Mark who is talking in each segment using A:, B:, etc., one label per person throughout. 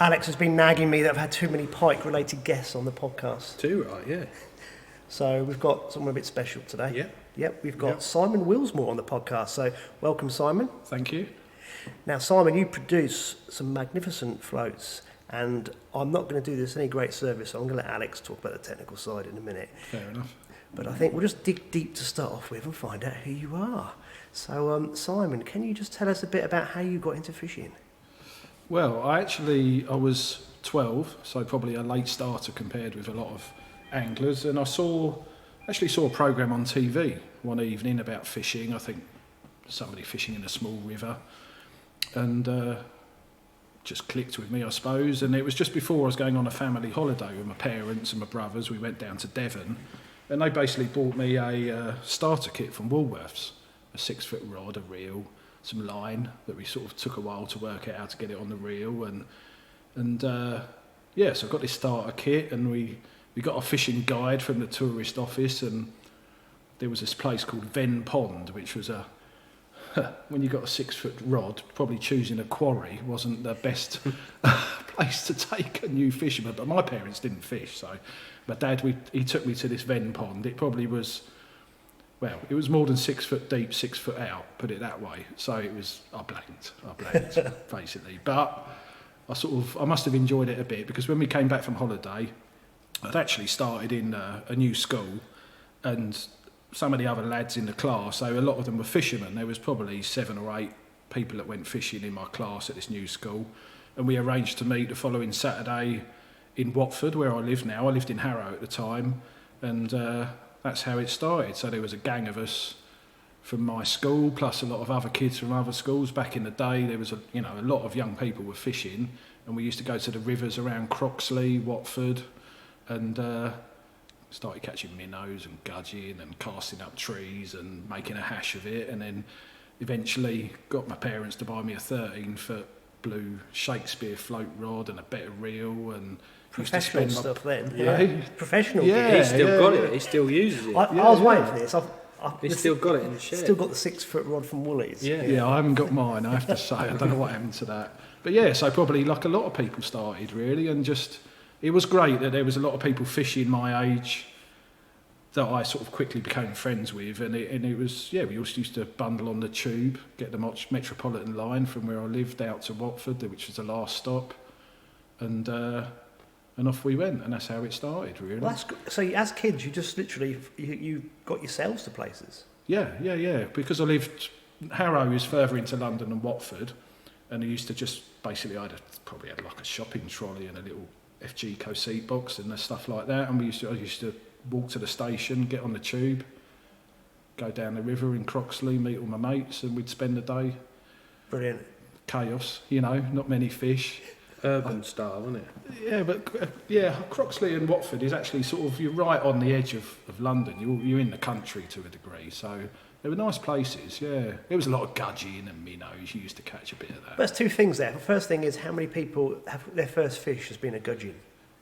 A: Alex has been nagging me that I've had too many pike-related guests on the podcast.
B: Too right, yeah.
A: So we've got someone a bit special today.
B: Yeah.
A: Yep, we've got Simon Willsmore on the podcast. So welcome, Simon.
B: Thank you.
A: Now, Simon, you produce some magnificent floats, and I'm not going to do this any great service, so I'm going to let Alex talk about the technical side in a minute.
B: Fair enough.
A: But I think we'll just dig deep to start off with and find out who you are. So, Simon, can you just tell us a bit about how you got into fishing?
B: Well, I was 12, so probably a late starter compared with a lot of anglers, and I actually saw a programme on TV one evening about fishing. I think somebody fishing in a small river, and just clicked with me, I suppose. And it was just before I was going on a family holiday with my parents and my brothers. We went down to Devon, and they basically bought me a starter kit from Woolworths, a 6-foot rod, a reel, some line that we sort of took a while to work out how to get it on the reel, so I got this starter kit, and we got a fishing guide from the tourist office, and there was this place called Ven Pond, which was when you got a 6-foot rod, probably choosing a quarry wasn't the best place to take a new fisherman. But my parents didn't fish, so my dad, he took me to this Ven Pond. It probably was, well, it was more than 6 foot deep, 6 foot out, put it that way. So I blanked, basically. But I must have enjoyed it a bit, because when we came back from holiday, I'd actually started in a new school, and some of the other lads in the class, so a lot of them were fishermen. There was probably 7 or 8 people that went fishing in my class at this new school, and we arranged to meet the following Saturday in Watford, where I live now. I lived in Harrow at the time, and that's how it started. So there was a gang of us from my school, plus a lot of other kids from other schools. Back in the day, there was a lot of young people were fishing, and we used to go to the rivers around Croxley, Watford, and started catching minnows and gudgeon and casting up trees and making a hash of it, and then eventually got my parents to buy me a 13-foot blue Shakespeare float rod and a better reel, and
A: professional stuff then.
B: Yeah.
A: Professional.
C: Yeah, he's still got it. He still uses it.
A: I was waiting for this.
C: He's still got it in the shed.
A: Still got the 6-foot rod from Woolies.
B: Yeah, I haven't got mine, I have to say. I don't know what happened to that. But yeah, so probably like a lot of people started, really, and just, it was great that there was a lot of people fishing my age that I sort of quickly became friends with, and it was, we also used to bundle on the tube, get the Metropolitan line from where I lived out to Watford, which was the last stop, and off we went, and that's how it started, really.
A: Well, so as kids, you just literally, you got yourselves to places?
B: Yeah, because I lived, Harrow is further into London than Watford, and I used to just, basically I probably had like a shopping trolley and a little FG seat box and stuff like that, and I used to walk to the station, get on the tube, go down the river in Croxley, meet all my mates, and we'd spend the day.
A: Brilliant.
B: Chaos, not many fish.
C: Urban style, wasn't it?
B: Yeah, but Croxley and Watford is actually sort of, you're right on the edge of London. You're in the country to a degree, so they were nice places, yeah. There was a lot of gudgeon and minnows. You used to catch a bit of that.
A: But there's two things there. The first thing is, how many people have their first fish has been a gudgeon?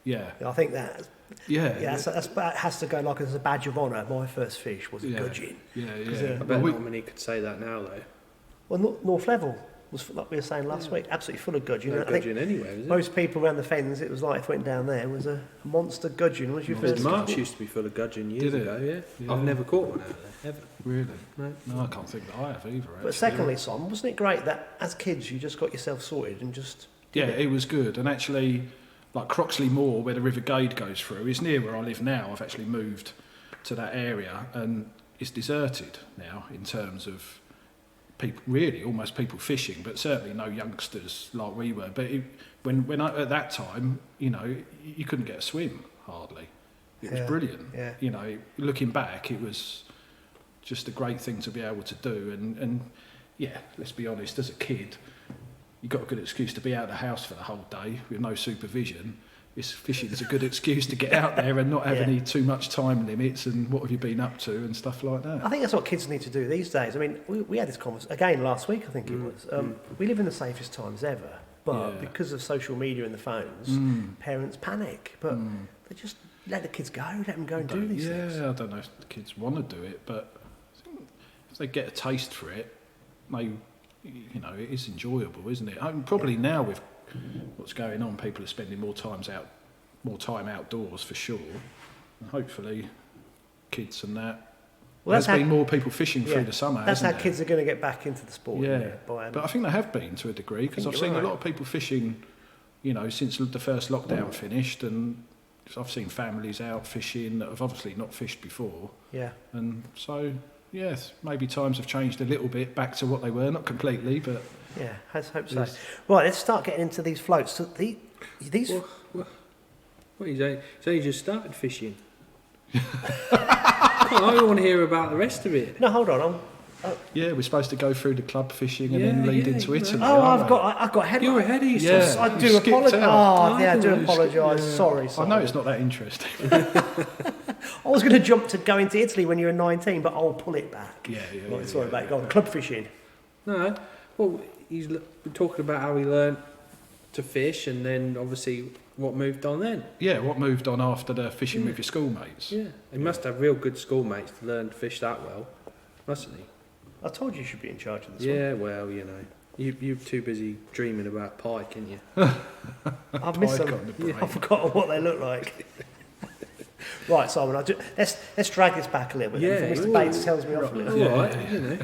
B: Yeah.
A: I think that...
B: Yeah.
A: That has to go like as a badge of honour. My first fish was a gudgeon.
B: Yeah.
C: I bet not many could say that now, though.
A: Well, North Level was, like we were saying last week, absolutely full of gudgeon.
C: No gudgeon anywhere, was it?
A: Most people around the fens, it was like, if you went down there, was a monster gudgeon. Was your first?
C: March used to be full of gudgeon years ago, yeah. I've never caught one out there, ever.
B: Really?
C: No,
B: I can't think that I have either, actually.
A: But secondly, Simon, wasn't it great that as kids you just got yourself sorted and just...
B: it was good. And actually, like Croxley Moor, where the River Gade goes through, is near where I live now. I've actually moved to that area, and it's deserted now in terms of people, really almost people fishing, but certainly no youngsters like we were. But when I, at that time, you couldn't get a swim hardly. It was brilliant. Yeah. Looking back, it was just a great thing to be able to do. And let's be honest, as a kid, you got a good excuse to be out of the house for the whole day with no supervision. Fishing is a good excuse to get out there and not have any too much time limits and what have you been up to and stuff like that.
A: I think that's what kids need to do these days. I mean, we had this conversation again last week, I think it was. We live in the safest times ever, but because of social media and the phones, parents panic. But they just let the kids go, let them go and do these things.
B: Yeah, I don't know if the kids want to do it, but if they get a taste for it, it is enjoyable, isn't it? Probably now with what's going on. People are spending more time outdoors for sure. And hopefully, kids and that.
A: Well,
B: there's been more people fishing through the summer.
A: That's how
B: there?
A: Kids are going to get back into the sport.
B: Yeah, but I think they have been to a degree because I've seen a lot of people fishing, since the first lockdown finished, and I've seen families out fishing that have obviously not fished before.
A: Yeah. And
B: so, yes, maybe times have changed a little bit back to what they were, not completely, but...
A: Yeah, let's hope so. Right, let's start getting into these floats. So these...
C: What are you saying? So you just started fishing? I want to hear about the rest of it.
A: No, hold on.
B: Yeah, we're supposed to go through the club fishing and then lead into Italy.
A: Oh, I've got ahead.
C: You're ahead of yourself.
A: I do apologise. I do apologise. Sorry.
B: I know it's not that interesting.
A: I was going to jump to go into Italy when you were 19, but I'll pull it back. Sorry about it. Go on. Club fishing.
C: No, well, he's talking about how he learned to fish, and then obviously what moved on then.
B: Yeah, what moved on after the fishing with your schoolmates.
C: Yeah, he must have real good schoolmates to learn to fish that well, mustn't he?
A: I told you should be in charge of this
C: one. Well, you're too busy dreaming about pike, aren't you?
A: I've missed them. I've forgotten what they look like. Right, Simon, let's drag this back a little bit.
C: Yeah,
A: Mr. Bates tells me off a little.
C: Right.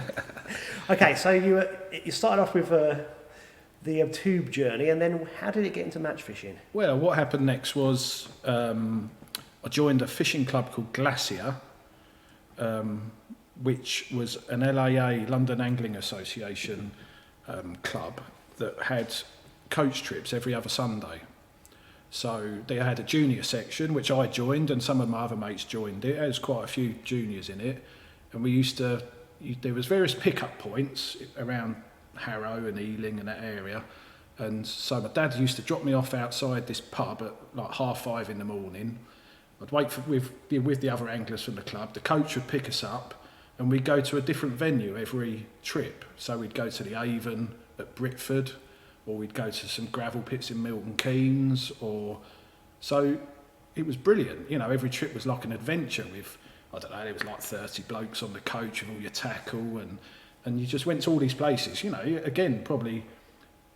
A: Okay, so you started off with the tube journey, and then how did it get into match fishing?
B: Well, what happened next was I joined a fishing club called Glacier, which was an LAA, London Angling Association club that had coach trips every other Sunday. So they had a junior section, which I joined, and some of my other mates joined it. There was quite a few juniors in it, and there was various pickup points around Harrow and Ealing and that area, and so my dad used to drop me off outside this pub at like 5:30 in the morning. I'd wait with the other anglers from the club. The coach would pick us up, and we'd go to a different venue every trip. So we'd go to the Avon at Britford, or we'd go to some gravel pits in Milton Keynes, so it was brilliant. Every trip was like an adventure with, I don't know, there was like 30 blokes on the coach with all your tackle, and you just went to all these places. Again, probably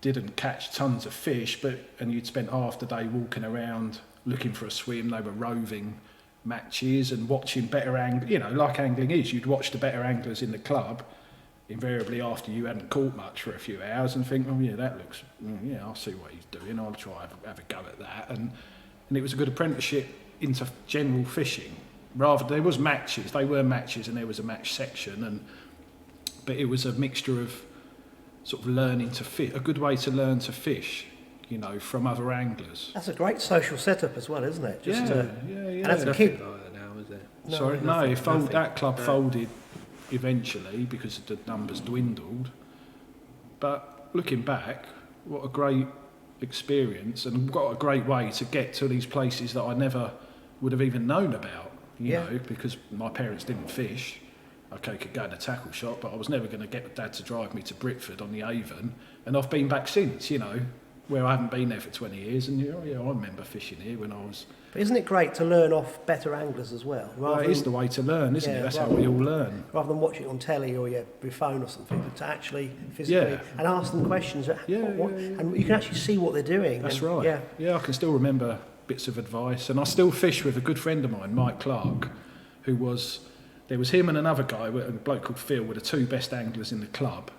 B: didn't catch tons of fish, and you'd spent half the day walking around looking for a swim. They were roving matches and watching better like angling is. You'd watch the better anglers in the club, invariably after you hadn't caught much for a few hours, and think, that looks, I'll see what he's doing. I'll try have a go at that. And it was a good apprenticeship into general fishing. There was matches, they were matches, and there was a match section, but it was a mixture of sort of learning to fish, a good way to learn to fish, from other anglers.
A: That's a great social setup as well, isn't it?
B: Yeah.
A: And as a kid,
C: like that now, is there?
B: That club folded eventually because the numbers dwindled. But looking back, what a great experience, and what a great way to get to these places that I never would have even known about, because my parents didn't fish. Okay, could go in a tackle shop, but I was never going to get Dad to drive me to Britford on the Avon, and I've been back since, where I haven't been there for 20 years, and I remember fishing here when I was...
A: But isn't it great to learn off better anglers as well?
B: It is the way to learn, isn't it? That's how we all learn.
A: Rather than watch it on telly or your phone or something, but to actually physically and ask them questions. And you can actually see what they're doing.
B: That's right. Yeah, I can still remember bits of advice, and I still fish with a good friend of mine, Mike Clark, who was... There was him and another guy, a bloke called Phil, were the two best anglers in the club,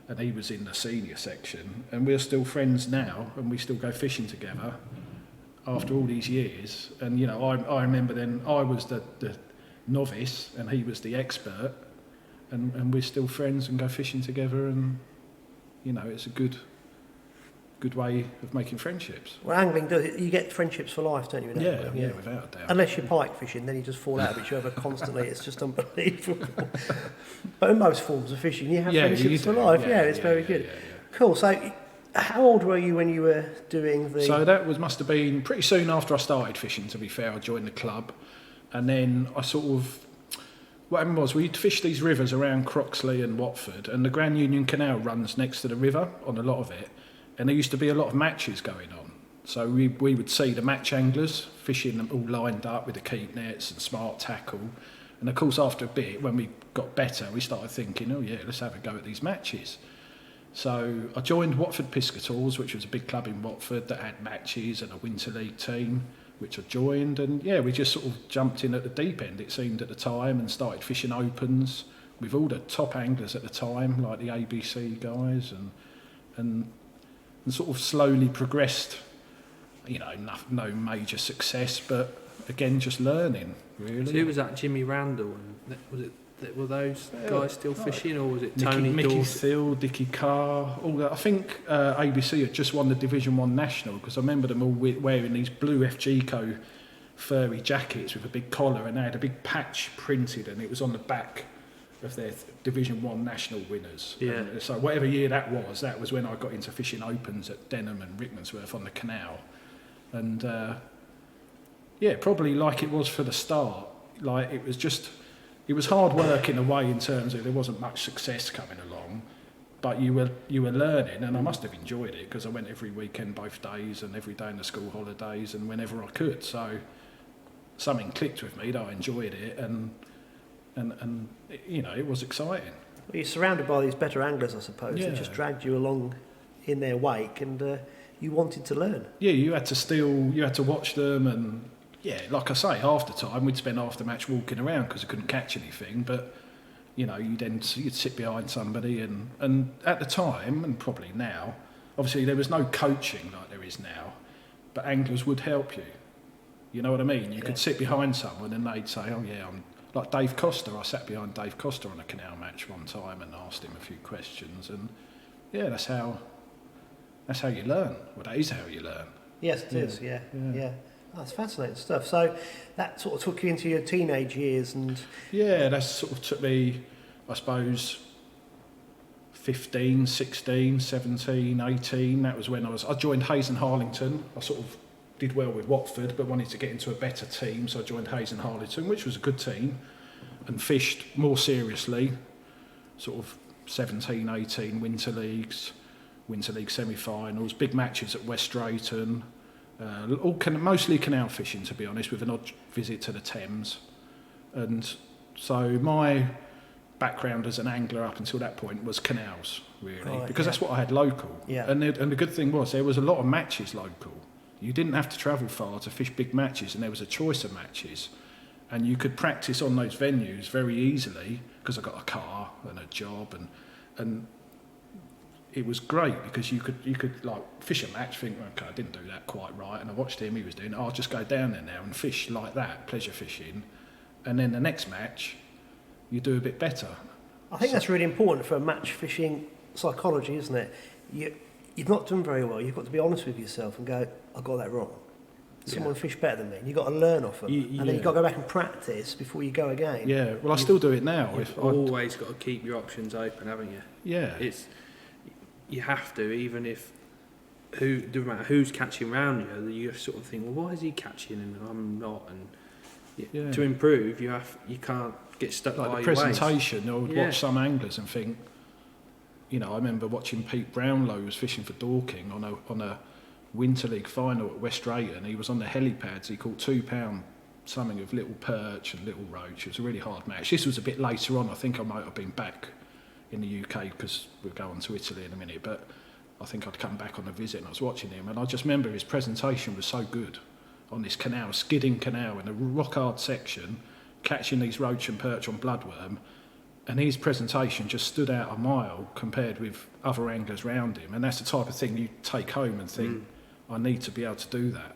B: and he was in the senior section, and we're still friends now, and we still go fishing together after all these years. And I remember then I was the novice and he was the expert, and we're still friends and go fishing together, and it's a good way of making friendships.
A: Well, angling does it. You get friendships for life, don't you?
B: Yeah, without a doubt.
A: Unless you're pike fishing, then you just fall out of each other constantly. It's just unbelievable. But in most forms of fishing, you have friendships for life. It's very good. Yeah. Cool. So, how old were you when you were doing the...
B: So that must have been pretty soon after I started fishing, to be fair. I joined the club, and then I what happened was we'd fish these rivers around Croxley and Watford, and the Grand Union Canal runs next to the river on a lot of it. And there used to be a lot of matches going on. So we would see the match anglers fishing them all lined up with the keep nets and smart tackle. And of course, after a bit, when we got better, we started thinking, let's have a go at these matches. So I joined Watford Piscators, which was a big club in Watford that had matches and a Winter League team, which I joined. And yeah, we just sort of jumped in at the deep end, it seemed at the time, and started fishing opens with all the top anglers at the time, like the ABC guys, and sort of slowly progressed. You know, no major success, but again, just learning, really.
C: So who was that? Jimmy Randall? And were those guys still fishing, or was it Tony
B: Mickey
C: Dawson?
B: Thiel, Dickie Carr, all that. I think ABC had just won the Division 1 National, because I remember them all wearing these blue FGco furry jackets with a big collar, and they had a big patch printed, and it was on the back of their Division 1 National winners.
C: Yeah.
B: And so whatever year that was when I got into fishing opens at Denham and Rickmansworth on the canal. And yeah, probably like it was for the start. Like it was hard work in a way, in terms of there wasn't much success coming along, but you were learning, and I must have enjoyed it, because I went every weekend, both days, and every day in the school holidays, and whenever I could. So something clicked with me that I enjoyed it, and you know, it was exciting.
A: Well, you're surrounded by these better anglers, I suppose,
B: Yeah.
A: that just dragged you along in their wake, and you wanted to learn.
B: Yeah, you had to watch them, and yeah, like I say, half the time we'd spend half the match walking around because I couldn't catch anything. But you know, you'd sit behind somebody, and at the time, and probably now, obviously there was no coaching like there is now, but anglers would help you. You know what I mean? You could sit behind someone and they'd say, "Oh yeah, I'm." Like Dave Costa, I sat behind Dave Costa on a canal match one time and asked him a few questions, and yeah, that's how you learn. Well, that is how you learn.
A: Yes, it is. Yeah. Oh, that's fascinating stuff. So that sort of took you into your teenage years, and
B: yeah, that sort of took me, I suppose, 15, 16, 17, 18. That was when I joined Hayes and Harlington. I sort of did well with Watford, but wanted to get into a better team, so I joined Hayes and Harlington, which was a good team, and fished more seriously, sort of 17, 18 Winter League semi-finals, big matches at West Drayton, mostly canal fishing, to be honest, with an odd visit to the Thames. And so my background as an angler up until that point was canals, really, because that's what I had local.
A: Yeah.
B: And the good thing was there was a lot of matches local. You didn't have to travel far to fish big matches, and there was a choice of matches, and you could practice on those venues very easily, because I got a car and a job, and it was great, because you could like fish a match, think, okay, I didn't do that quite right, and I watched him, he was doing it, I'll just go down there now and fish like that, pleasure fishing, and then the next match you do a bit better.
A: I think that's really important for match fishing psychology, isn't it? You've not done very well. You've got to be honest with yourself and go, I got that wrong. Someone fished better than me. And you've got to learn off them. And then you've got to go back and practice before you go again.
B: Yeah, well, I still do it now.
C: You've always got to keep your options open, haven't you?
B: Yeah.
C: You have to, even if doesn't matter who's catching around you, you sort of think, well, why is he catching and I'm not? And to improve, you can't get stuck
B: like
C: by
B: the
C: your ways.
B: presentation. I would watch some anglers and think, you know, I remember watching Pete Brownlow, who was fishing for Dorking on a Winter League final at West Drayton. He was on the helipads. He caught £2 something of little perch and little roach. It was a really hard match. This was a bit later on. I think I might have been back in the UK, because we'll go on to Italy in a minute. But I think I'd come back on a visit and I was watching him, and I just remember his presentation was so good on this canal, skidding canal in a rock hard section, catching these roach and perch on bloodworm. And his presentation just stood out a mile compared with other anglers around him. And that's the type of thing you take home and think, I need to be able to do that.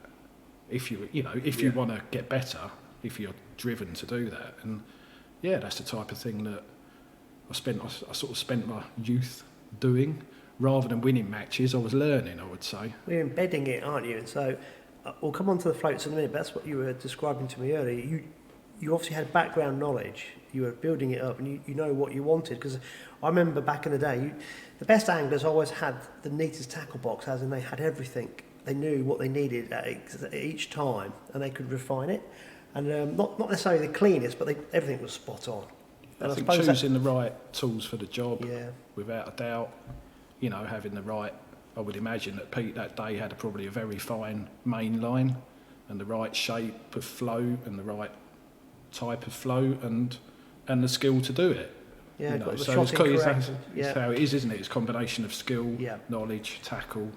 B: If you want to get better, if you're driven to do that. And yeah, that's the type of thing that I sort of spent my youth doing. Rather than winning matches, I was learning, I would say.
A: Well, you're embedding it, aren't you? And so we'll come on to the floats in a minute, but that's what you were describing to me earlier. You obviously had background knowledge. You were building it up, and you know what you wanted. Because I remember back in the day, the best anglers always had the neatest tackle box, as in they had everything. They knew what they needed at each time, and they could refine it. And not necessarily the cleanest, but everything was spot on. And
B: I think choosing the right tools for the job, without a doubt. You know, having the right. I would imagine that Pete that day had probably a very fine main line, and the right shape of float, and the right type of float, and the skill to do it.
A: Yeah,
B: You know,
A: got the
B: so
A: shot in correct.
B: it's how it is, isn't it? It's a combination of skill,
A: Yeah.
B: knowledge, tackle.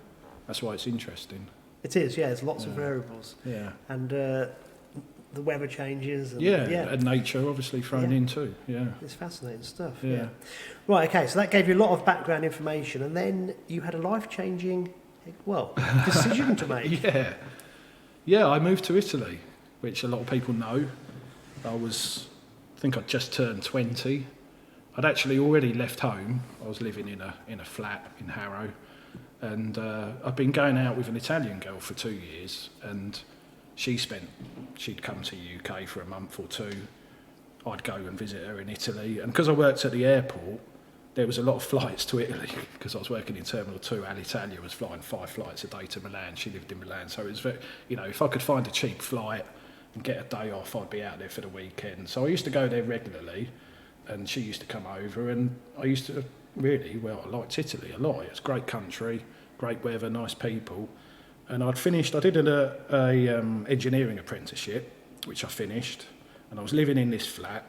B: That's why it's interesting.
A: It is, yeah. There's lots of variables.
B: Yeah.
A: And the weather changes. And,
B: And nature obviously thrown in too. Yeah.
A: It's fascinating stuff.
B: Yeah.
A: Right, okay, so that gave you a lot of background information, and then you had a life-changing, decision to make.
B: Yeah, I moved to Italy, which a lot of people know. I think I'd just turned 20. I'd actually already left home. I was living in a flat in Harrow, and I'd been going out with an Italian girl for 2 years, and she'd come to the UK for a month or two. I'd go and visit her in Italy, and because I worked at the airport, there was a lot of flights to Italy because I was working in Terminal 2. Alitalia was flying 5 flights a day to Milan. She lived in Milan, so it was very, if I could find a cheap flight and get a day off, I'd be out there for the weekend. So I used to go there regularly, and she used to come over, and I used to I liked Italy a lot. It's a great country, great weather, nice people. And I did an engineering apprenticeship, which I finished, and I was living in this flat,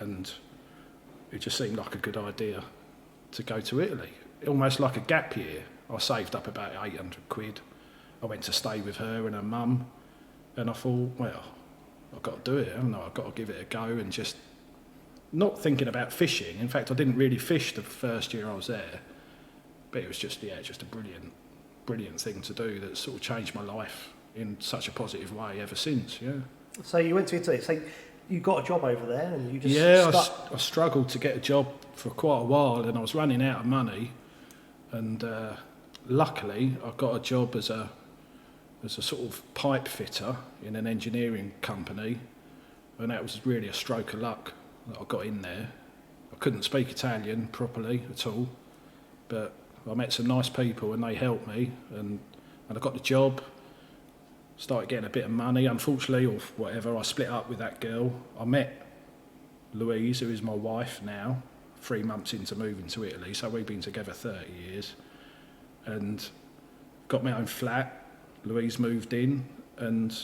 B: and it just seemed like a good idea to go to Italy, almost like a gap year. I saved up about 800 quid. I went to stay with her and her mum, and I thought, well, I've got to do it, haven't I? I've got to give it a go, and just not thinking about fishing. In fact, I didn't really fish the first year I was there, but it was just a brilliant thing to do that sort of changed my life in such a positive way ever since,
A: So you went to Italy. So you got a job over there, and you just
B: I struggled to get a job for quite a while, and I was running out of money, and luckily I got a job as a sort of pipe fitter in an engineering company, and that was really a stroke of luck that I got in there. I couldn't speak Italian properly at all, but I met some nice people and they helped me, and I got the job, started getting a bit of money. Unfortunately, or whatever, I split up with that girl. I met Louise, who is my wife now, 3 months into moving to Italy, so we've been together 30 years, and got my own flat. Louise moved in and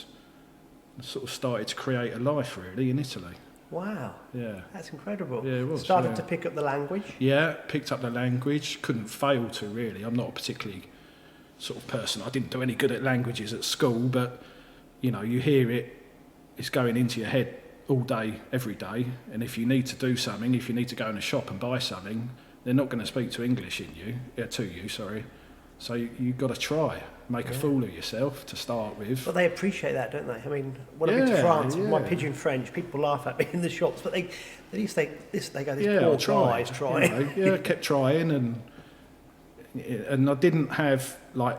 B: sort of started to create a life really in Italy.
A: Wow.
B: Yeah.
A: That's incredible.
B: Yeah, it was.
A: Started to pick up the language.
B: Yeah, picked up the language. Couldn't fail to really. I'm not a particularly sort of person. I didn't do any good at languages at school, but you hear it. It's going into your head all day, every day. And if you need to do something, if you need to go in a shop and buy something, they're not going to speak to you. So you've got to try. Make a fool of yourself to start with.
A: But they appreciate that, don't they? I mean, when I've been to France, my pidgin French, people laugh at me in the shops, but at least they go, this poor guy's trying.
B: Kept trying, and I didn't have, I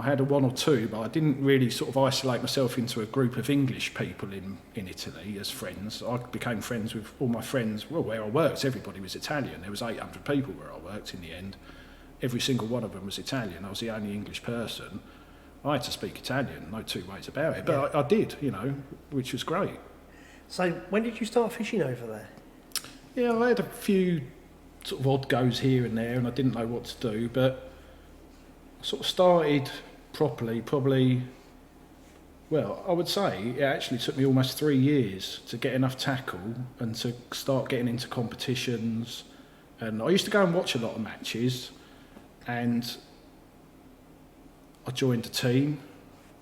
B: had a one or two, but I didn't really sort of isolate myself into a group of English people in Italy as friends. I became friends with all my friends. Well, where I worked, everybody was Italian. There was 800 people where I worked in the end. Every single one of them was Italian. I was the only English person. I had to speak Italian, no two ways about it. But I did, which was great.
A: So when did you start fishing over there?
B: Yeah, I had a few sort of odd goes here and there, and I didn't know what to do. But I sort of started properly, probably, well, I would say it actually took me almost 3 years to get enough tackle and to start getting into competitions. And I used to go and watch a lot of matches. And I joined a team,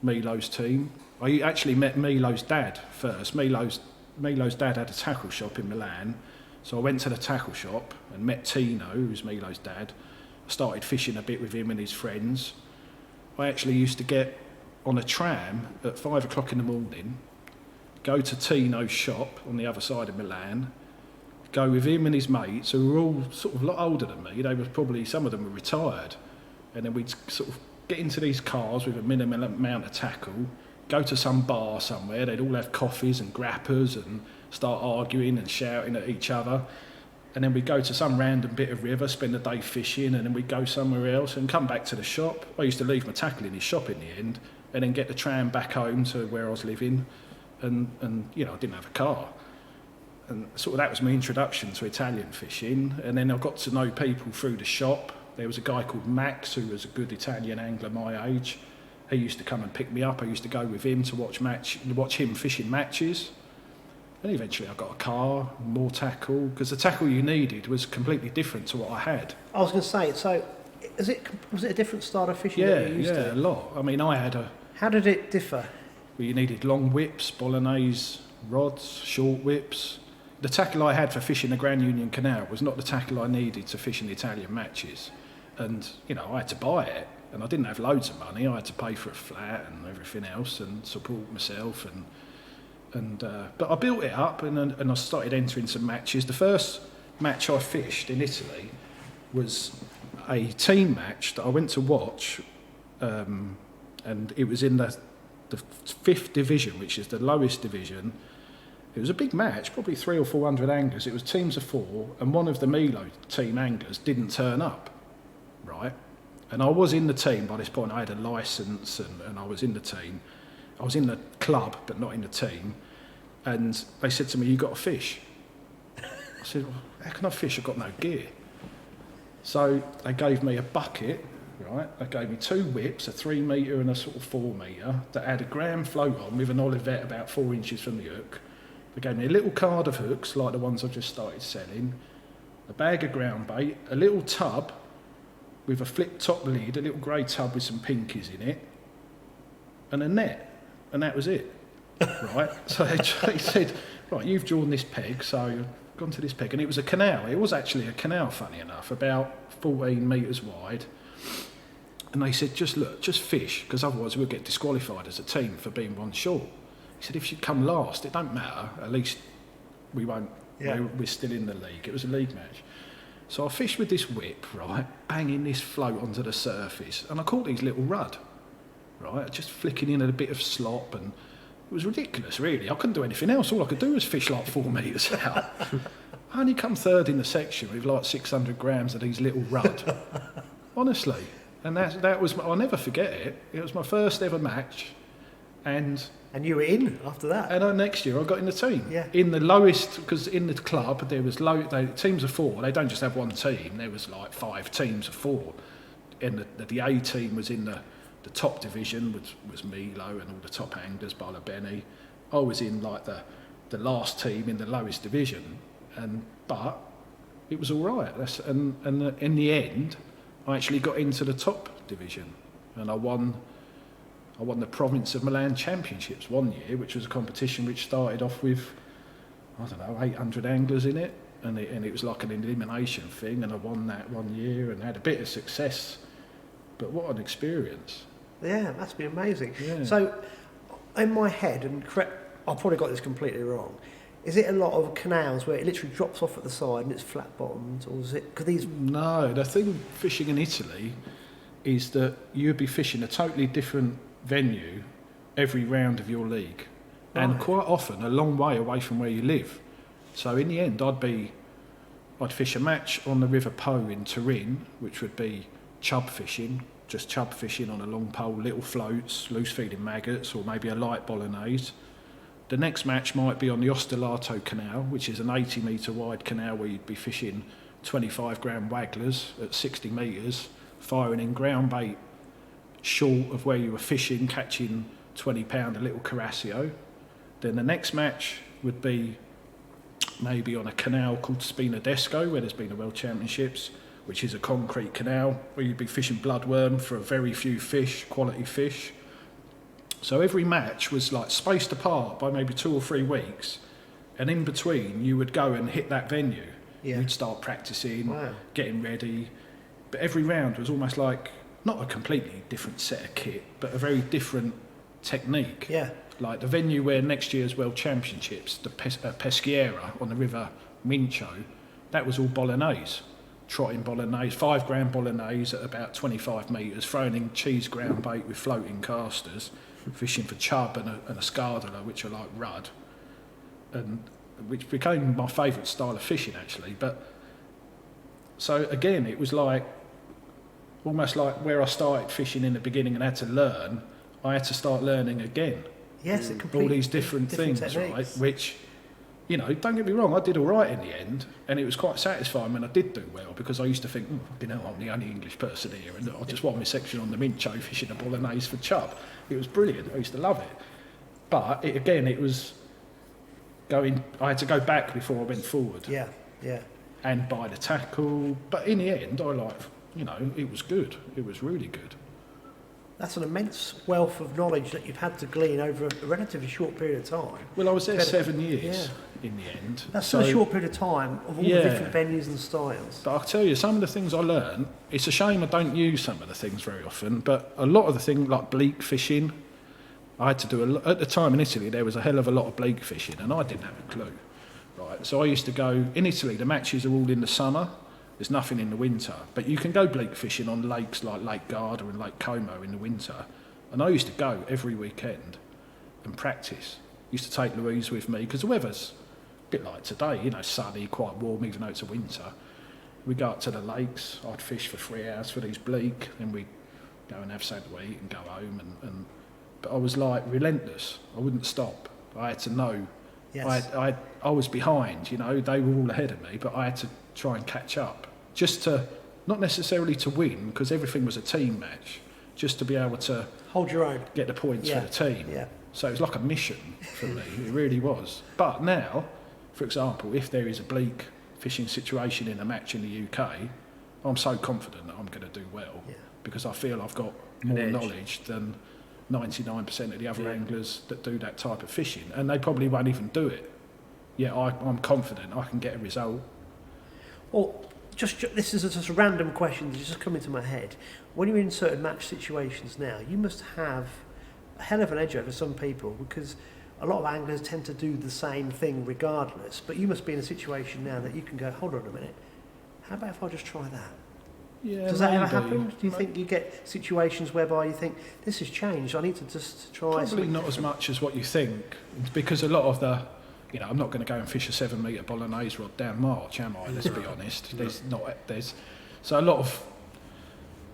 B: Milo's team. I actually met Milo's dad first. Milo's dad had a tackle shop in Milan. So I went to the tackle shop and met Tino, who's Milo's dad. I started fishing a bit with him and his friends. I actually used to get on a tram at 5 o'clock in the morning, go to Tino's shop on the other side of Milan, go with him and his mates, who were all sort of a lot older than me. They were probably, some of them were retired. And then we'd sort of get into these cars with a minimum amount of tackle, go to some bar somewhere. They'd all have coffees and grappers and start arguing and shouting at each other. And then we'd go to some random bit of river, spend the day fishing, and then we'd go somewhere else and come back to the shop. I used to leave my tackle in his shop in the end, and then get the tram back home to where I was living. And I didn't have a car. And sort of that was my introduction to Italian fishing. And then I got to know people through the shop. There was a guy called Max, who was a good Italian angler my age. He used to come and pick me up. I used to go with him to watch him fishing matches. And eventually I got a car, more tackle, because the tackle you needed was completely different to what I had.
A: I was going to say, so was it a different style of fishing that you used to?
B: Yeah, a lot. I mean, I had a...
A: How did it differ?
B: Well, you needed long whips, bolognese rods, short whips. The tackle I had for fishing the Grand Union Canal was not the tackle I needed to fish in the Italian matches. And, you know, I had to buy it, and I didn't have loads of money. I had to pay for a flat and everything else and support myself. But I built it up and I started entering some matches. The first match I fished in Italy was a team match that I went to watch, and it was in the 5th division, which is the lowest division. It was a big match, probably 300 or 400 anglers. It was teams of 4, and one of the Milo team anglers didn't turn up, right? And I was in the team by this point. I had a licence and I was in the team. I was in the club, but not in the team. And they said to me, "You got to fish." I said, "Well, how can I fish? I've got no gear." So they gave me a bucket, right? They gave me 2 whips, a 3 metre and a sort of 4 metre, that had a gram float on with an Olivet about 4 inches from the hook. They gave me a little card of hooks, like the ones I've just started selling, a bag of ground bait, a little tub with a flip top lid, a little grey tub with some pinkies in it, and a net, and that was it. Right, so they said, "Right, you've drawn this peg, so you've gone to this peg," and it was a canal. It was actually a canal, funny enough, about 14 metres wide. And they said, "Just fish, because otherwise we'll get disqualified as a team for being one short." He said, "If you come last, it don't matter. At least we won't. Yeah. We're still in the league." It was a league match. So I fished with this whip, right, banging this float onto the surface, and I caught these little rudd, right, just flicking in a bit of slop and. It was ridiculous, really. I couldn't do anything else. All I could do was fish like 4 metres out. I only come 3rd in the section with like 600 grams of these little rudd. Honestly. And that was, I'll never forget it. It was my first ever match. And
A: you were in after that?
B: And next year I got in the team.
A: Yeah.
B: In the lowest, because in the club there was teams of 4. They don't just have one team. There was like 5 teams of 4. And the A team was in the top division, which was Milo and all the top anglers, Ballabeni. I was in like the last team in the lowest division, but it was all right. And in the end, I actually got into the top division, and I won the Province of Milan Championships one year, which was a competition which started off with, I don't know, 800 anglers in it, and it was like an elimination thing, and I won that one year and had a bit of success. But what an experience.
A: Yeah, that's been amazing.
B: Yeah.
A: So, in my head, and I've probably got this completely wrong, is it a lot of canals where it literally drops off at the side and it's flat bottomed, or is it? Cause these...
B: No, the thing fishing in Italy is that you'd be fishing a totally different venue every round of your league, and quite often a long way away from where you live. So in the end, I'd fish a match on the River Po in Turin, which would be chub fishing. Just chub fishing on a long pole, little floats, loose feeding maggots, or maybe a light bolognese. The next match might be on the Ostellato Canal, which is an 80 metre wide canal where you'd be fishing 25 gram wagglers at 60 metres, firing in ground bait short of where you were fishing, catching 20 pound a little Carasio. Then the next match would be maybe on a canal called Spinadesco, where there's been a World Championships, which is a concrete canal where you'd be fishing bloodworm for a very few fish, quality fish. So every match was like spaced apart by maybe 2 or 3 weeks, and in between you would go and hit that venue. Yeah. You'd start practicing, getting ready, but every round was almost like not a completely different set of kit, but a very different technique. Yeah. Like the venue where next year's World Championships, the Peschiera on the River Mincio, that was all bolognese. Trotting bolognese, 5 gram bolognese at about 25 metres, throwing in cheese ground bait with floating casters, fishing for chub and a scardula, which are like rudd, and which became my favourite style of fishing actually. But so again, it was like almost like where I started fishing in the beginning and had to learn, I had to start learning again.
A: Yes,
B: all these different things, techniques. Right? Which, you know, don't get me wrong, I did all right in the end, and it was quite satisfying when I did do well, because I used to think, you know, I'm the only English person here, and I just won my section on the Mincio fishing a bolognese for chub. It was brilliant. I used to love it. But it was I had to go back before I went forward.
A: Yeah, yeah.
B: And by the tackle. But in the end, it was good. It was really good.
A: That's an immense wealth of knowledge that you've had to glean over a relatively short period of time.
B: Well, I was there 7 years in the end.
A: That's still a short period of time of all the different venues and styles.
B: But I'll tell you, some of the things I learned, it's a shame I don't use some of the things very often, but a lot of the things like bleak fishing, I had to do a lot. At the time in Italy, there was a hell of a lot of bleak fishing, and I didn't have a clue. Right, so I used to go, in Italy, the matches are all in the summer. There's nothing in the winter, but you can go bleak fishing on lakes like Lake Garda and Lake Como in the winter. And I used to go every weekend and practice. Used to take Louise with me because the weather's a bit like today, sunny, quite warm, even though it's a winter. We'd go up to the lakes. I'd fish for 3 hours for these bleak, then we'd go and have something to eat and go home. But I was like relentless. I wouldn't stop. I had to know. Yes. I was behind. They were all ahead of me, but I had to try and catch up, just to, not necessarily to win, because everything was a team match, just to be able to
A: hold your own,
B: get the points for the team. Yeah. So it was like a mission for me, it really was. But now, for example, if there is a bleak fishing situation in a match in the UK, I'm so confident that I'm going to do well, because I feel I've got more knowledge than 99% of the other anglers that do that type of fishing, and they probably won't even do it. I'm confident I can get a result. Well,
A: this is just a random question that's just come into my head. When you're in certain match situations now, you must have a hell of an edge over some people, because a lot of anglers tend to do the same thing regardless, but you must be in a situation now that you can go, hold on a minute, how about if I just try that?
B: Yeah,
A: does that ever happen? Do you think you get situations whereby you think, this has changed, I need to just try?
B: Probably not as much as what you think, because a lot of the, I'm not going to go and fish a 7 metre bolognese rod down March, am I? Let's be honest. So a lot of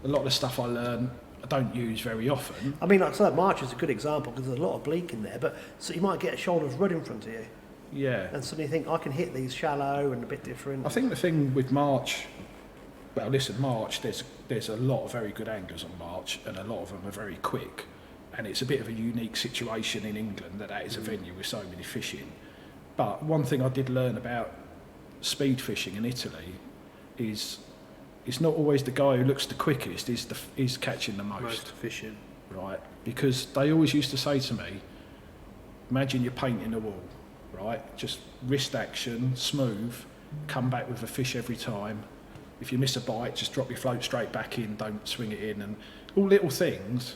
B: the stuff I learn, I don't use very often.
A: I mean, like I said, March is a good example because there's a lot of bleak in there, but so you might get a shoulder of rud in front of you.
B: Yeah.
A: And suddenly you think, I can hit these shallow and a bit different.
B: I think the thing with March, March, there's a lot of very good anglers on March, and a lot of them are very quick, and it's a bit of a unique situation in England that is a venue with so many fishing. But one thing I did learn about speed fishing in Italy is it's not always the guy who looks the quickest is catching the most
C: fishing.
B: Right, because they always used to say to me, imagine you're painting a wall, right? Just wrist action, smooth, come back with a fish every time. If you miss a bite, just drop your float straight back in, don't swing it in, and all little things.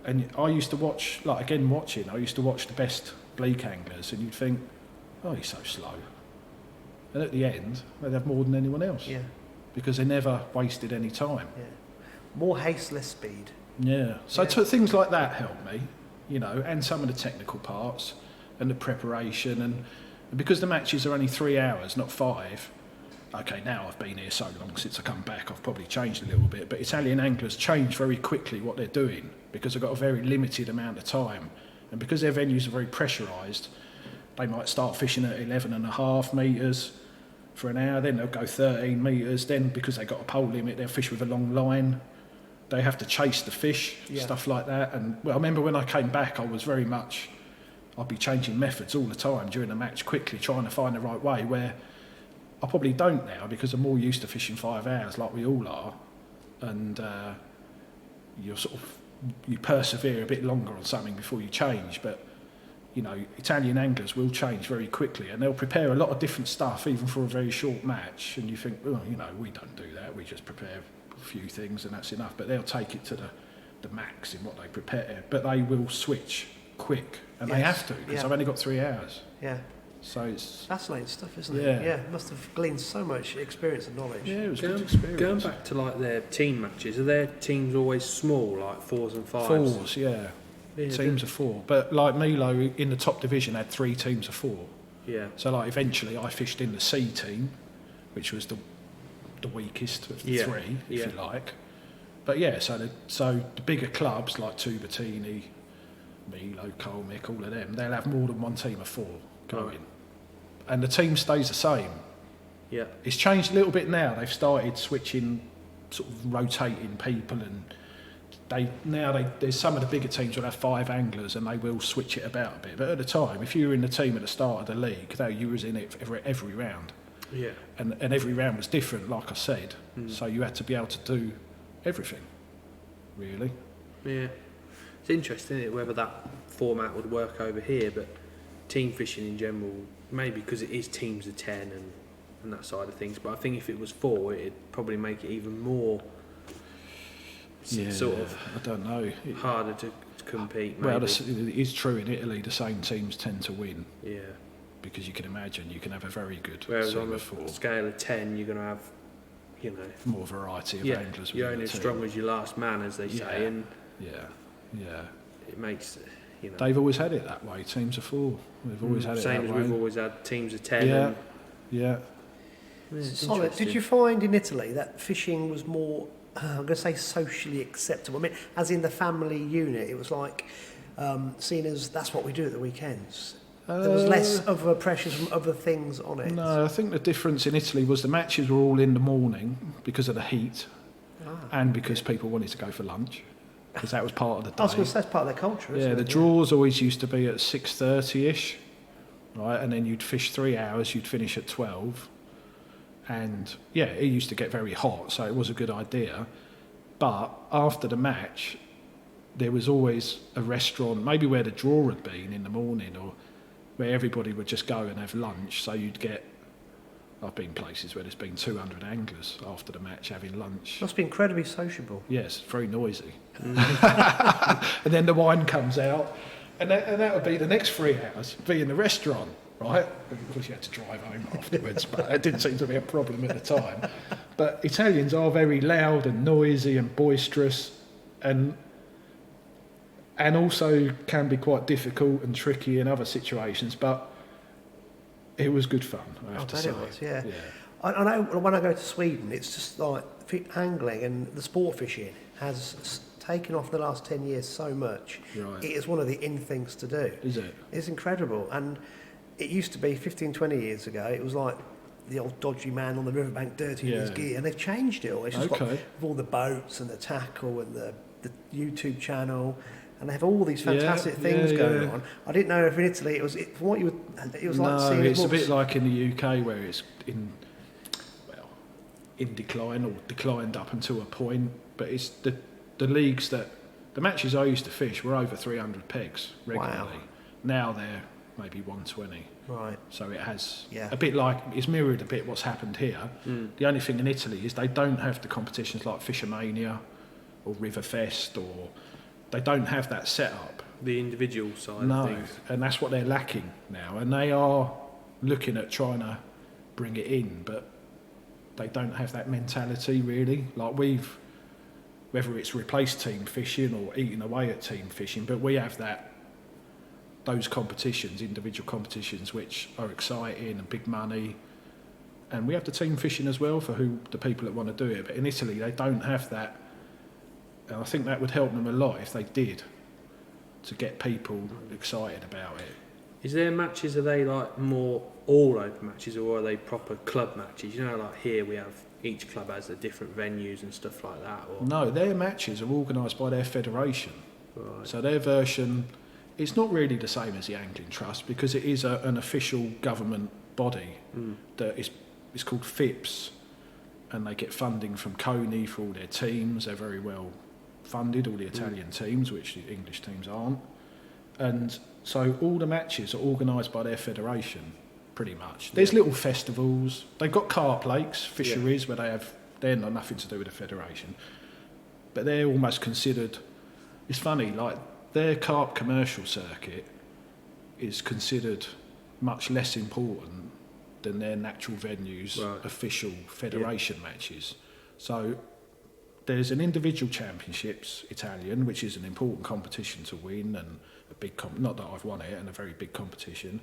B: And I used to watch, I used to watch the best bleak anglers, and you'd think, oh, he's so slow. And at the end, they'd have more than anyone else.
A: Yeah.
B: Because they never wasted any time.
A: Yeah. More haste, less speed.
B: Yeah. So things like that help me, and some of the technical parts and the preparation. And because the matches are only 3 hours, not 5, okay, now I've been here so long since I come back, I've probably changed a little bit, but Italian anglers change very quickly what they're doing because they've got a very limited amount of time. And because their venues are very pressurised, they might start fishing at 11.5 metres for an hour, then they'll go 13 metres, then because they've got a pole limit, they'll fish with a long line. They have to chase the fish, stuff like that. And I remember when I came back, I'd be changing methods all the time during the match, quickly trying to find the right way, where I probably don't now because I'm more used to fishing 5 hours like we all are. And you persevere a bit longer on something before you change, but Italian anglers will change very quickly, and they'll prepare a lot of different stuff even for a very short match, and you think, we don't do that, we just prepare a few things and that's enough. But they'll take it to the max in what they prepare, but they will switch quick, and they have to, because I've only got 3 hours.
A: Yeah.
B: So it's
A: fascinating stuff, isn't it? Yeah. Must have gleaned so much experience and knowledge.
B: Yeah, it was good experience.
C: Going back to their team matches, are their teams always small, like 4s and 5s?
B: 4s, yeah. Teams of 4. But like Milo in the top division had 3 teams of 4.
C: Yeah.
B: So eventually I fished in the C team, which was the weakest of the 3, if you like. But so the bigger clubs like Tubertini, Milo, Colmick, all of them, they'll have more than one team of 4 going. Right. And the team stays the same.
C: Yeah.
B: It's changed a little bit now. They've started switching, sort of rotating people and there's some of the bigger teams will have 5 anglers and they will switch it about a bit. But at the time, if you were in the team at the start of the league, though, you was in it every round.
C: Yeah.
B: And every round was different, like I said. So you had to be able to do everything, really.
C: Yeah. It's interesting, isn't it, whether that format would work over here, but team fishing in general, maybe because it is teams of 10 and that side of things, but I think if it was 4, it'd probably make it even more sort of,
B: I don't know,
C: harder to compete. Maybe.
B: Well, it is true in Italy, the same teams tend to win.
C: Yeah.
B: Because you can imagine you can have a very good
C: Whereas
B: team
C: on
B: of 4.
C: a scale of 10, you're going to have, you know,
B: more variety of anglers.
C: You're only as strong as your last man, as they say, and it makes, you know.
B: They've always had it that way. Teams of 4. They've always had it that way.
C: Same as we've always had teams of 10.
B: Yeah.
C: Yeah,
A: Solid. Did you find in Italy that fishing was more, I'm going to say, socially acceptable? I mean, as in the family unit, it was like seen as that's what we do at the weekends. There was less of a pressure from other things on it.
B: No, I think the difference in Italy was the matches were all in the morning because of the heat and because people wanted to go for lunch, because that was part of the day.
A: I was going to say that's part of their culture, isn't it?
B: The draws always used to be at 6:30ish, right? And then you'd fish 3 hours, you'd finish at 12. And yeah, it used to get very hot, so it was a good idea. But after the match, there was always a restaurant, maybe where the draw had been in the morning, or where everybody would just go and have lunch. So you'd get, I've been places where there's been 200 anglers after the match having lunch.
A: Must be incredibly sociable.
B: Yes, very noisy. And then the wine comes out, and that would be the next 3 hours, be in the restaurant, right? Of course you had to drive home afterwards, but that didn't seem to be a problem at the time. But Italians are very loud and noisy and boisterous, and also can be quite difficult and tricky in other situations, but it was good fun, I have to say.
A: It was, yeah. I know when I go to Sweden, it's just like angling and the sport fishing has taken off the last 10 years so much.
B: Right.
A: It is one of the in things to do.
B: Is it?
A: It's incredible. And it used to be 15, 20 years ago, it was like the old dodgy man on the riverbank dirtying his gear, and they've changed it all. It's just like, with all the boats and the tackle and the YouTube channel, and they have all these fantastic things going on. I didn't know if in Italy it was from what you would. It was like seeing.
B: No, it's a bit like in the UK where it's in decline or declined up until a point. But it's the leagues the matches I used to fish were over 300 pegs regularly. Wow. Now they're maybe 120. Right. So it has a bit like, it's mirrored a bit what's happened here. The only thing in Italy is they don't have the competitions like Fishermania or Riverfest, or they don't have that setup.
C: The individual side of things.
B: And that's what they're lacking now. And they are looking at trying to bring it in, but they don't have that mentality really. Like whether it's replaced team fishing or eating away at team fishing, but we have those competitions, individual competitions, which are exciting and big money. And we have the team fishing as well for the people that want to do it. But in Italy, they don't have that. And I think that would help them a lot if they did, to get people excited about it.
C: Is there matches, are they like more all-open matches, or are they proper club matches? You know, like here we have, each club has the different venues and stuff like that. Or?
B: No, their matches are organised by their federation.
C: Right.
B: So their version, it's not really the same as the Angling Trust, because it is an official government body that is called FIPS, and they get funding from CONI for all their teams. They're very well funded, all the Italian teams, which the English teams aren't. And so all the matches are organised by their federation, pretty much. There's little festivals. They've got carp lakes, fisheries, where they're not nothing to do with the federation. But they're almost considered, it's funny, like their carp commercial circuit is considered much less important than their natural venues, official federation matches. So there's an individual championships, Italian, which is an important competition to win, and a big not that I've won it, and a very big competition.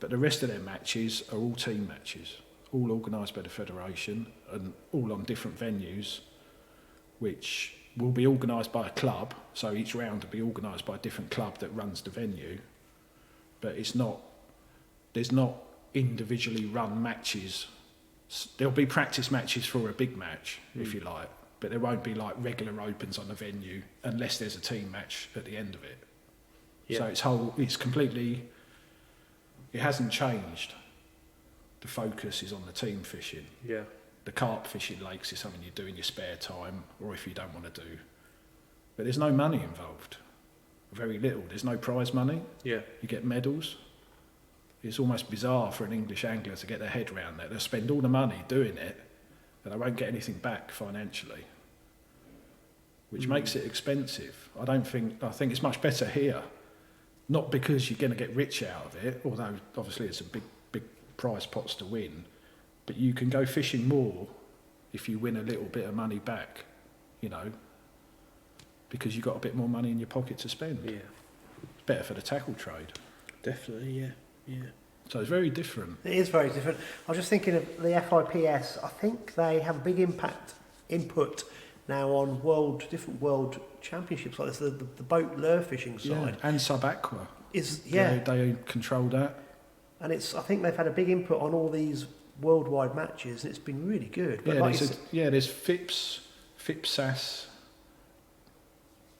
B: But the rest of their matches are all team matches, all organised by the federation, and all on different venues, which will be organised by a club. So each round will be organised by a different club that runs the venue. But there's not individually run matches. There'll be practice matches for a big match, if you like. but there won't be like regular opens on the venue unless there's a team match at the end of it.
C: Yeah.
B: So it's completely, it hasn't changed. The focus is on the team fishing.
C: Yeah.
B: The carp fishing lakes is something you do in your spare time, or if you don't want to do. But there's no money involved. Very little. There's no prize money.
C: Yeah.
B: You get medals. It's almost bizarre for an English angler to get their head around that. They'll spend all the money doing it, and they won't get anything back financially, which makes it expensive. I think it's much better here. Not because you're going to get rich out of it, although obviously it's a big prize pots to win, but you can go fishing more if you win a little bit of money back, you know, because you've got a bit more money in your pocket to spend.
C: Yeah.
B: It's better for the tackle trade.
C: Definitely, yeah. Yeah.
B: So it's very different.
A: It is very different. I was just thinking of the FIPS. I think they have a big input now on different world championships like this. The boat lure fishing side
B: and sub-aqua. They control that.
A: And I think they've had a big input on all these worldwide matches, and it's been really good. But
B: there's FIPSAS.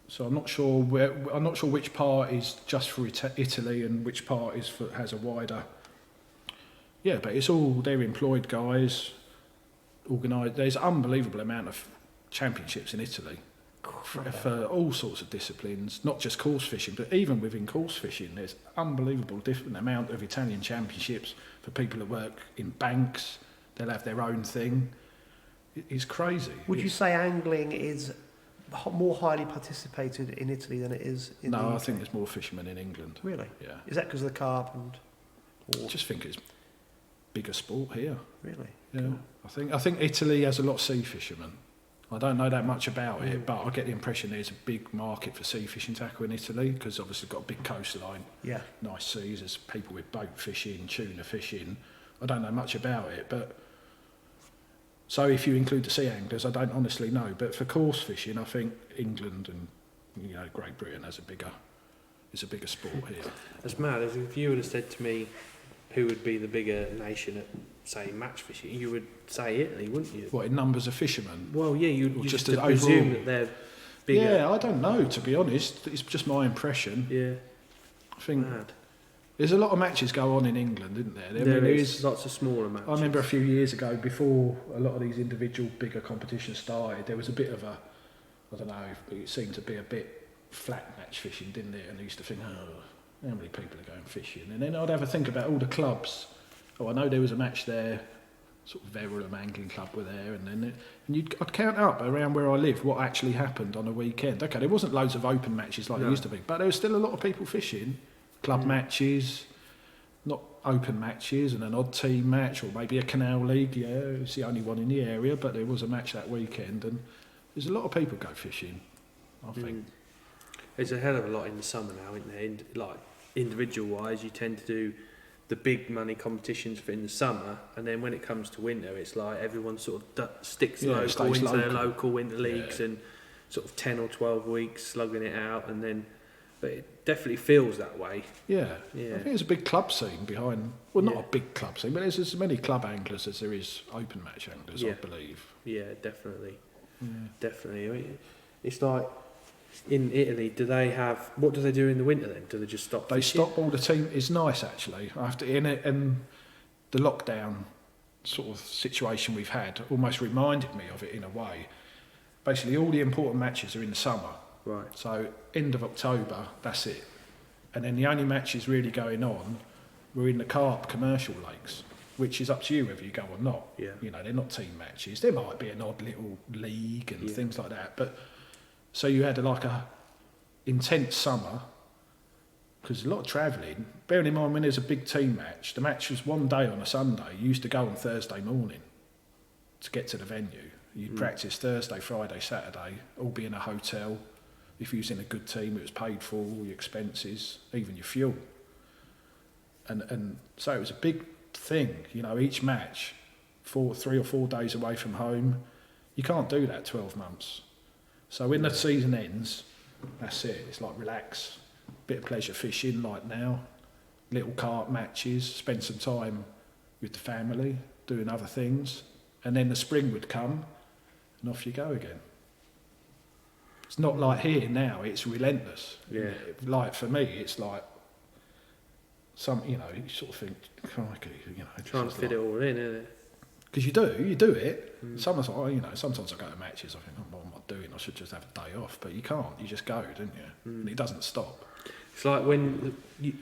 B: So I'm not sure which part is just for Italy and which part has a wider. Yeah, but it's all they're employed guys, organised. There's an unbelievable amount of championships in Italy for all sorts of disciplines, not just course fishing, but even within course fishing, there's unbelievable different amount of Italian championships for people that work in banks. They'll have their own thing. It's crazy.
A: Would you say angling is more highly participated in Italy than it is in the UK?
B: I think there's more fishermen in England.
A: Really?
B: Yeah.
A: Is that because of the carp
B: I just think it's bigger sport here.
A: Really?
B: Yeah.
A: Cool.
B: I think Italy has a lot of sea fishermen. I don't know that much about it, but I get the impression there's a big market for sea fishing tackle in Italy because obviously it's got a big coastline, nice seas, there's people with boat fishing, tuna fishing. I don't know much about it, but so if you include the sea anglers, I don't honestly know. But for course fishing, I think England and Great Britain is a bigger sport here.
C: That's mad. If you would have said to me who would be the bigger nation at, say, match fishing, you would say Italy, wouldn't you?
B: What, in numbers of fishermen?
C: Well, yeah, you
B: just
C: to presume that they're bigger.
B: Yeah, I don't know, to be honest. It's just my impression.
C: Yeah.
B: I think
C: mad.
B: There's a lot of matches go on in England, isn't there?
C: There is lots of smaller matches.
B: I remember a few years ago, before a lot of these individual bigger competitions started, there was a bit of a, I don't know, it seemed to be a bit flat match fishing, didn't it? And I used to think, how many people are going fishing? And then I'd have a think about all the clubs. I know there was a match there, sort of Verulam Angling Club were there, and I'd count up around where I live what actually happened on a weekend. Okay, there wasn't loads of open matches like there used to be, but there was still a lot of people fishing. Club matches, not open matches, and an odd team match, or maybe a canal league. Yeah, it's the only one in the area, but there was a match that weekend, and there's a lot of people go fishing, I think.
C: There's a hell of a lot in the summer now, isn't there? Like, individual-wise, you tend to do the big money competitions in the summer, and then when it comes to winter, it's like everyone sort of sticks local into their local winter leagues and sort of 10 or 12 weeks slugging it out, and then. But it definitely feels that way.
B: Yeah. I think there's a big club scene behind. Well, not a big club scene, but there's as many club anglers as there is open match anglers, I believe.
C: Yeah, definitely. Yeah. Definitely. I mean, it's like in Italy. What do they do in the winter then? Do they just stop?
B: They stop all the team. It's nice actually. I have to and the lockdown sort of situation we've had almost reminded me of it in a way. Basically, all the important matches are in the summer.
C: Right.
B: So end of October, that's it. And then the only matches really going on were in the carp commercial lakes, which is up to you whether you go or not.
C: Yeah.
B: They're not team matches. There might be an odd little league and things like that. But so you had a intense summer because a lot of travelling. Bearing in mind when there's a big team match, the match was one day on a Sunday. You used to go on Thursday morning to get to the venue. You'd practice Thursday, Friday, Saturday, all be in a hotel. If you was in a good team, it was paid for, all your expenses, even your fuel. And so it was a big thing, each match, 3 or 4 days away from home. You can't do that 12 months. So when the season ends, that's it. It's like relax, bit of pleasure fishing like now, little carp matches, spend some time with the family, doing other things. And then the spring would come and off you go again. It's not like here now. It's relentless.
C: Yeah.
B: Like for me, it's like you sort of think, crikey,
C: Trying to fit it all in, isn't it?
B: Because you do it. Sometimes I go to matches. I think, what am I doing? I should just have a day off. But you can't. You just go, don't you? And it doesn't stop.
C: It's like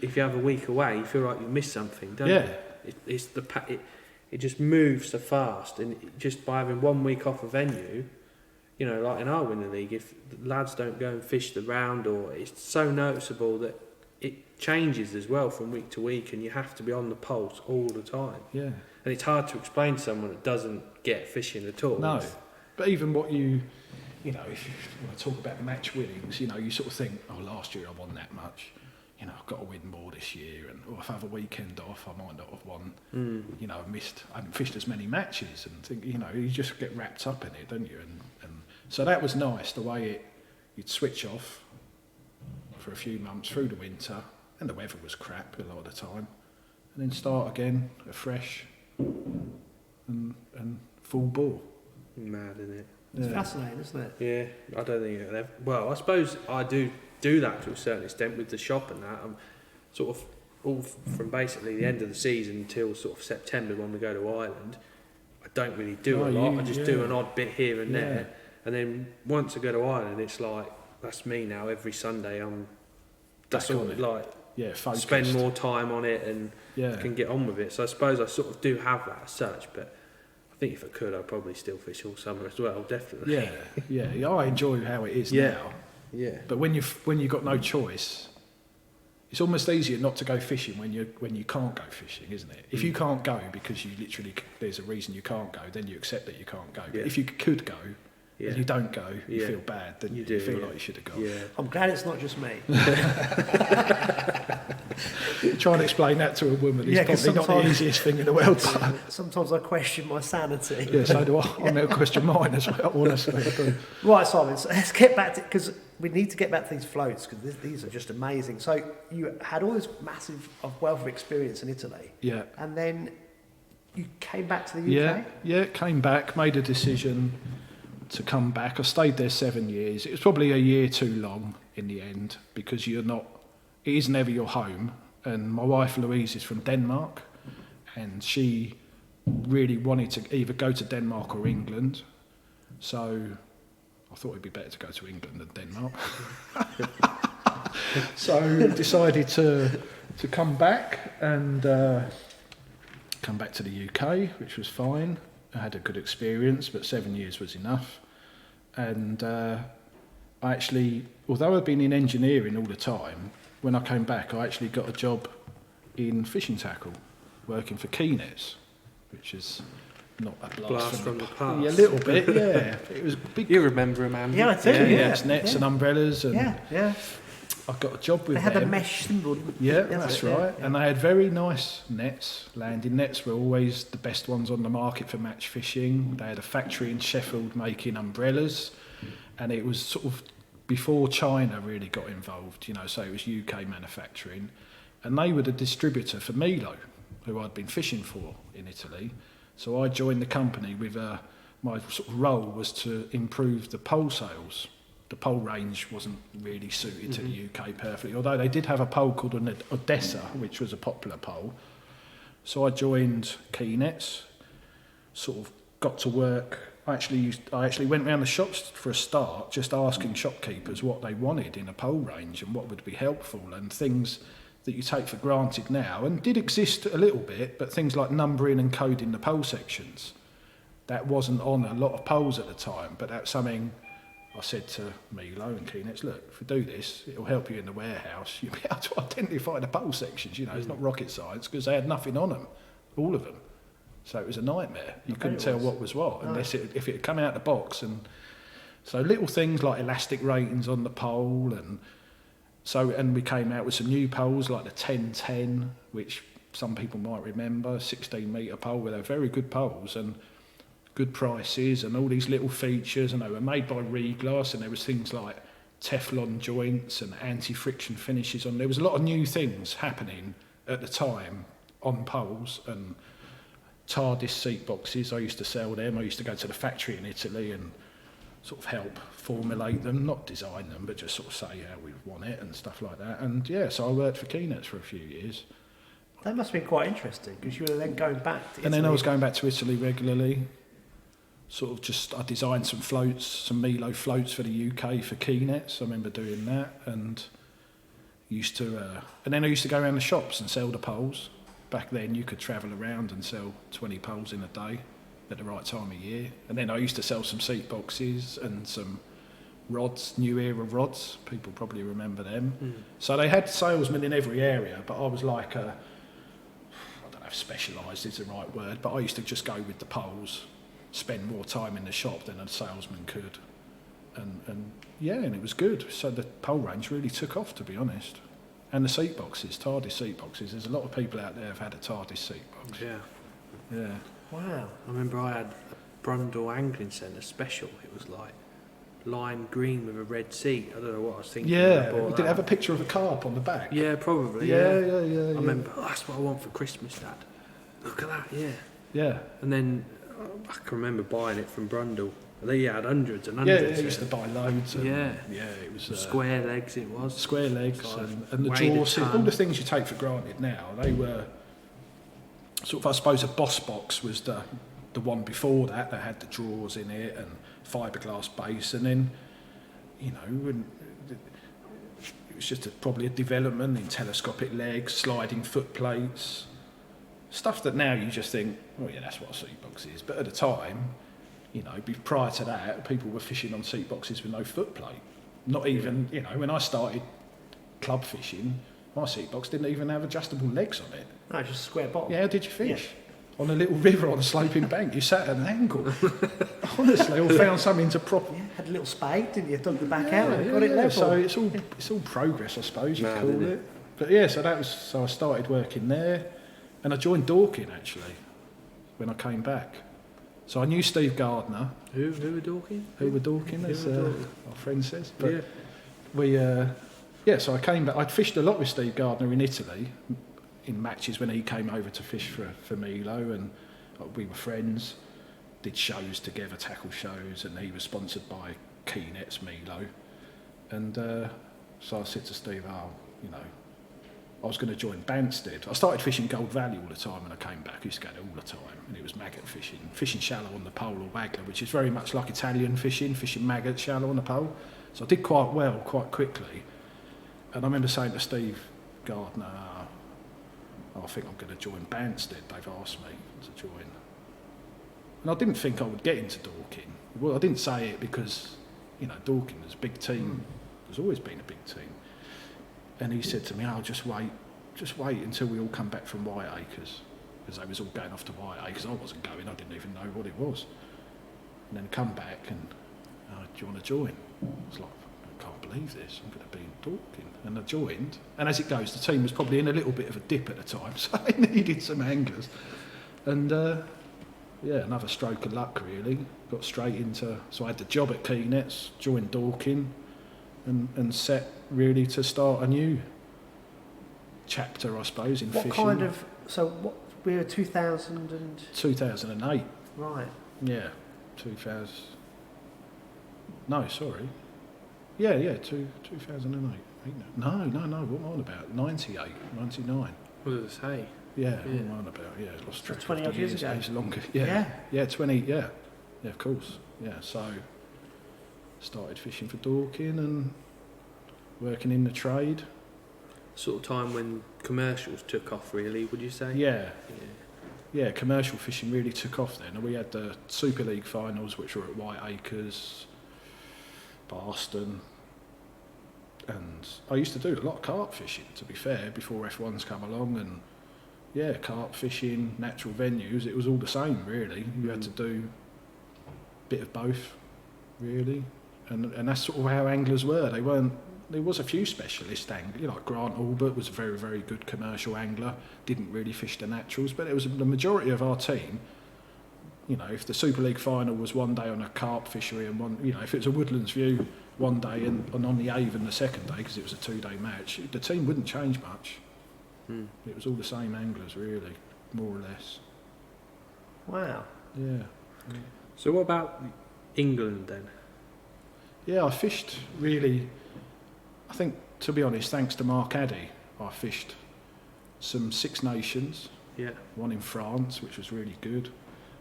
C: if you have a week away, you feel like you miss something, don't you? It just moves so fast, and just by having 1 week off a venue, like in our winter league, if the lads don't go and fish the round, or it's so noticeable that it changes as well from week to week, and you have to be on the pulse all the time.
B: Yeah.
C: And it's hard to explain to someone that doesn't get fishing at all.
B: No. But even what if you want to talk about match winnings, you sort of think, oh, last year I won that much. I've got to win more this year, and if I have a weekend off, I might not have won. I haven't fished as many matches, and think, you just get wrapped up in it, don't you? And so that was nice, the way you'd switch off for a few months through the winter, and the weather was crap a lot of the time, and then start again afresh and full bore.
C: Mad, isn't it?
A: It's fascinating, isn't it?
C: Yeah, I don't think it'll ever... Well, I suppose I do that to a certain extent with the shop and that. I'm sort of all from basically the end of the season until sort of September when we go to Ireland. I don't really do a lot. I just do an odd bit here and there. And then once I go to Ireland, it's like, that's me now. Every Sunday that's all
B: focused.
C: Spend more time on it and can get on with it. So I suppose I sort of do have that as such, but I think if I could, I'd probably still fish all summer as well, definitely.
B: Yeah. I enjoy how it is now.
C: Yeah.
B: But when you've got no choice, it's almost easier not to go fishing when you can't go fishing, isn't it? If you can't go because there's a reason you can't go, then you accept that you can't go. But if you could go and you don't go, you feel bad, then you feel like you should have gone.
A: Yeah. I'm glad it's not just me.
B: Try and explain that to a woman. It's probably not the easiest thing in the world.
A: Sometimes I question my sanity.
B: Yeah, so do I. I never question mine as well, honestly. I do.
A: Right, Simon, so let's get back to... Because we need to get back to these floats, because these are just amazing. So you had all this massive wealth of experience in Italy. Yeah. And then you came back to the UK?
B: Yeah, came back, made a decision to come back. I stayed there 7 years. It was probably a year too long in the end, because it is never your home. And my wife Louise is from Denmark, and she really wanted to either go to Denmark or England. So I thought it'd be better to go to England than Denmark. So decided to come back and come back to the UK, which was fine. I had a good experience, but 7 years was enough. And I actually, although I'd been in engineering all the time, when I came back, I actually got a job in fishing tackle, working for Keynets, which is not a blast
C: from the past.
B: Yeah, a little bit, yeah. It was big.
C: You remember him, Andy?
A: Yeah, I do.
B: It's nets and umbrellas. And
A: yeah.
B: I got a job with them.
A: They had a mesh symbol.
B: Yeah, that's right. Yeah. And they had very nice nets. Landing nets were always the best ones on the market for match fishing. They had a factory in Sheffield making umbrellas, and it was sort of before China really got involved, so it was UK manufacturing. And they were the distributor for Milo, who I'd been fishing for in Italy. So I joined the company with my sort of role was to improve the pole sales. The pole range wasn't really suited to the UK perfectly, although they did have a pole called an Odessa, which was a popular pole. So I joined Keynets, sort of got to work. I actually went round the shops for a start, just asking shopkeepers what they wanted in a pole range and what would be helpful, and things that you take for granted now, and did exist a little bit, but things like numbering and coding the pole sections. That wasn't on a lot of poles at the time, but that's something I said to Milo and Keynets, look, if we do this, it'll help you in the warehouse. You'll be able to identify the pole sections, it's not rocket science, because they had nothing on them, all of them. So it was a nightmare. You couldn't tell what was what, unless if it had come out the box. And so little things like elastic ratings on the pole, and we came out with some new poles like the 1010, which some people might remember, 16-metre pole, where they're very good poles and good prices, and all these little features, and they were made by Reglass, and there was things like Teflon joints and anti-friction finishes on. There was a lot of new things happening at the time on poles, and TARDIS seat boxes. I used to sell them. I used to go to the factory in Italy and sort of help formulate them, not design them, but just sort of say how we want it and stuff like that. And yeah, so I worked for Keenets for a few years.
A: That must have been quite interesting because you were then going back to Italy.
B: And then I was going back to Italy regularly. Sort of I designed some floats, some Milo floats for the UK for Keenets. I remember doing that, and and then I used to go around the shops and sell the poles. Back then you could travel around and sell 20 poles in a day at the right time of year. And then I used to sell some seat boxes and some rods, new era rods. People probably remember them. So they had salesmen in every area, but I was like I don't know if specialised is the right word, but I used to just go with the poles, spend more time in the shop than a salesman could. And it was good. So the pole range really took off, to be honest. And the seat boxes, TARDIS seat boxes. There's a lot of people out there who've had a TARDIS seat box. Yeah.
A: Wow.
C: I remember I had a Brundle Angling Centre special. It was like lime green with a red seat. I don't know what I was thinking.
B: Yeah, did it have a picture of a carp on the back?
C: Yeah, probably.
B: Yeah.
C: I remember, that's what I want for Christmas, Dad. Look at that,
B: Yeah.
C: And then I can remember buying it from Brundle. They had hundreds and hundreds.
B: Yeah, I used to buy loads. And it was
C: square legs. It was
B: square legs and the jaws. All the things you take for granted now. They were sort of, I suppose, a Boss box was the one before that had the drawers in it and fiberglass base, and then it was just probably a development in telescopic legs, sliding foot plates, stuff that now you just think, oh yeah, that's what a seat box is. But at the time, prior to that, people were fishing on seat boxes with no foot plate. Not even, when I started club fishing, my seat box didn't even have adjustable legs on it.
A: No, just a square bottom.
B: Yeah, how did you fish? Yeah. On a little river on a sloping bank, you sat at an angle. Honestly, or found something to prop.
A: Yeah, had a little spade, didn't you? Dug the back out and got it level.
B: So it's all progress, I suppose you'd call it. But yeah, so I started working there, and I joined Dorking actually when I came back. So I knew Steve Gardner.
C: Who were Dorking?
B: Who were Dorking, as our friend says. But so I came back. I'd fished a lot with Steve Gardner in Italy, in matches when he came over to fish for Milo, and we were friends, did shows together, tackle shows, and he was sponsored by Keenets Milo. And so I said to Steve, I was going to join Banstead. I started fishing Gold Valley all the time when I came back. I used to go there all the time, and it was maggot fishing shallow on the pole or waggler, which is very much like Italian fishing maggot shallow on the pole. So I did quite well, quite quickly. And I remember saying to Steve Gardner, I think I'm going to join Banstead. They've asked me to join. And I didn't think I would get into Dorking. Well, I didn't say it because, Dorking is a big team. There's always been a big team. And he said to me, just wait until we all come back from White Acres. Because they was all going off to White Acres. I wasn't going, I didn't even know what it was. And then come back and, do you want to join? I was like, I can't believe this, I'm going to be in Dorking. And I joined. And as it goes, the team was probably in a little bit of a dip at the time, so they needed some anglers. And another stroke of luck really. Got straight into, so I had the job at Keenets, joined Dorking, and set really to start a new chapter, I suppose, in fishing.
A: We were 2000 and...
B: 2008.
A: Right.
B: Yeah, 2000... No, sorry. Yeah, 2008. No, what am I on about? 98, 99.
C: What did I say?
B: Yeah, what am I on about? Yeah, lost track.
A: 20 odd years ago.
B: It's longer. Yeah, 20, yeah, of course. Yeah, so started fishing for Dorking and working in the trade.
C: Sort of time when commercials took off, really, would you say?
B: Yeah, commercial fishing really took off then. We had the Super League finals, which were at White Acres, Barston, and I used to do a lot of carp fishing, to be fair, before F1's come along, and carp fishing, natural venues, it was all the same, really. You had to do a bit of both, really, and that's sort of how anglers were. There was a few specialist anglers, like Grant Albert was a very, very good commercial angler, didn't really fish the naturals, but it was the majority of our team. If the Super League final was one day on a carp fishery and one, if it was a Woodlands View one day and on the Avon the second day, because it was a 2-day match, the team wouldn't change much. It was all the same anglers, really, more or less.
A: Wow.
B: Yeah.
C: So what about England then?
B: Yeah, I fished really, I think, to be honest, thanks to Mark Addy, I fished some Six Nations, one in France, which was really good,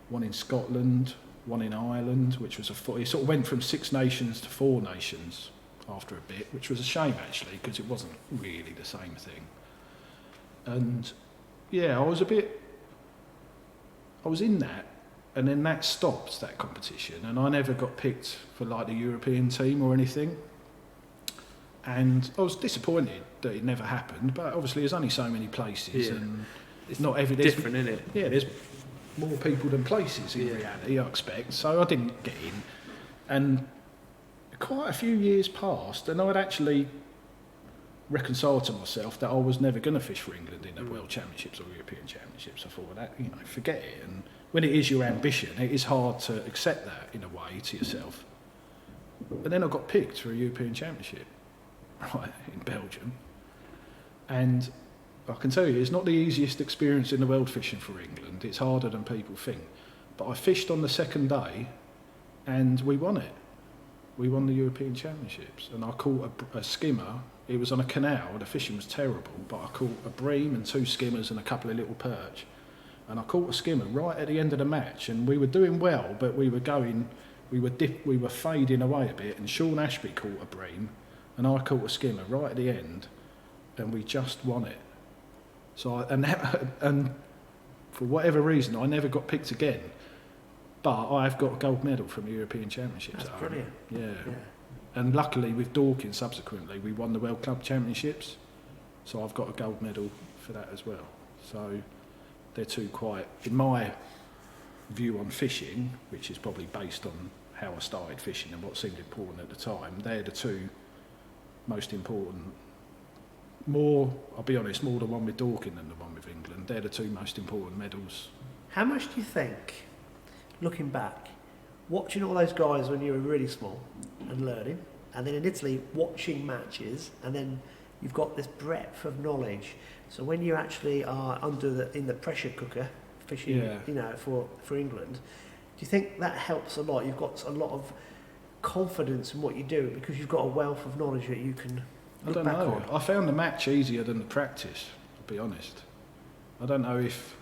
B: one in Scotland, one in Ireland, which was it sort of went from Six Nations to Four Nations after a bit, which was a shame actually, because it wasn't really the same thing. And yeah, I was in that, and then that stopped, that competition, and I never got picked for like the European team or anything. And I was disappointed that it never happened, but obviously there's only so many places, and it's not every
C: different, isn't it?
B: Yeah, there's more people than places in reality, I expect. So I didn't get in, and quite a few years passed, and I'd actually reconciled to myself that I was never going to fish for England in the World Championships or European Championships. I thought, well, forget it. And when it is your ambition, it is hard to accept that in a way to yourself. But then I got picked for a European Championship, right, in Belgium. And I can tell you, it's not the easiest experience in the world fishing for England. It's harder than people think. But I fished on the second day, and we won it. We won the European Championships, and I caught a skimmer. It was on a canal, the fishing was terrible, but I caught a bream and 2 skimmers and a couple of little perch. And I caught a skimmer right at the end of the match, and we were doing well, but we were fading away a bit, and Sean Ashby caught a bream, and I caught a skimmer right at the end, and we just won it. So, and for whatever reason, I never got picked again. But I've got a gold medal from the European Championships.
A: That's brilliant.
B: Yeah. And luckily with Dorking subsequently, we won the World Club Championships. So I've got a gold medal for that as well. So they're two quite, in my view on fishing, which is probably based on how I started fishing and what seemed important at the time, they're the two most important. More, I'll be honest, more the one with Dorking than the one with England. They're the two most important medals.
A: How much do you think, looking back, watching all those guys when you were really small and learning, and then in Italy watching matches, and then you've got this breadth of knowledge. So when you actually are in the pressure cooker fishing, for England, do you think that helps a lot? You've got a lot of confidence in what you do because you've got a wealth of knowledge that you can look back on.
B: I found the match easier than the practice, to be honest. I don't know if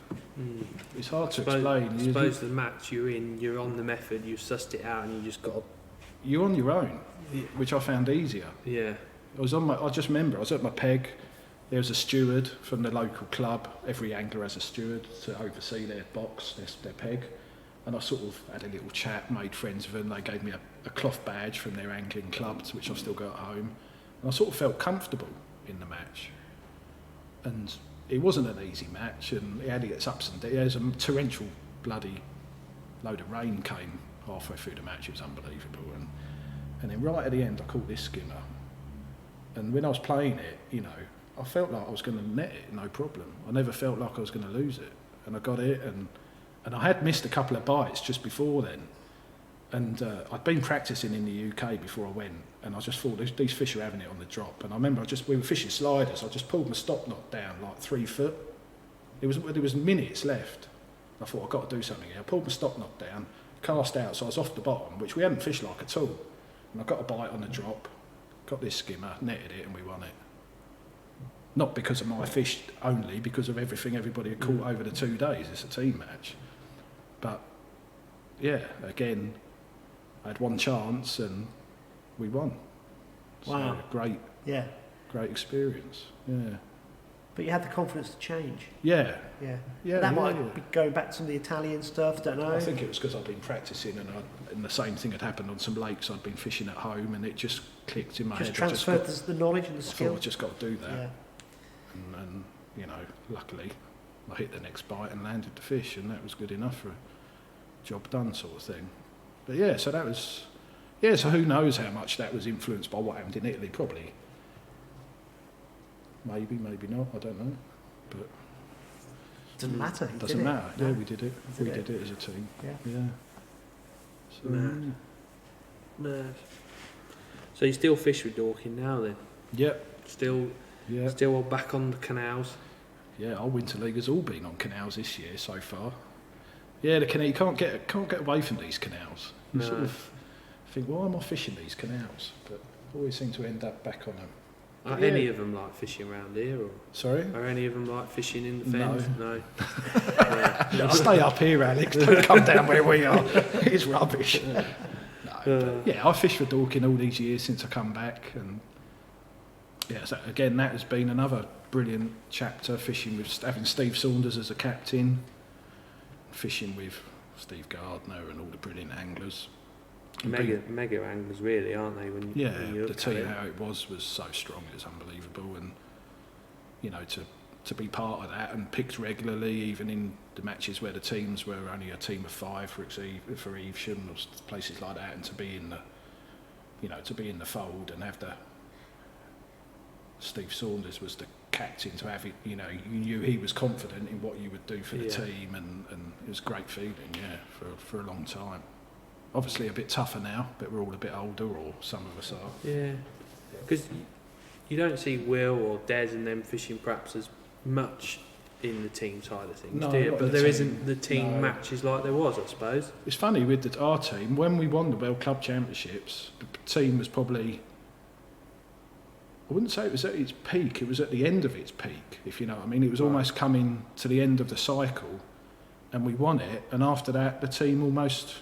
B: it's hard to explain.
C: I suppose the match you're in, you're on the method, you've sussed it out, and you just got to...
B: You're on your own, which I found easier.
C: Yeah.
B: I just remember I was at my peg. There was a steward from the local club. Every angler has a steward to oversee their box, their peg. And I sort of had a little chat, made friends with them. They gave me a cloth badge from their angling clubs, which I've still got at home. And I sort of felt comfortable in the match. And it wasn't an easy match, and it had its ups and downs. There was a torrential bloody load of rain came halfway through the match. It was unbelievable. And then right at the end, I caught this skimmer. And when I was playing it, I felt like I was going to net it, no problem. I never felt like I was going to lose it. And I got it, and I had missed a couple of bites just before then. And I'd been practising in the UK before I went, and I just thought, these fish are having it on the drop. And I remember we were fishing sliders. I just pulled my stop knot down like 3 foot. There was minutes left. I thought, I've got to do something here. I pulled my stop knot down, cast out, so I was off the bottom, which we hadn't fished like at all. And I got a bite on the drop, got this skimmer, netted it, and we won it. Not because of my fish only, because of everything everybody had caught over the 2 days. It's a team match. But, yeah, again, I had one chance and we won.
A: Wow.
B: So great experience, yeah. But
A: you had the confidence to change.
B: Yeah.
A: That might be going back to some of the Italian stuff, don't know.
B: I think it was because I'd been practising and the same thing had happened on some lakes I'd been fishing at home, and it just clicked in my head.
A: Just transferred the knowledge and the skill.
B: I thought I just got to do that. Yeah. And luckily I hit the next bite and landed the fish, and that was good enough for a job done sort of thing. But yeah, so that was... Yeah, so who knows how much that was influenced by what happened in Italy, probably. Maybe not, I don't know. But
A: doesn't matter.
B: Doesn't matter. No. Yeah, we did it. We did it as a team. Yeah. So,
C: Mad. So you still fish with Dorking now then?
B: Yep.
C: Still back on the canals?
B: Yeah, our winter league has all been on canals this year so far. Yeah, the canal, you can't get away from these canals. You sort of think, why am I fishing these canals? But always seem to end up back on them.
C: Are any of them like fishing around here? Or
B: Sorry?
C: Are any of them like fishing in the fens? No.
B: Yeah. Stay up here, Alex. Don't come down where we are. It's rubbish. I fished for Dorking all these years since I come back, and so again, that has been another brilliant chapter. Fishing with having Steve Saunders as a captain, fishing with Steve Gardner and all the brilliant anglers.
C: Mega anglers, really, aren't they? When you
B: the team, how it was so strong, it's unbelievable, and to be part of that and picked regularly, even in the matches where the teams were only a team of 5 for Evesham or places like that, and to be in the fold and have the Steve Saunders was the captain, to have it, you knew he was confident in what you would do for the team, and it was a great feeling, for a long time. Obviously a bit tougher now, but we're all a bit older, or some of us are.
C: Yeah, because you don't see Will or Des and them fishing perhaps as much in the team side of things, do you? But there isn't the team matches like there was, I suppose.
B: It's funny with our team, when we won the World Club Championships, the team was probably, I wouldn't say it was at its peak, it was at the end of its peak, if you know what I mean. It was almost coming to the end of the cycle, and we won it, and after that the team almost,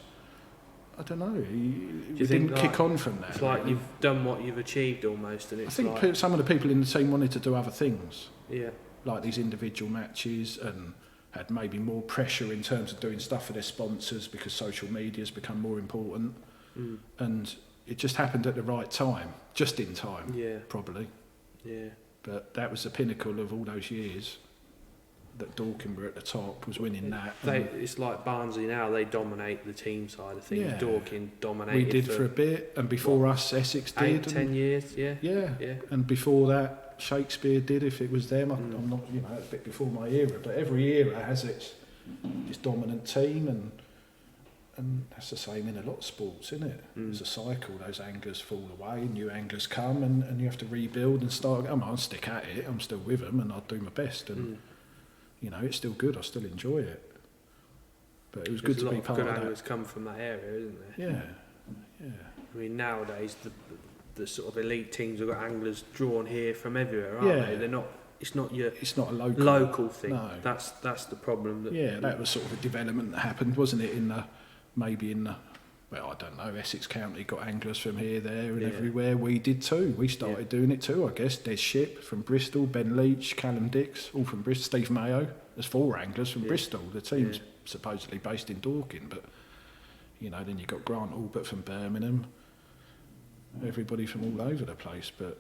B: I don't know, we didn't kick on from that.
C: It's like you've done what you've achieved almost, and it's
B: I think some of the people in the team wanted to do other things.
C: Yeah.
B: Like these individual matches, and had maybe more pressure in terms of doing stuff for their sponsors because social media's become more important. And it just happened at the right time, just in time, probably. Yeah. But that was the pinnacle of all those years. That Dorking were at the top, was winning that.
C: It's like Barnsley now, they dominate the team side of things. Yeah. Dorking dominated.
B: We did for a bit, and before us, Essex did.
C: 10 years, yeah.
B: And before that, Shakespeare did, if it was them. I'm not, a bit before my era, but every era has its dominant team, and that's the same in a lot of sports, isn't it? There's a cycle, those anglers fall away, new anglers come, and you have to rebuild and start. I'll stick at it, I'm still with them, and I'll do my best. And it's still good, I still enjoy it. But it was good to be part of that. A lot of good anglers come
C: from that area, isn't there?
B: Yeah.
C: I mean, nowadays, the sort of elite teams have got anglers drawn here from everywhere, aren't they? They're not. It's not a local thing. No. That's the problem.
B: That was sort of a development that happened, wasn't it? Well, I don't know, Essex County got anglers from here, there and everywhere. We did too. We started doing it too, I guess. Des Ship from Bristol, Ben Leach, Callum Dix, all from Bristol, Steve Mayo. There's 4 anglers from Bristol. The team's supposedly based in Dorking, but, then you've got Grant Albert from Birmingham. Everybody from all over the place, but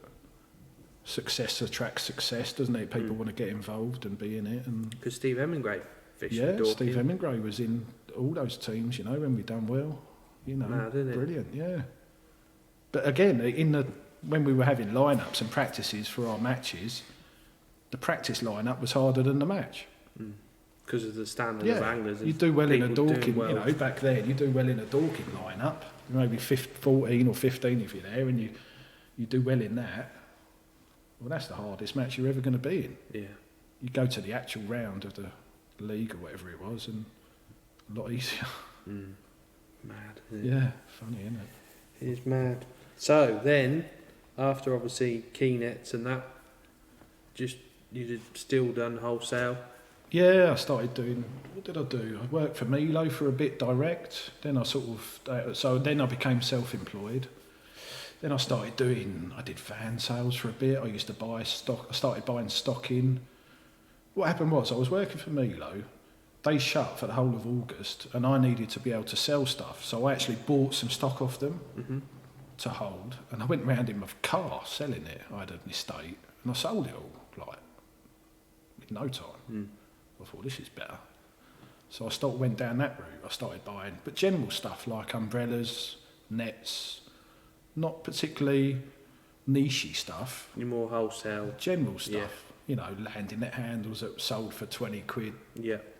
B: success attracts success, doesn't it? People want to get involved and be in it.
C: Because Steve Hemingway fished for Dorking.
B: Steve Hemingway was in all those teams, when we done well. Brilliant, yeah. But again, when we were having lineups and practices for our matches, the practice lineup was harder than the match.
C: Because of the standard of anglers.
B: You do well in a Dorking, back then, you do well in a Dorking lineup, maybe 14 or 15 if you're there, and you do well in that. Well, that's the hardest match you're ever going to be in. Yeah. You go to the actual round of the league or whatever it was, and a lot easier.
C: Mad, isn't it?
B: Yeah, funny, isn't it?
C: It is mad. So then, after obviously key nets and that, you still done wholesale?
B: Yeah, I started doing. What did I do? I worked for Milo for a bit direct. Then I then I became self-employed. Then I did van sales for a bit. I used to buy stock. I started buying stock in. What happened was I was working for Milo. They shut for the whole of August, and I needed to be able to sell stuff. So I actually bought some stock off them to hold, and I went round in my car selling it. I had an estate, and I sold it all, in no time. I thought, this is better. So I went down that route. I started buying, but general stuff like umbrellas, nets, not particularly niche-y stuff.
C: You're more wholesale.
B: General stuff. Landing net handles that sold for 20 quid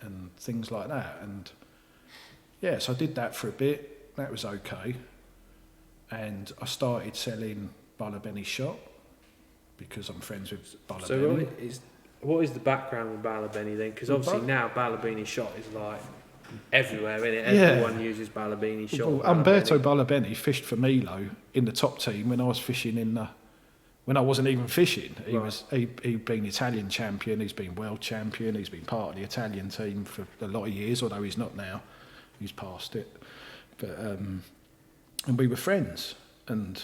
B: and things like that. And so I did that for a bit. That was okay. And I started selling Ballabeni shot because I'm friends with Ballabeni.
C: So what is the background with Ballabeni then? Because obviously now Ballabeni shot is like everywhere, innit?
B: Yeah.
C: Everyone uses Ballabeni shot.
B: Well, Umberto Ballabeni fished for Milo in the top team when I was fishing when I wasn't even fishing. He'd been Italian champion, he's been world champion, he's been part of the Italian team for a lot of years, although he's not now. He's past it. But and we were friends, and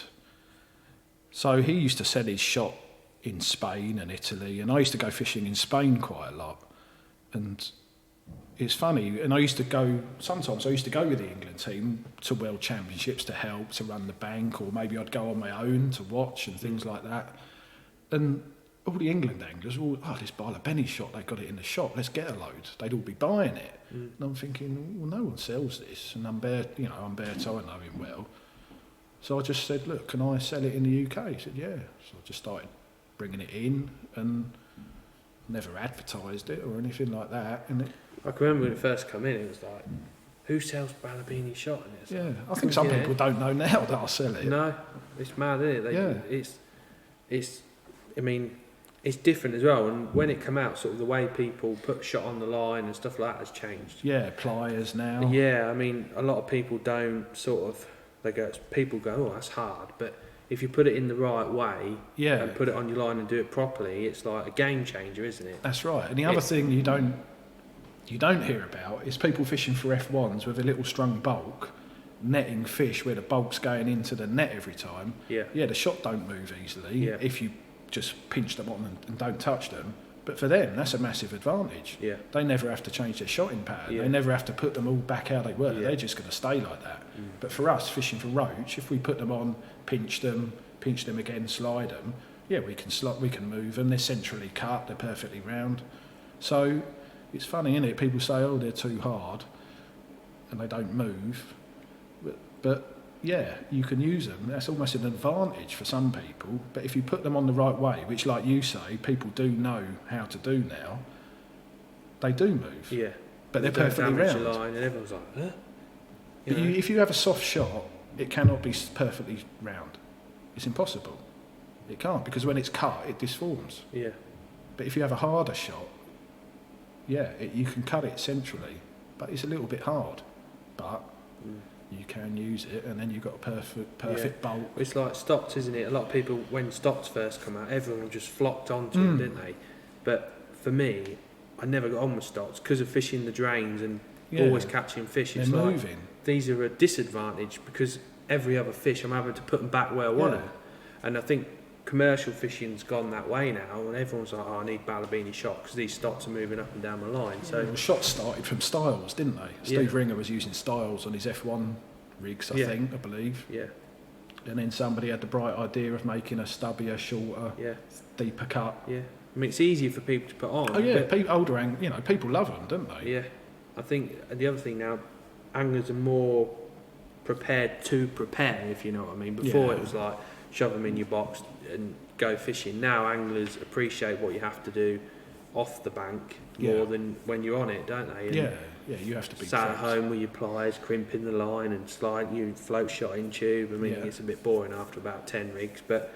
B: so he used to sell his shot in Spain and Italy, and I used to go fishing in Spain quite a lot. And it's funny, and sometimes I used to go with the England team to World Championships to help, to run the bank, or maybe I'd go on my own to watch and things like that. And all the England anglers were all, this Ballabeni shot, they got it in the shop, let's get a load. They'd all be buying it. And I'm thinking, well, no one sells this. And Umberto, I know him well. So I just said, look, can I sell it in the UK? He said, yeah. So I just started bringing it in and never advertised it or anything like that. And
C: I can remember when it first came in, it was like, who sells Ballabeni shot? And it's like,
B: I think some people don't know now that I sell it.
C: No, it's mad, isn't it? It's different as well. And when it came out, sort of the way people put shot on the line and stuff like that has changed.
B: Yeah, pliers now.
C: Yeah, a lot of people don't people go, oh, that's hard. But if you put it in the right way and put it on your line and do it properly, it's like a game changer, isn't it?
B: That's right. And the other thing you don't hear about is people fishing for F1s with a little strung bulk, netting fish where the bulk's going into the net every time.
C: Yeah,
B: the shot don't move easily if you just pinch them on and don't touch them. But for them, that's a massive advantage.
C: Yeah.
B: They never have to change their shotting pattern.
C: Yeah.
B: They never have to put them all back how they were.
C: Yeah.
B: They're just going to stay like that. But for us, fishing for roach, if we put them on, pinch them again, slide them, we can move them. They're centrally cut. They're perfectly round. So it's funny, isn't it? People say, oh, they're too hard and they don't move. But you can use them. That's almost an advantage for some people. But if you put them on the right way, which, like you say, people do know how to do now, they do move.
C: Yeah.
B: But they're perfectly round.
C: Your line and everyone's like, huh?
B: But if you have a soft shot, it cannot be perfectly round. It's impossible. It can't, because when it's cut, it disforms.
C: Yeah.
B: But if you have a harder shot, you can cut it centrally, but it's a little bit hard. But you can use it, and then you've got a perfect bulk.
C: It's like stocks, isn't it? A lot of people, when stocks first come out, everyone just flocked onto them, didn't they? But for me, I never got on with stocks because of fishing the drains and always catching fish. It's
B: They're
C: like,
B: moving.
C: These are a disadvantage because every other fish I'm having to put them back where I want them. And I think commercial fishing's gone that way now, and everyone's like, I need Ballabeni shot because these stocks are moving up and down my line. So
B: the shots started from Styles, didn't they? Steve Ringer was using Styles on his F1 rigs, I believe. Yeah. And then somebody had the bright idea of making a stubbier, shorter, deeper cut.
C: Yeah. It's easier for people to put on.
B: Oh yeah, people love them, don't they?
C: Yeah. I think the other thing now, anglers are more prepared to prepare, if you know what I mean. Before it was like, shove them in your box and go fishing. Now anglers appreciate what you have to do off the bank more than when you're on it, don't they? And
B: you have to be
C: sat at home with your pliers, crimping the line and slide your float shot in tube. It's a bit boring after about 10 rigs, but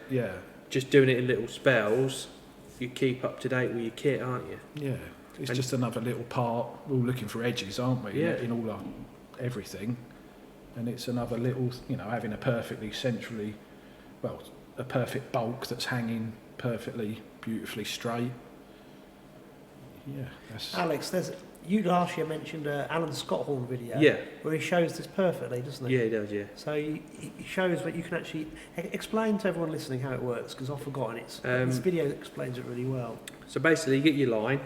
C: just doing it in little spells, you keep up to date with your kit, aren't you? Yeah,
B: it's just another little part. We're all looking for edges, aren't we? In all our everything, and it's another little, having a perfectly a perfect bulk that's hanging perfectly, beautifully straight. Yeah.
A: Alex, last year mentioned Alan Scotthorne video.
C: Yeah.
A: Where he shows this perfectly, doesn't he?
C: Yeah, he does. Yeah.
A: So he shows that you can actually explain to everyone listening how it works, because I've forgotten it. This video explains it really well.
C: So basically, you get your line,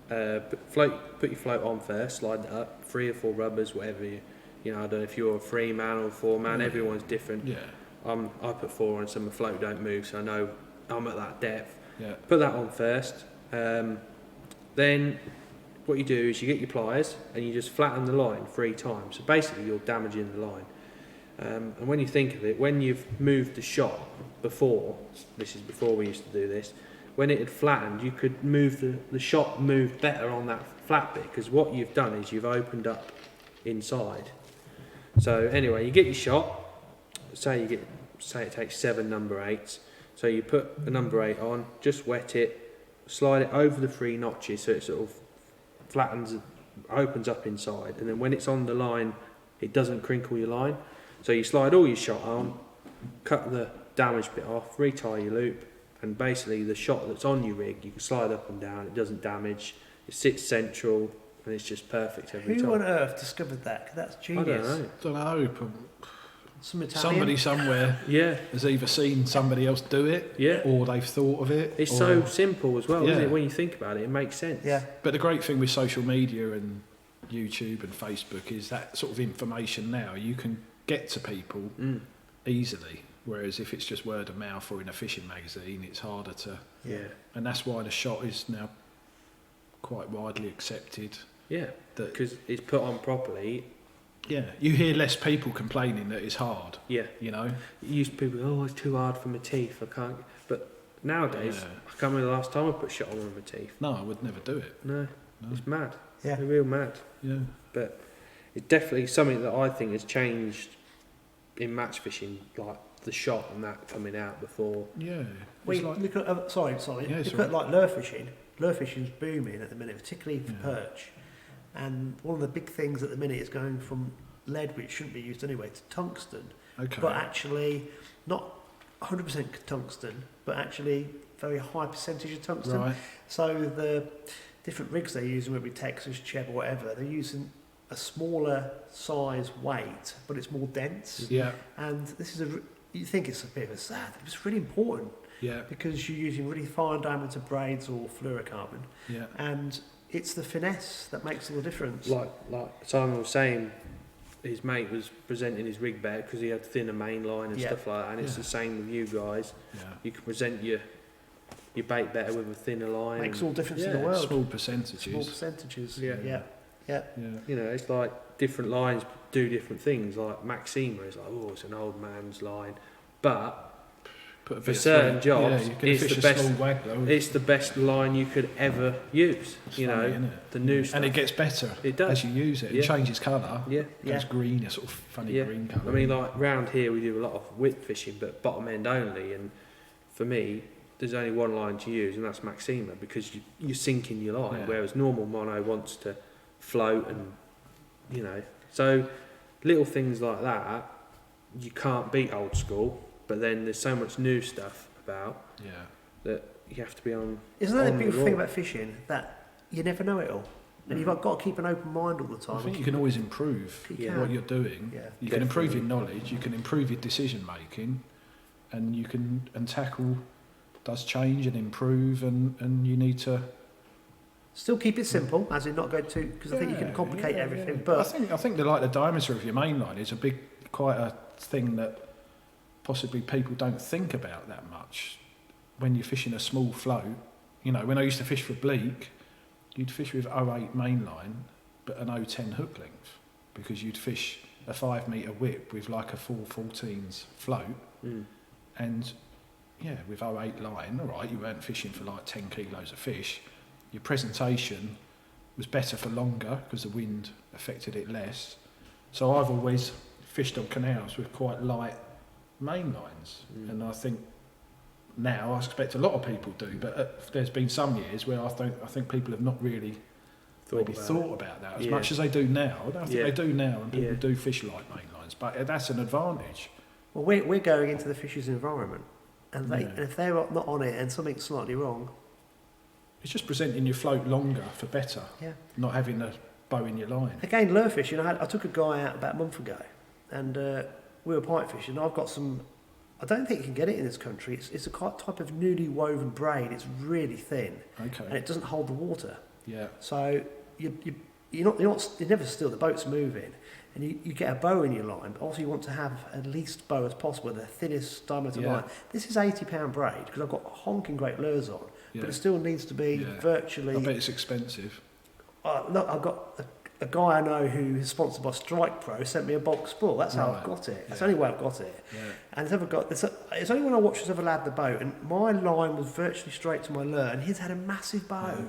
C: put your float on first, slide that up, 3 or 4 rubbers, whatever I don't know if you're a 3-man or a 4-man. Everyone's different. Yeah. I put 4 on, so my float don't move, so I know I'm at that depth. Yeah. Put that on first. Then what you do is you get your pliers and you just flatten the line 3 times. So basically you're damaging the line. And when you think of it, when you've moved the shot before, this is before we used to do this, when it had flattened, you could move the shot moved better on that flat bit, because what you've done is you've opened up inside. So anyway, you get your shot. Say it takes 7 number 8s. So you put a number 8 on, just wet it, slide it over the 3 notches so it sort of flattens opens up inside, and then when it's on the line, it doesn't crinkle your line. So you slide all your shot on, cut the damaged bit off, retie your loop, and basically the shot that's on your rig, you can slide up and down, it doesn't damage, it sits central, and it's just perfect every time.
A: Who on earth discovered that? 'Cause that's genius.
C: I
B: Don't know.
A: Some Italian.
B: Somebody somewhere
C: Yeah,
B: has either seen somebody else do it,
C: yeah.
B: or they've thought of it.
C: It's
B: or-
C: so simple as well, isn't
B: Yeah.
C: it? When you think about it, it makes sense.
A: Yeah.
B: But the great thing with social media and YouTube and Facebook is that sort of information now you can get to people easily. Whereas if it's just word of mouth or in a fishing magazine, it's harder to.
C: Yeah.
B: And that's why the shot is now quite widely accepted.
C: Yeah.
B: That
C: Because it's put on properly.
B: yeah, you hear less people complaining that it's hard.
C: Yeah.
B: You know.
C: It used to be people, oh, it's too hard for my teeth. I can't. But nowadays,
B: Yeah.
C: I can't remember the last time I put shot on with my teeth.
B: No, I would never do it.
C: No,
B: No.
C: it's mad.
A: Yeah.
C: It's real mad.
B: Yeah.
C: But it's definitely something that I think has changed in match fishing, like the shot and that coming out before.
B: Yeah.
A: Well,
B: It's
A: you
B: like-
A: look at, sorry.
B: Yeah, it's
A: Look at
B: all
A: like lure fishing. Lure fishing's booming at the minute, particularly for
B: Yeah.
A: perch. And one of the big things at the minute is going from lead, which shouldn't be used anyway, to tungsten.
B: okay.
A: But actually, not 100% tungsten, but actually very high percentage of tungsten.
B: Right.
A: So the different rigs they're using, whether it be Texas, Cheb or whatever, they're using a smaller size weight, but it's more dense.
B: Yeah.
A: And this is you think it's a bit of a sad, but it's really important
B: Yeah.
A: because you're using really fine diameter braids or fluorocarbon,
B: Yeah.
A: and it's the finesse that makes all the difference.
C: Like Simon was saying, his mate was presenting his rig better because he had thinner main line and
A: Yeah.
C: stuff like that. And it's
B: Yeah.
C: the same with you guys.
B: Yeah.
C: You can present your bait better with a thinner line.
A: Makes
C: and,
A: all the difference in
C: yeah,
A: the world.
B: Small percentages.
A: Small percentages.
C: Yeah.
A: Yeah.
B: Yeah.
C: you know, it's like different lines do different things. Like Maxima is like, oh, it's an old man's line, but
B: Put a
C: for
B: bit of
C: certain
B: thread.
C: jobs,
B: yeah, you can
C: it's
B: fish
C: the
B: a
C: best.
B: small wag though.
C: It's the best line you could ever use.
B: It's
C: you
B: funny,
C: know,
B: isn't it?
C: the new stuff.
B: And it gets better
C: It does.
B: as you use it.
C: Yeah.
B: It changes colour.
C: Yeah.
B: It goes green, a sort of funny
C: Yeah.
B: green colour.
C: I mean, like round here we do a lot of whip fishing, but bottom end only. And for me, there's only one line to use, and that's Maxima, because you're sinking your line,
B: Yeah.
C: whereas normal mono wants to float and, you know. So little things like that, you can't beat old school, but then there's so much new stuff about
B: yeah.
C: that you have to be on.
A: Isn't that the
C: on
A: beautiful
C: the
A: thing
C: ball.
A: about fishing? That you never know it all. And you've got to keep an open mind all the time.
B: I think you can always improve
A: You
C: can.
B: what you're doing.
A: Yeah.
B: You can improve your
C: Definitely.
B: knowledge. You can improve your decision making, and you can tackle does change and improve, and you need to.
A: Still keep it simple, as in not go too, because I think you can complicate everything.
B: I
A: But
B: think the diameter of your main line is quite a thing that possibly people don't think about that much when you're fishing a small float. You know, when I used to fish for bleak, you'd fish with 0.8 main line but an 0.10 hook length, because you'd fish a 5 metre whip with like a 4/14s float, and yeah, with 0.8 line, all right, you weren't fishing for like 10 kilos of fish. Your presentation was better for longer because the wind affected it less. So I've always fished on canals with quite light main lines, and I think now I expect a lot of people do. But there's been some years where I think people have not really thought about that as
C: Yeah.
B: much as they do now. I don't think
C: Yeah.
B: they do now, and people
C: Yeah.
B: do fish light main lines, but that's an advantage.
A: well, we're going into the fisher's environment, and
B: Yeah.
A: and if they're not on it and something's slightly wrong,
B: It's just presenting your float longer for better,
A: yeah.
B: not having a bow in your line.
A: Again, lure fishing. I took a guy out about a month ago, and we were pike fishing. I've got some. I don't think you can get it in this country. It's a type of newly woven braid. It's really thin, and
B: Okay.
A: it doesn't hold the water.
B: Yeah.
A: So you're never still. The boat's moving, and you get a bow in your line. But also, you want to have at least bow as possible, the thinnest diameter
B: Yeah.
A: line. This is £80 braid because I've got honking great lures on,
B: Yeah.
A: but it still needs to be
B: Yeah.
A: virtually.
B: I bet it's expensive.
A: Look, I've got a guy I know who is sponsored by Strike Pro sent me a bulk spool. That's how I've
B: Right.
A: got it. That's
B: Yeah.
A: the only way I've got it.
B: Yeah.
A: And it's only when I watched this other lad the boat, and my line was virtually straight to my lure, and he's had a massive bow.
B: Yeah.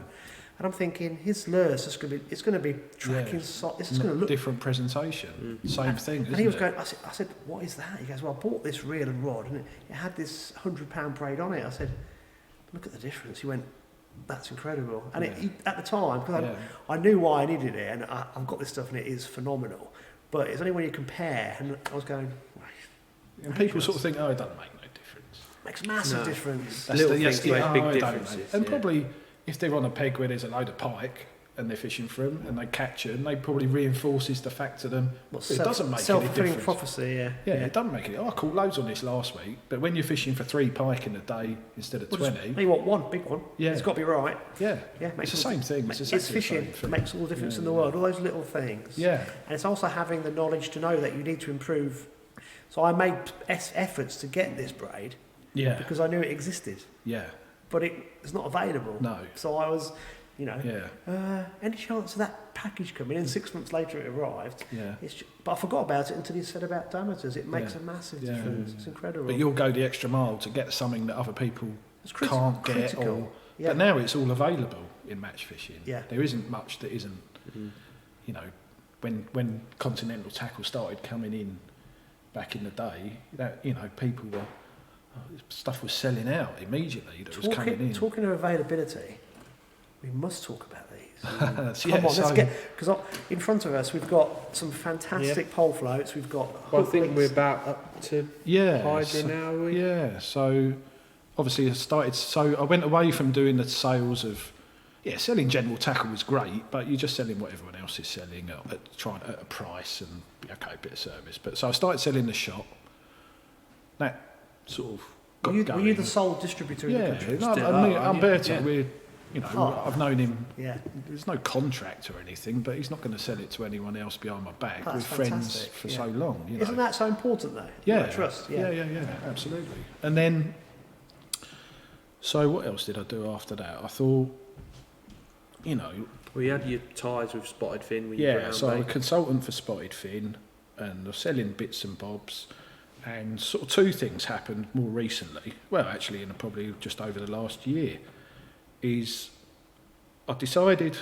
A: And I'm thinking, his lure's just going to be tracking.
B: Yeah.
A: It's just going to look.
B: Different presentation. Same thing,
A: And
B: isn't
A: he was
B: it?
A: going. I said, what is that? He goes, well, I bought this reel and rod, and it had this £100 braid on it. I said, look at the difference. He went, That's incredible. And
B: Yeah.
A: at the time, because I knew why I needed it, and I've got this stuff and it is phenomenal. But it's only when you compare, and I was going,
B: And people sort of think, oh, it doesn't make no difference.
A: it makes massive difference.
C: Little things
B: yes,
C: make big
B: I don't know.
C: differences.
B: And probably if they're on a peg where there's a load of pike and they're fishing for them and they catch them, they probably reinforces the fact to them, it doesn't make any
A: self-fulfilling
B: difference.
A: prophecy,
B: Yeah, it doesn't make it. Oh, I caught loads on this last week, but when you're fishing for 3 pike in a day instead of 20,
A: you want one big one.
B: Yeah.
A: It's got to be right.
B: yeah,
A: Yeah,
B: it's the same thing. It's exactly
A: fishing.
B: the same thing.
A: It makes all the difference in the world. All those little things.
B: Yeah,
A: And it's also having the knowledge to know that you need to improve. So I made efforts to get this braid
B: yeah,
A: because I knew it existed,
B: yeah.
A: but it's not available.
B: No.
A: So I was,
B: Yeah,
A: any chance of that package coming in? 6 months later it arrived.
B: yeah.
A: But I forgot about it until you said about diameters. It makes
B: Yeah.
A: a massive
B: Yeah.
A: difference. It's incredible.
B: But you'll go the extra mile to get something that other people
A: It's
B: can't get.
A: critical.
B: Or,
A: Yeah.
B: But now it's all available in match fishing.
A: Yeah.
B: There isn't much that isn't. When continental tackle started coming in back in the day, people were stuff was selling out immediately that was coming in.
A: Talking of availability, we must talk about these.
B: Yeah,
A: Come on,
B: so-
A: let's get, because in front of us we've got some fantastic pole floats. We've got.
C: Well, I
A: hook
C: think
A: links.
C: we're about up to Hydra
B: so-
C: now, are we?
B: Yeah, so obviously I went away from doing the sales of, selling general tackle was great, but you're just selling what everyone else is selling at a price and, a bit of service. But so I started selling the shop. That sort of got
A: Were
B: going.
A: you the sole distributor in the country?
B: No,
C: Still
B: I mean,
C: are,
B: Umberto,
C: yeah.
B: we're, I've known him.
A: Yeah.
B: There's no contract or anything, but he's not going to sell it to anyone else behind my back.
A: That's
B: We're friends
A: fantastic,
B: for
A: yeah.
B: so long.
A: Isn't that so important though?
B: Yeah,
A: That trust.
B: yeah, absolutely. And then, so what else did I do after that? I thought,
C: We had your ties with spotted fin. With
B: so I'm a consultant for Spotted Fin, and I was selling bits and bobs. And sort of 2 things happened more recently. Well, actually, probably just over the last year, is I decided.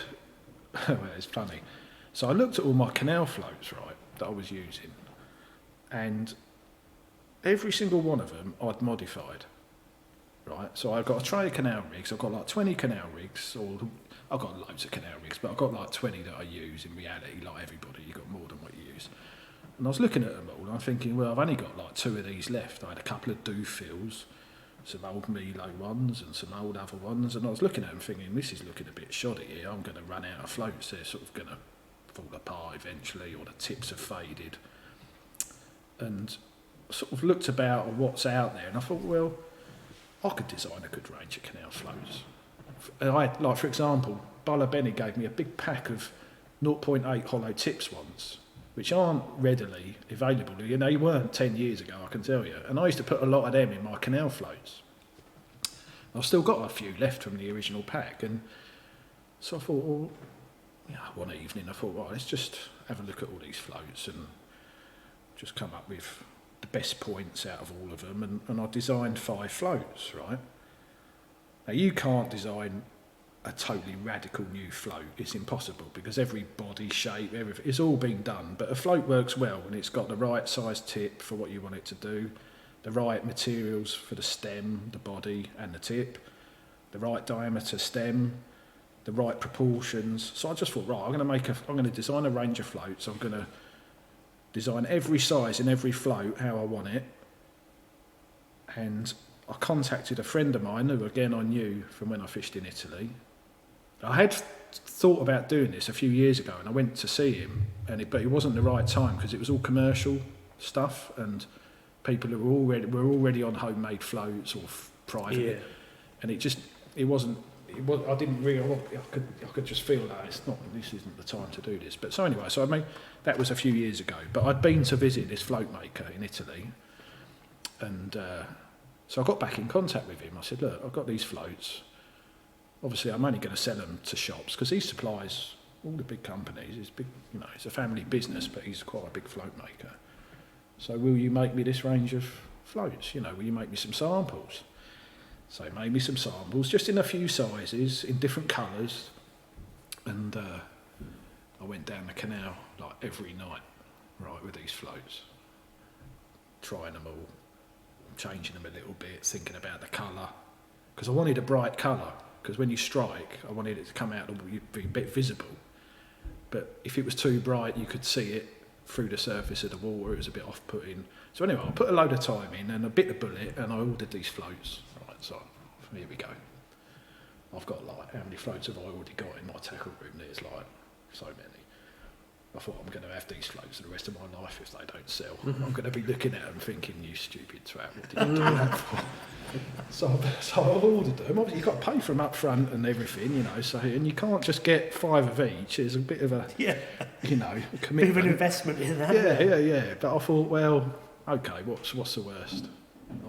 B: Well, it's funny. So I looked at all my canal floats, right, that I was using, and every single one of them I'd modified. Right, so I've got a tray of canal rigs. I've got like 20 canal rigs, or I've got loads of canal rigs, but I've got like 20 that I use in reality. Like everybody, you've got more than what you use. And I was looking at them all, and I'm thinking, well, I've only got like 2 of these left. I had a couple of do-fills, some old Milo ones and some old other ones, and I was looking at them thinking, this is looking a bit shoddy here. I'm going to run out of floats. They're sort of going to fall apart eventually, or the tips have faded. And I sort of looked about at what's out there, and I thought, well, I could design a good range of canal floats. Like, for example, Ballabeni gave me a big pack of 0.8 hollow tips once, which aren't readily available. They weren't 10 years ago, I can tell you. And I used to put a lot of them in my canal floats. I've still got a few left from the original pack. And so I thought, well, one evening I thought, let's just have a look at all these floats and just come up with the best points out of all of them. And I designed 5 floats, right? Now, you can't design a totally radical new float. It's impossible because every body shape, everything, it's all been done. But a float works well when it's got the right size tip for what you want it to do, the right materials for the stem, the body and the tip, the right diameter stem, the right proportions. So I just thought, right, I'm going to design a range of floats. I'm going to design every size in every float how I want it. And I contacted a friend of mine who, again, I knew from when I fished in Italy. I had thought about doing this a few years ago, and I went to see him, but it wasn't the right time because it was all commercial stuff, and people who were already on homemade floats or private, and it wasn't. I didn't really. I could just feel that this isn't the time to do this. But so anyway, that was a few years ago. But I'd been to visit this float maker in Italy, and so I got back in contact with him. I said, look, I've got these floats. Obviously, I'm only going to sell them to shops because he supplies all the big companies. It's big, it's a family business, but he's quite a big float maker. So, will you make me this range of floats? Will you make me some samples? So, he made me some samples, just in a few sizes, in different colours, and I went down the canal like every night, right, with these floats, trying them all, changing them a little bit, thinking about the colour, because I wanted a bright colour. because when you strike, I wanted it to come out and be a bit visible. But if it was too bright, you could see it through the surface of the water. It was a bit off-putting. So anyway, I put a load of time in and I bit the bullet and I ordered these floats. Right, so here we go. I've got like, how many floats have I already got in my tackle room? There's like so many. I thought, I'm going to have these floats for the rest of my life if they don't sell. I'm going to be looking at them thinking, you stupid twat, what did you do that for? So I ordered them. Obviously, you've got to pay for them up front and everything, you know, so, and you can't just get 5 of each. There's a bit of a, you know, commitment.
A: Bit of an investment in that.
B: Yeah. But I thought, well, okay, what's the worst?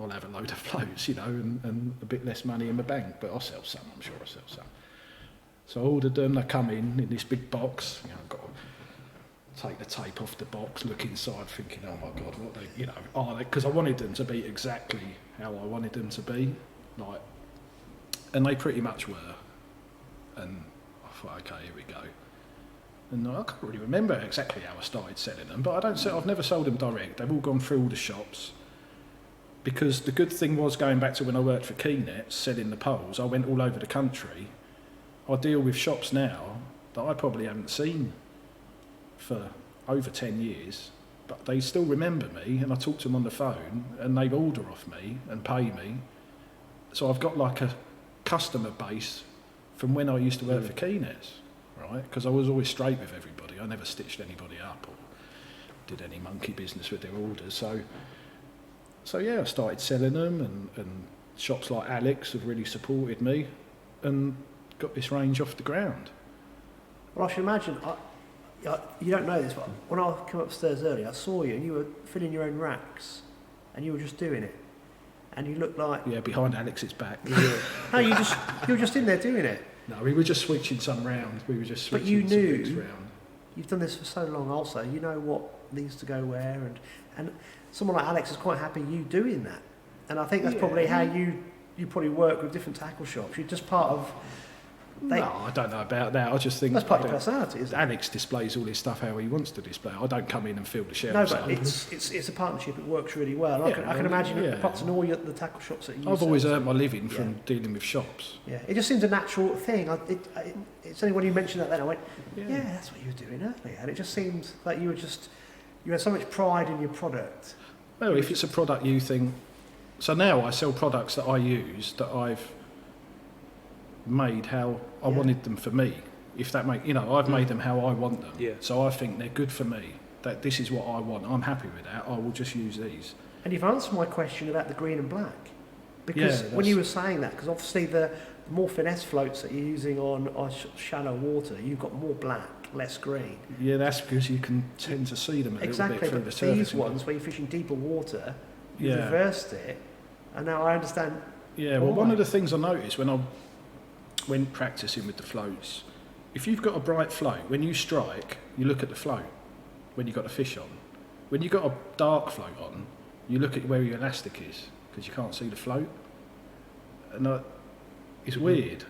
B: I'll have a load of floats, you know, and a bit less money in my bank, but I'll sell some, I'm sure I'll sell some. So I ordered them, they come in this big box, you know, I've got to take the tape off the box, look inside, thinking, oh my God, what they, you know, are they? Because I wanted them to be exactly how I wanted them to be, like, and they pretty much were. And I thought, okay, here we go. And I can't really remember exactly how I started selling them, but I've never sold them direct. They've all gone through all the shops. Because the good thing was, going back to when I worked for Keynet, selling the poles, I went all over the country. I deal with shops now that I probably haven't seen for over 10 years, but they still remember me, and I talk to them on the phone and they order off me and pay me. So I've got like a customer base from when I used to work for Keynet, right? Because I was always straight with everybody. I never stitched anybody up or did any monkey business with their orders. So yeah, I started selling them, and shops like Alex have really supported me and got this range off the ground.
A: Well, I should imagine, you don't know this, but when I came upstairs earlier, I saw you and you were filling your own racks and you were just doing it. And you looked like...
B: Yeah, behind Alex's back.
A: No, you were just in there doing it.
B: No, we were just switching some round. We were just switching some bits round.
A: You've done this for so long also, you know what needs to go where, and someone like Alex is quite happy you doing that. And I think that's probably how you probably work with different tackle shops. You're just part of...
B: No, I don't know about that. I just think...
A: That's part of your personality, isn't it?
B: Alex displays all his stuff how he wants to display. I don't come in and fill the shelves.
A: No, but it's a partnership. It works really well. I can imagine apart from all the tackle shops that you
B: I've always earned my living from dealing with shops.
A: Yeah, it just seems a natural thing. It's only when you mentioned that then I went, yeah, that's what you were doing earlier. And it just seems like you had so much pride in your product.
B: Well, if it's a product you think... So now I sell products that I use that I've made how I wanted them for me. If that make, you know, I've made them how I want them. Yeah. So I think they're good for me. That this is what I want. I'm happy with that. I will just use these. And
A: you've answered my question about the green and black. Because when you were saying that, because obviously the more finesse floats that you're using on shallow water, you've got more black, less green.
B: Yeah, that's because you can tend to see them a little bit through the surface.
A: These ones, where you're fishing deeper water, you've reversed it, and now I understand.
B: Yeah, well, one of the things I noticed when practicing with the floats, if you've got a bright float, when you strike, you look at the float when you've got the fish on. When you've got a dark float on, you look at where your elastic is, because you can't see the float. And it's weird.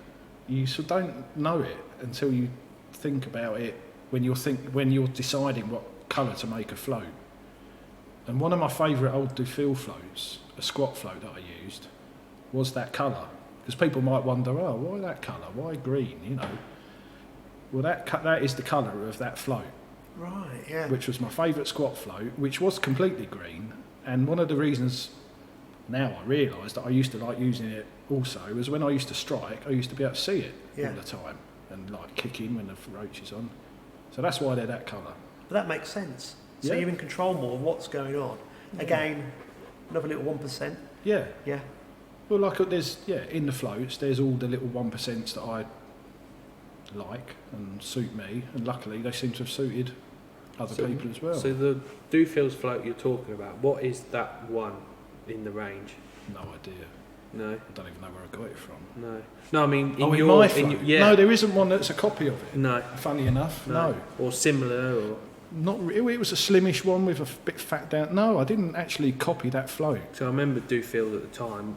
B: You sort of don't know it until you think about it when you're deciding what colour to make a float. And one of my favourite old Dufil floats, a squat float that I used, was that colour. Because people might wonder, oh, why that colour? Why green? You know. Well, that is the colour of that float.
A: Right, yeah.
B: Which was my favourite squat float, which was completely green. And one of the reasons now I realise that I used to like using it also was when I used to strike, I used to be able to see it all the time and like kicking when the roach is on. So that's why they're that colour.
A: But that makes sense. So you're in control more of what's going on. Again, another little 1%.
B: Yeah.
A: Yeah.
B: Well, like there's in the floats, there's all the little 1% that I like and suit me, and luckily they seem to have suited other people as well.
C: So the Dufil's float you're talking about, what is that one in the range?
B: No idea.
C: No.
B: I don't even know where I got it from.
C: No. No, I mean
B: in my float? No, there isn't one that's a copy of it.
C: No.
B: Funny enough, no.
C: Or similar, or...
B: Not really. It was a slimish one with a bit fat down. No, I didn't actually copy that float.
C: So I remember Dufil at the time,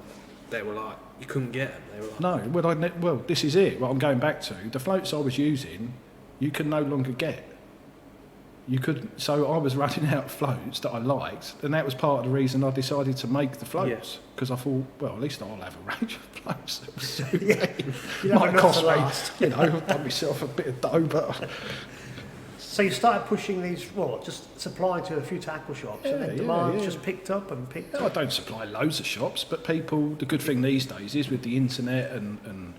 C: they were like, you couldn't get them. They were like...
B: No, well, this is it. What I'm going back to, the floats I was using, you can no longer get. You could. So I was running out of floats that I liked, and that was part of the reason I decided to make the floats, because I thought, well, at least I'll have a range of floats.
A: You
B: Might cost me, you know, I've done myself a bit of dough, but.
A: So you started pushing these, just supplying to a few tackle shops, and then demand just picked up and picked up.
B: I don't supply loads of shops, but people, the good thing these days is with the internet and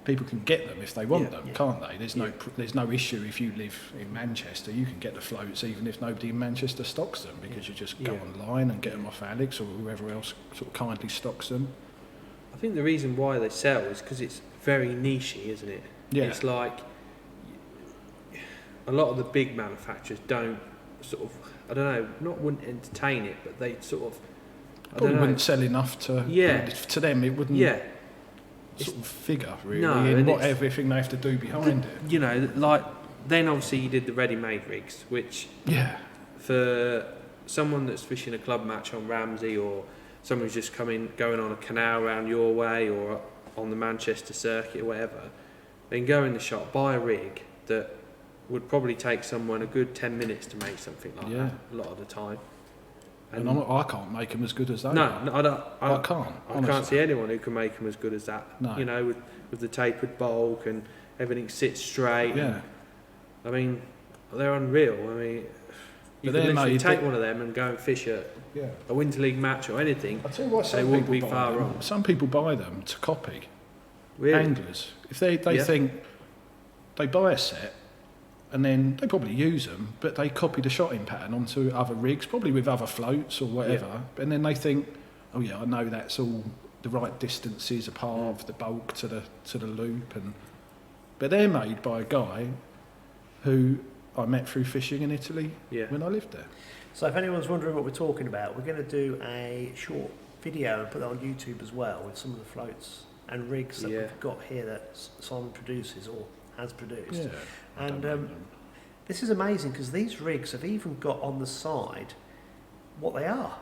B: people can get them if they want them, can't they? There's no issue if you live in Manchester, you can get the floats even if nobody in Manchester stocks them, because you just go online and get them off Alex or whoever else sort of kindly stocks them.
C: I think the reason why they sell is because it's very nichey, isn't it?
B: Yeah.
C: It's like a lot of the big manufacturers don't sort of, I don't know, wouldn't entertain it, but they sort of,
B: Probably wouldn't sell enough to them. It wouldn't sort of figure really in everything they have to do behind it.
C: You know, like then obviously you did the ready-made rigs, which for someone that's fishing a club match on Ramsey, or someone who's just going on a canal around your way or on the Manchester circuit or whatever, then go in the shop, buy a rig that would probably take someone a good 10 minutes to make something like that a lot of the time.
B: And I can't make them as good as that.
C: No, I
B: can't.
C: I can't see anyone who can make them as good as that.
B: No.
C: You know, with the tapered bulk and everything sits straight.
B: Yeah.
C: I mean, they're unreal. I mean, you can literally take one of them and go and fish a Winter League match or anything.
B: I'll tell you what,
C: they won't be far wrong.
B: Some people buy them to copy
C: really?
B: Anglers. If they think they buy a set, and then they probably use them, but they copy the shotting pattern onto other rigs, probably with other floats or whatever. And then they think, oh yeah, I know that's all the right distances apart of the bulk to the loop, but they're made by a guy who I met through fishing in Italy when I lived there.
A: So if anyone's wondering what we're talking about, we're going to do a short video and put that on YouTube as well with some of the floats and rigs that we've got here that Simon produces or has produced.
B: Yeah.
A: And this is amazing because these rigs have even got on the side what they are,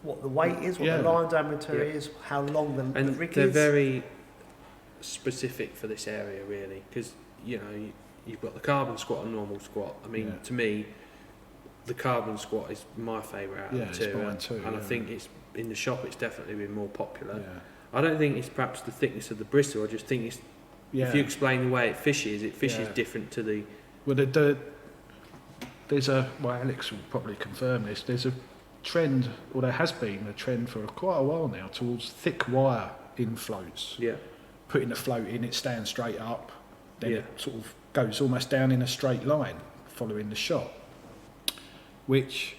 A: what the weight is, what the line diameter is, how long the rig is.
C: And they're very specific for this area, really, because you know you've got the carbon squat and normal squat. I mean, to me, the carbon squat is my favourite out of the two,
B: it's mine too,
C: and I think it's in the shop. It's definitely been more popular.
B: Yeah.
C: I don't think it's perhaps the thickness of the bristle. I just think it's if you explain the way it fishes different to the.
B: Well, there's Alex will probably confirm this. There's a trend, or there has been a trend for quite a while now, towards thick wire in floats.
C: Yeah.
B: Putting the float in, it stands straight up, then it sort of goes almost down in a straight line, following the shot. Which,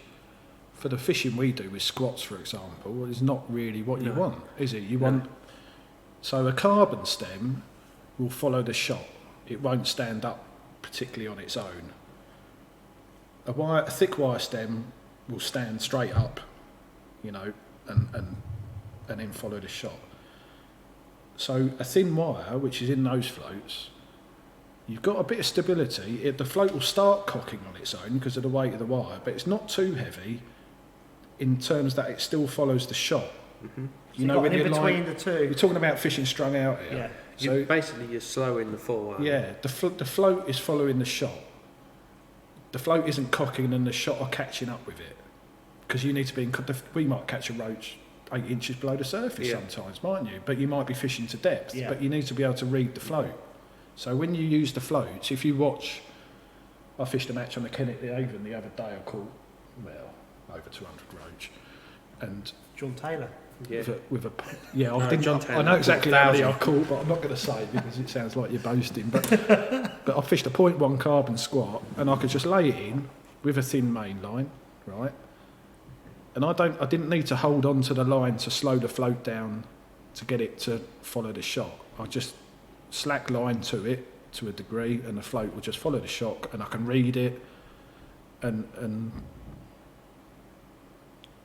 B: for the fishing we do with squats, for example, is not really what you want, is it? You want so a carbon stem will follow the shot. It won't stand up particularly on its own. A thick wire stem will stand straight up, you know, and then follow the shot. So a thin wire, which is in those floats, you've got a bit of stability. The float will start cocking on its own because of the weight of the wire, but it's not too heavy in terms that it still follows the shot.
A: Mm-hmm.
B: You know, when
A: in
B: you're
A: between the two.
B: You're talking about fishing strung out here.
A: Yeah.
B: So
C: You're slowing the fall.
B: Yeah, the float is following the shot. The float isn't cocking and the shot are catching up with it, because you need to be in. We might catch a roach 8 inches below the surface sometimes, mightn't you? But you might be fishing to depth.
A: Yeah.
B: But you need to be able to read the float. So when you use the floats, if you watch, I fished a match on the Kennet the Avon the other day. I caught over 200 roach, and
A: John Taylor.
B: I know exactly how many I caught, but I'm not going to say it because it sounds like you're boasting. But I fished a 0.1 carbon squat, and I could just lay it in with a thin main line, right? And I didn't need to hold on to the line to slow the float down to get it to follow the shot. I just slack line to it to a degree, and the float will just follow the shock, and I can read it. And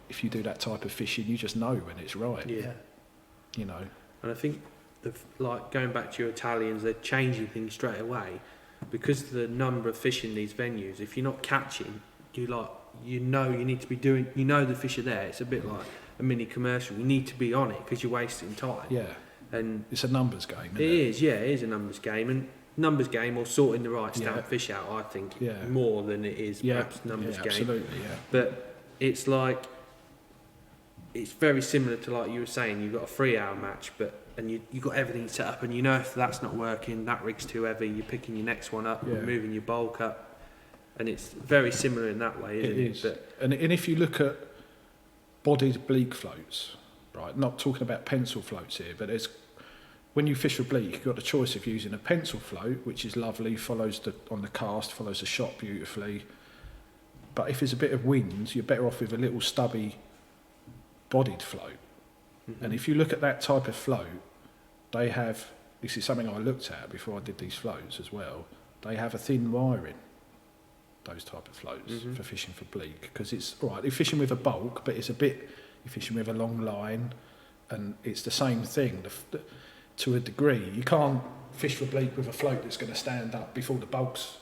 B: if you do that type of fishing, you just know when it's right.
C: Yeah.
B: You know.
C: And I think, like going back to your Italians, they're changing things straight away because of the number of fish in these venues. If you're not catching, you need to be doing. You know the fish are there. It's a bit like a mini commercial. You need to be on it because you're wasting time.
B: Yeah.
C: And
B: it's a numbers game.
C: It is a numbers game, and numbers game or sorting the right stamp fish out, I think, more than it is perhaps numbers game.
B: Absolutely,
C: But it's like, it's very similar to, like you were saying, you've got a 3-hour match, and you've got everything set up, and you know if that's not working, that rig's too heavy, you're picking your next one up, you're moving your bulk up, and it's very similar in that way, isn't it?
B: Is. And if you look at bodied bleak floats, right, not talking about pencil floats here, but when you fish for bleak, you've got the choice of using a pencil float, which is lovely, follows on the cast, follows the shot beautifully. But if there's a bit of wind, you're better off with a little stubby bodied float. And if you look at that type of float, they have, this is something I looked at before I did these floats as well, they have a thin wiring, those type of floats, for fishing for bleak. Because it's, all right, you're fishing with a bulk, but it's a bit, you're fishing with a long line, and it's the same thing. To a degree, you can't fish for bleak with a float that's going to stand up before the bulk's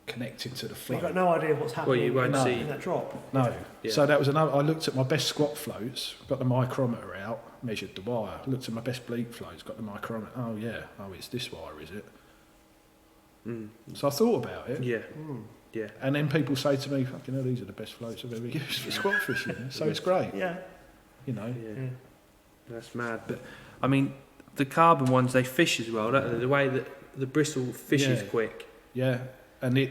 B: connected to the float.
A: You've got no idea what's happening
C: you won't see
A: in that drop.
B: No.
C: Yeah.
B: So that was another. I looked at my best squat floats, got the micrometer out, measured the wire. Looked at my best bleak floats, got the micrometer. Oh yeah, it's this wire, is it? So I thought about it.
C: Yeah. Yeah.
B: And then people say to me, "Fucking hell, these are the best floats I've ever used for squat fishing." So it's great.
A: Yeah.
B: You know.
C: Yeah. That's mad. But I mean, the carbon ones, they fish as well, don't they? The way that the bristle fishes quick.
B: Yeah, and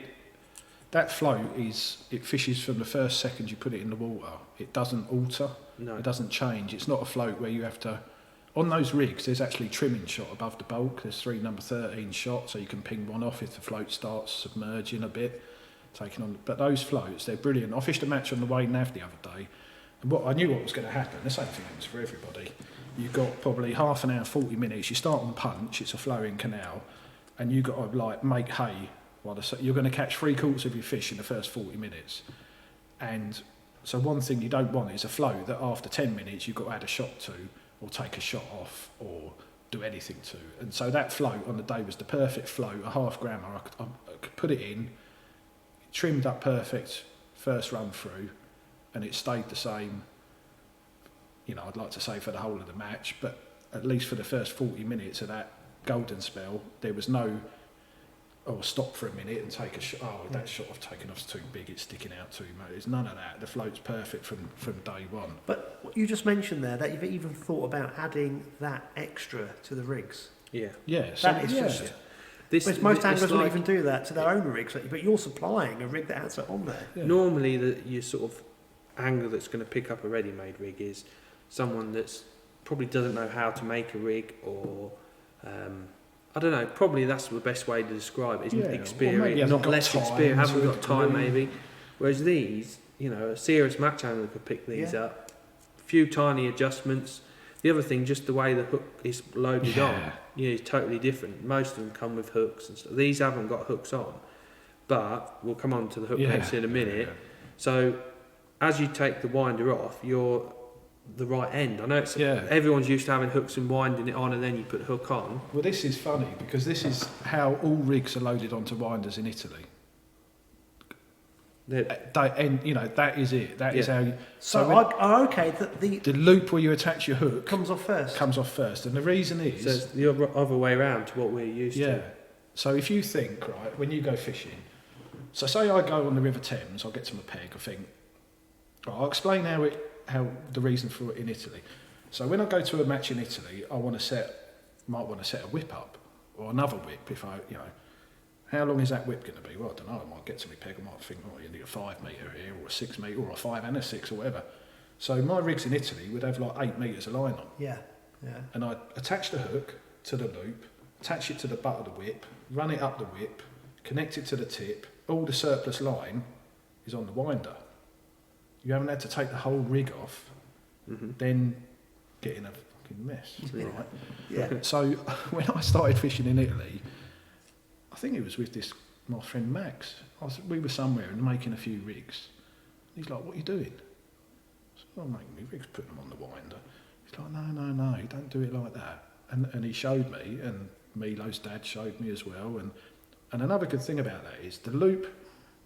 B: that float it fishes from the first second you put it in the water. It doesn't alter.
C: No.
B: It doesn't change. It's not a float where you have to. On those rigs, there's actually trimming shot above the bulk. There's 3 number 13 shot, so you can ping one off if the float starts submerging a bit, taking on. But those floats, they're brilliant. I fished a match on the Wayne Nav the other day, and I knew what was going to happen. The same thing happens for everybody. You've got probably half an hour, 40 minutes. You start on punch. It's a flowing canal, and you've got to like make hay. You're going to catch 3/4 of your fish in the first 40 minutes, and so one thing you don't want is a float that after 10 minutes you've got to add a shot to, or take a shot off, or do anything to. And so that float on the day was the perfect float, a half grammer. I could put it in, trimmed up perfect first run through, and it stayed the same. You know, I'd like to say for the whole of the match, but at least for the first 40 minutes of that golden spell, there was no, stop for a minute and take a shot. That shot I've taken off's too big, it's sticking out too much. There's none of that. The float's perfect from day one.
A: But what you just mentioned there, that you've even thought about adding that extra to the rigs.
C: Yeah.
B: Yeah. So
A: That is just... most anglers won't even do that to their own rigs, but you're supplying a rig that has it on there.
C: Yeah. Normally, your sort of angler that's going to pick up a ready-made rig is someone that's probably doesn't know how to make a rig, or I don't know, probably that's the best way to describe it, isn't experience, not less experience, haven't got time maybe. Whereas these, you know, a serious match angler could pick these up, a few tiny adjustments. The other thing, just the way the hook is loaded on, is totally different. Most of them come with hooks and stuff. These haven't got hooks on, but we'll come on to the hook heads in a minute. So as you take the winder off, you're the right end. I know it's everyone's used to having hooks and winding it on, and then you put the hook on.
B: Well, this is funny because this is how all rigs are loaded onto winders in Italy. And you know, that is it. That is how you...
A: The
B: loop where you attach your hook
A: comes off first.
B: And the reason is...
C: So it's the other way around to what we're used to.
B: So if you think, right, when you go fishing, so say I go on the River Thames, I'll get to my peg, I think, right, I'll explain how the reason for it in Italy. So when I go to a match in Italy, I might want to set a whip up, or another whip if how long is that whip going to be? Well, I don't know, I might get to my peg, I might think, you need a 5 metre here, or a 6 metre, or a 5 and a 6, or whatever. So my rigs in Italy would have like 8 metres of line on.
A: Yeah.
B: And I'd attach the hook to the loop, attach it to the butt of the whip, run it up the whip, connect it to the tip, all the surplus line is on the winder. You haven't had to take the whole rig off, then get in a fucking mess, right?
A: Yeah.
B: So when I started fishing in Italy, I think it was with my friend Max. We were somewhere and making a few rigs. He's like, "What are you doing?" I said, "I'm making me rigs, putting them on the winder." He's like, "No, you don't do it like that." And he showed me, and Milo's dad showed me as well. And another good thing about that is the loop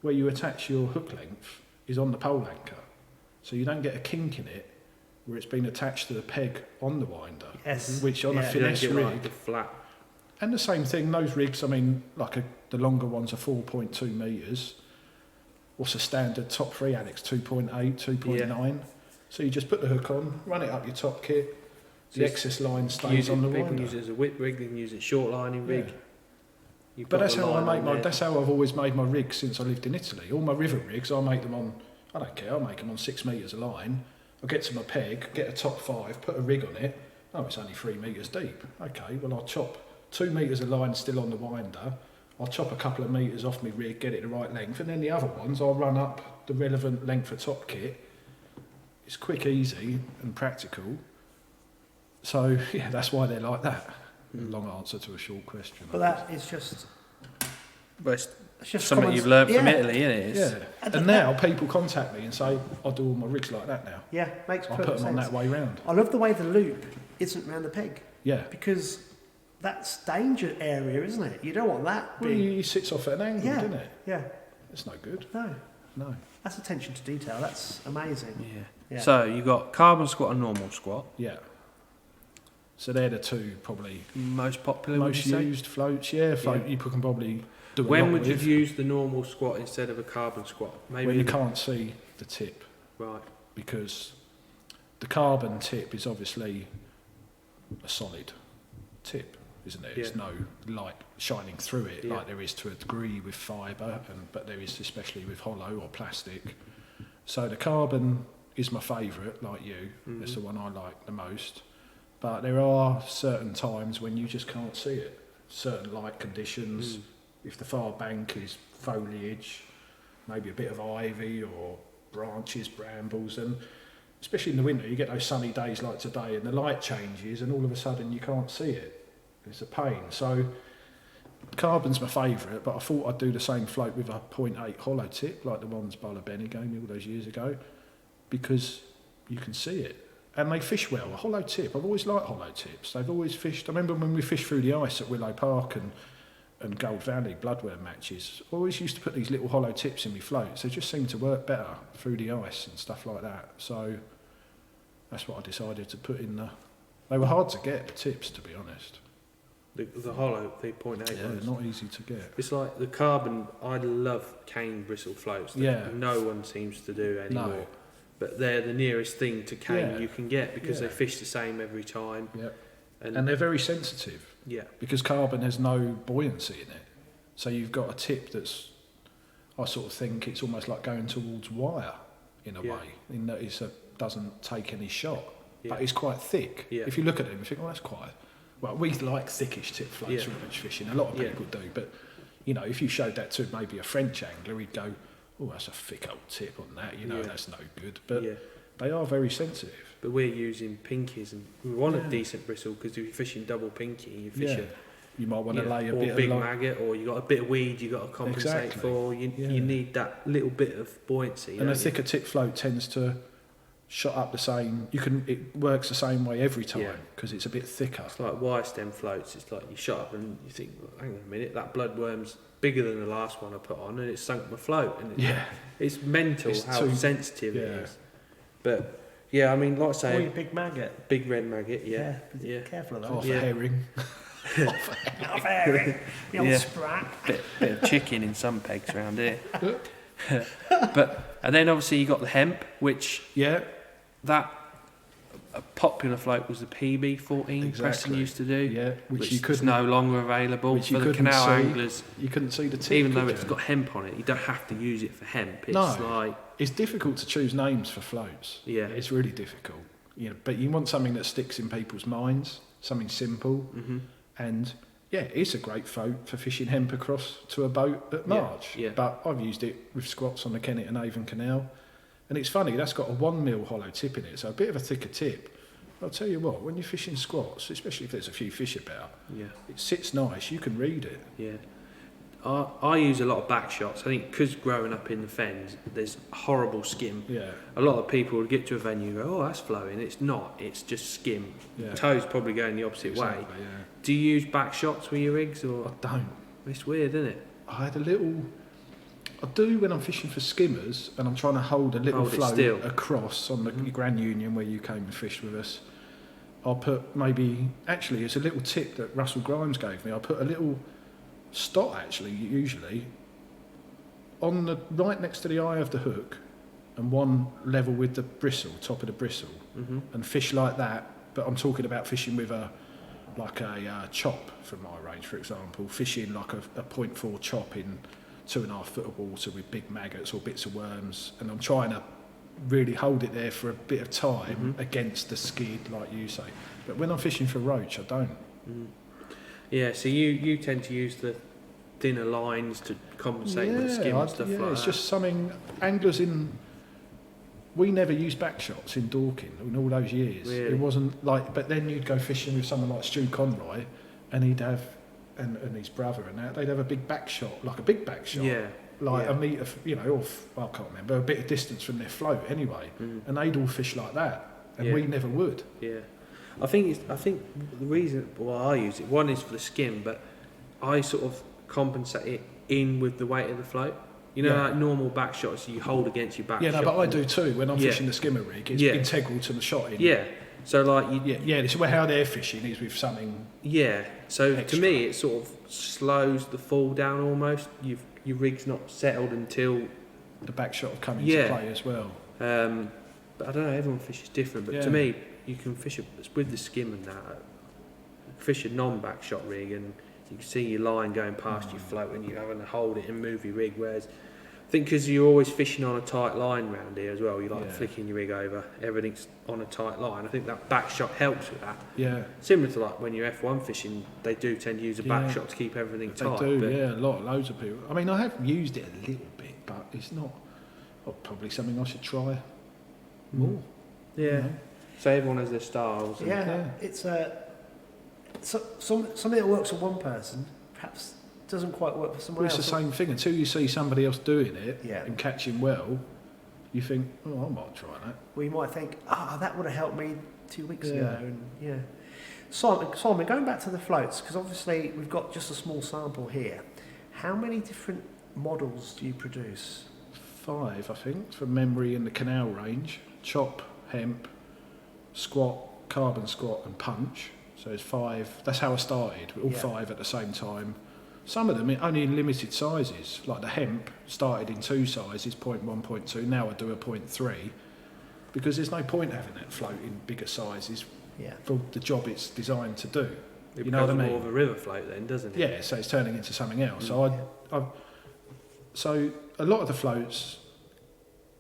B: where you attach your hook length is on the pole anchor. So you don't get a kink in it where it's been attached to the peg on the winder.
A: Yes.
B: Which on a finesse rig,
C: like the flat.
B: And the same thing, those rigs, I mean, the longer ones are 4.2 metres. What's a standard top 3, Alex? 2.8, 2.9. So you just put the hook on, run it up your top kit, the excess line stays on the winder.
C: People can use it as a whip rig, they can use it short lining rig.
B: But that's how that's how I've always made my rigs since I lived in Italy. All my river rigs, I make them on, I don't care, I'll make them on 6 metres a line. I'll get to my peg, get a top 5, put a rig on it. Oh, it's only 3 metres deep. Okay, well I'll chop 2 metres of line still on the winder. I'll chop a couple of metres off my rig, get it the right length, and then the other ones I'll run up the relevant length of top kit. It's quick, easy and practical. So yeah, that's why they're like that. Long answer to a short question.
A: But that is just...
C: But it's just something you've learned from Italy, isn't it?
B: And now people contact me and say, I do all my rigs like that now.
A: Yeah, makes perfect sense.
B: I put them on that way round.
A: I love the way the loop isn't round the peg.
B: Yeah.
A: Because that's danger area, isn't it? You don't want that
B: Well, he sits off at an angle, doesn't it?
A: Yeah.
B: It's no good.
A: No. That's attention to detail. That's amazing.
C: Yeah. So you've got carbon squat and normal squat.
B: Yeah. So they're the two probably
C: most popular,
B: most used floats. Yeah, float you can probably do.
C: When would you use the normal squat instead of a carbon squat? Maybe
B: when you can't see the tip.
C: Right.
B: Because the carbon tip is obviously a solid tip, isn't it? There's no light shining through it like there is to a degree with fibre, but there is especially with hollow or plastic. So the carbon is my favourite, like you. It's the one I like the most. But there are certain times when you just can't see it. Certain light conditions, if the far bank is foliage, maybe a bit of ivy or branches, brambles, and especially in the winter you get those sunny days like today and the light changes and all of a sudden you can't see it. It's a pain. So carbon's my favourite, but I thought I'd do the same float with a 0.8 hollow tip like the ones Ballabeni gave me all those years ago, because you can see it. And they fish well. A hollow tip, I've always liked hollow tips. They've always fished. I remember when we fished through the ice at Willow Park and Gold Valley bloodworm matches, I always used to put these little hollow tips in my floats. They just seemed to work better through the ice and stuff like that. So that's what I decided to put in the... They were hard to get, the tips, to be honest.
C: The hollow, the 0.8 ones.
B: Yeah, not easy to get.
C: It's like the carbon, I love cane bristle floats that no one seems to do anymore. No. But they're the nearest thing to cane you can get because they fish the same every time.
B: Yeah. And they're very sensitive.
C: Yeah. Because
B: carbon has no buoyancy in it. So you've got a tip that's, I sort of think it's almost like going towards wire in a way, in that it doesn't take any shot. Yeah. But it's quite thick. Yeah. If you look at them, you think, that's quite... Well, we like thickish tip floats for rich fishing. A lot of people do. But, you know, if you showed that to maybe a French angler, he'd go... Oh, that's a thick old tip on that, that's no good. But they are very sensitive.
C: But we're using pinkies, and we want a decent bristle because if you're fishing double pinky, you fish
B: you might want to lay a bit of...
C: Or big maggot, or you got a bit of weed you got to compensate for. You need that little bit of buoyancy.
B: And a thicker tip float tends to shot up the same... It works the same way every time because it's a bit thicker.
C: It's like wire stem floats. It's like you shot up and you think, well, hang on a minute, that bloodworm's bigger than the last one I put on, and it sunk my float. And it's mental how sensitive it is. But I mean, like I say,
A: or your big maggot,
C: big red maggot. Yeah.
A: Careful of that.
B: Half a herring.
A: Half a herring. The old sprat.
C: Bit of chicken in some pegs around here. And then obviously you got the hemp, which that a popular float was the PB14 Preston used to do, which is no longer available for the canal anglers.
B: You couldn't see the tip,
C: even though it's got hemp on it. You don't have to use it for hemp.
B: It's difficult to choose names for floats. Yeah, it's really difficult. But you want something that sticks in people's minds, something simple, and it's a great float for fishing hemp across to a boat at March. But I've used it with squats on the Kennet and Avon Canal. And it's funny, that's got a 1 mil hollow tip in it, so a bit of a thicker tip. I'll tell you what, when you're fishing squats, especially if there's a few fish about, it sits nice, you can read it.
C: Yeah. I use a lot of back shots. I think because growing up in the fens, there's horrible skim.
B: Yeah.
C: A lot of people would get to a venue and go, oh, that's flowing. It's not, it's just skim. Yeah. Toes probably going the opposite way. Yeah. Do you use back shots with your rigs? Or?
B: I don't.
C: It's weird, isn't it?
B: I do when I'm fishing for skimmers and I'm trying to hold a little float across on the Grand Union where you came and fished with us. I'll put maybe, actually it's a little tip that Russell Grimes gave me, I put a little stot actually, usually, on the right next to the eye of the hook and one level with the bristle, top of the bristle, and fish like that. But I'm talking about fishing with a chop from my range, for example, fishing like a 0.4 chop in 2.5 foot of water with big maggots or bits of worms, and I'm trying to really hold it there for a bit of time against the skid, like you say. But when I'm fishing for roach, I don't.
C: Yeah, so you tend to use the thinner lines to compensate with the skim and stuff like that.
B: It's just something anglers in. We never used back shots in Dorking in all those years.
C: Really?
B: It wasn't like, but then you'd go fishing with someone like Stu Conroy, and he'd have, and his brother and that, they'd have a big back shot, like a big back shot.
C: Yeah.
B: Like a metre, or I can't remember, a bit of distance from their float anyway, and they'd all fish like that, and we never would.
C: Yeah, I think the reason why I use it, one is for the skim, but I sort of compensate it in with the weight of the float. You know, like normal back shots you hold against your back.
B: Yeah, no, but I do too. When I'm fishing the skimmer rig, it's integral to the shot.
C: Yeah, so like
B: this is how they're fishing is with something.
C: Yeah, so
B: extra.
C: To me, it sort of slows the fall down almost. Your rig's not settled until
B: the back shot will come into play as well.
C: But I don't know, everyone fishes different. But to me, you can fish with the skim and that. Fish a non-back shot rig, and you can see your line going past your float, and you're having to hold it and move your rig. Whereas I think because you're always fishing on a tight line round here as well, you like flicking your rig over, everything's on a tight line. I think that back shot helps with that. Yeah. Similar to like when you're F1 fishing, they do tend to use a back shot to keep everything tight.
B: They do, loads of people. I mean, I have used it a little bit, but it's not probably something I should try more.
C: Yeah. You know? So everyone has their styles.
A: It's something that works for one person, perhaps doesn't quite work for someone else.
B: It's the same thing. Until you see somebody else doing it and catching well, you think, I might try that.
A: Well, you might think, that would have helped me 2 weeks ago. And Simon, going back to the floats, because obviously we've got just a small sample here. How many different models do you produce?
B: 5, I think, from memory in the canal range. Chop, hemp, squat, carbon squat and punch. So it's 5. That's how I started, all 5 at the same time. Some of them only in limited sizes, like the hemp started in 2 sizes, 0.1, 0.2. Now I do a 0.3 because there's no point having that float in bigger sizes for the job it's designed to do.
C: It you know what I mean? More of a river float then, doesn't it? Yeah,
B: so it's turning into something else. So a lot of the floats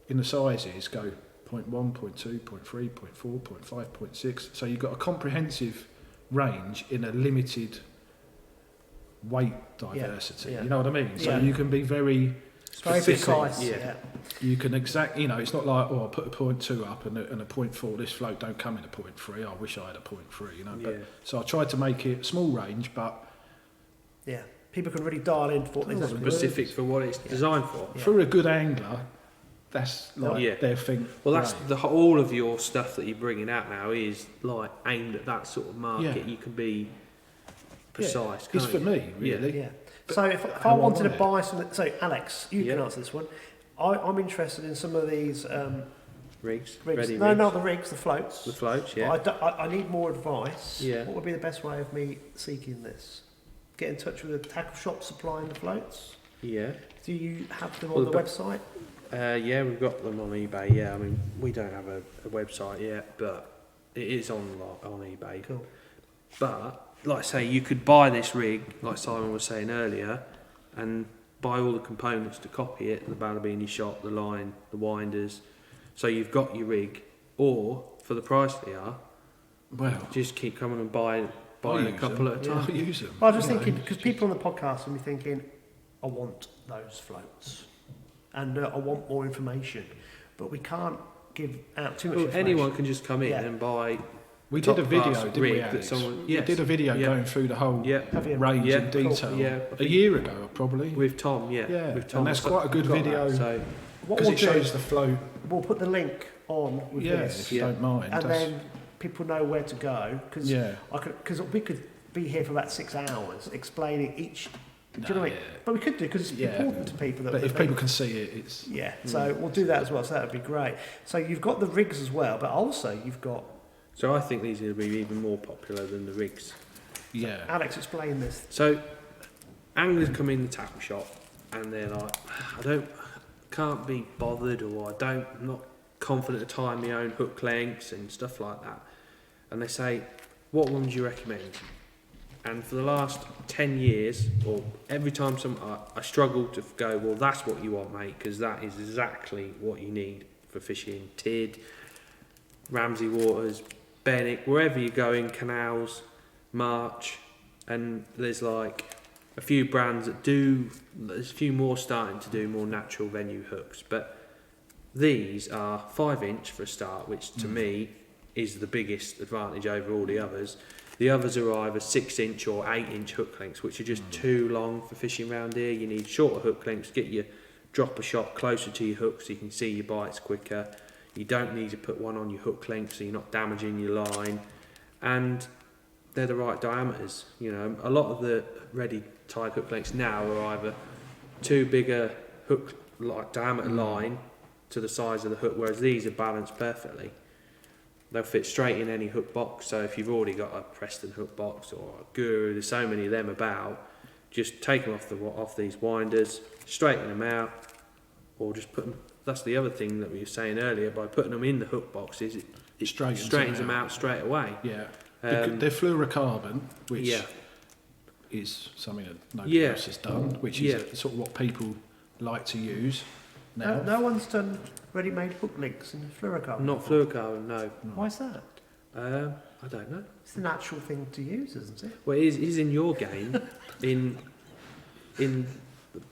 B: in the sizes go 0.1, 0.2, 0.3, 0.4, 0.5, 0.6. So you've got a comprehensive range in a limited weight diversity. You know what I mean? So you can be very
A: precise.
B: You can it's not like, I put a 0.2 up and a 0.4. This float don't come in a 0.3. I wish I had a 0.3. You know. But, so I tried to make it small range, but
A: people can really dial in for
C: specific for what it's designed for.
B: For a good angler, that's like their thing.
C: Well, that's all of your stuff that you're bringing out now is like aimed at that sort of market. You can be precise.
B: It's for me, really.
A: Yeah. So if I wanted to buy something, so Alex, you can answer this one. I'm interested in some of these
C: rigs.
A: Not the rigs, the floats.
C: The floats,
A: I need more advice. What would be the best way of me seeking this? Get in touch with a tackle shop supplying the floats.
C: Yeah.
A: Do you have them on the website?
C: We've got them on eBay. Yeah, I mean we don't have a website yet, but it is on eBay.
A: Cool.
C: But like I say, you could buy this rig, like Simon was saying earlier, and buy all the components to copy it: the Ballabeni shot, the line, the winders. So you've got your rig, or for the price they are, just keep coming and buying a couple at a time.
B: I'll use them.
A: Well, I was just thinking because people on the podcast will be thinking, I want those floats. And I want more information, but we can't give out too much information.
C: Anyone can just come in and buy.
B: We did a video, didn't we, Alex? We did a video going through the whole range in detail a year ago, probably.
C: With Tom, with Tom.
B: And that's quite a good video because it shows the flow.
A: We'll put the link on with this,
B: if you don't mind.
A: And then people know where to go, because we could be here for about 6 hours explaining each. Do you know what I mean? But we could do because it's important to people.
B: But if people can see it, it's...
A: So we'll do that as well, so that would be great. So you've got the rigs as well, but also you've got
C: So I think these will be even more popular than the rigs.
B: Yeah.
A: Alex, explain this.
C: So anglers come in the tackle shop and they're like, can't be bothered, or I'm not confident to tie my own hook lengths and stuff like that. And they say, what one do you recommend? And for the last 10 years, or every time I struggle to go, well, that's what you want, mate, because that is exactly what you need for fishing Tid, Ramsey Waters, Benwick, wherever you're going, Canals, March, and there's like a few brands that there's a few more starting to do more natural venue hooks, but these are 5-inch for a start, which to me is the biggest advantage over all the others. The others are either 6-inch or 8-inch hook lengths, which are just too long for fishing around here. You need shorter hook lengths, get your dropper shot closer to your hook so you can see your bites quicker. You don't need to put one on your hook length so you're not damaging your line. And they're the right diameters. You know, a lot of the ready tied hook lengths now are either too big a hook like diameter line to the size of the hook, whereas these are balanced perfectly. They'll fit straight in any hook box. So if you've already got a Preston hook box or a Guru, there's so many of them about, just take them off these winders, straighten them out, or just put them. That's the other thing that we were saying earlier. By putting them in the hook boxes, it straightens them out straight away.
B: Yeah. They're fluorocarbon, which is something that nobody else has done, which is sort of what people like to use now.
A: No one's done ready-made hook links in fluorocarbon.
C: Not fluorocarbon, no.
A: Why is that?
C: I don't know.
A: It's the natural thing to use, isn't it?
C: Well, it is in your game, in the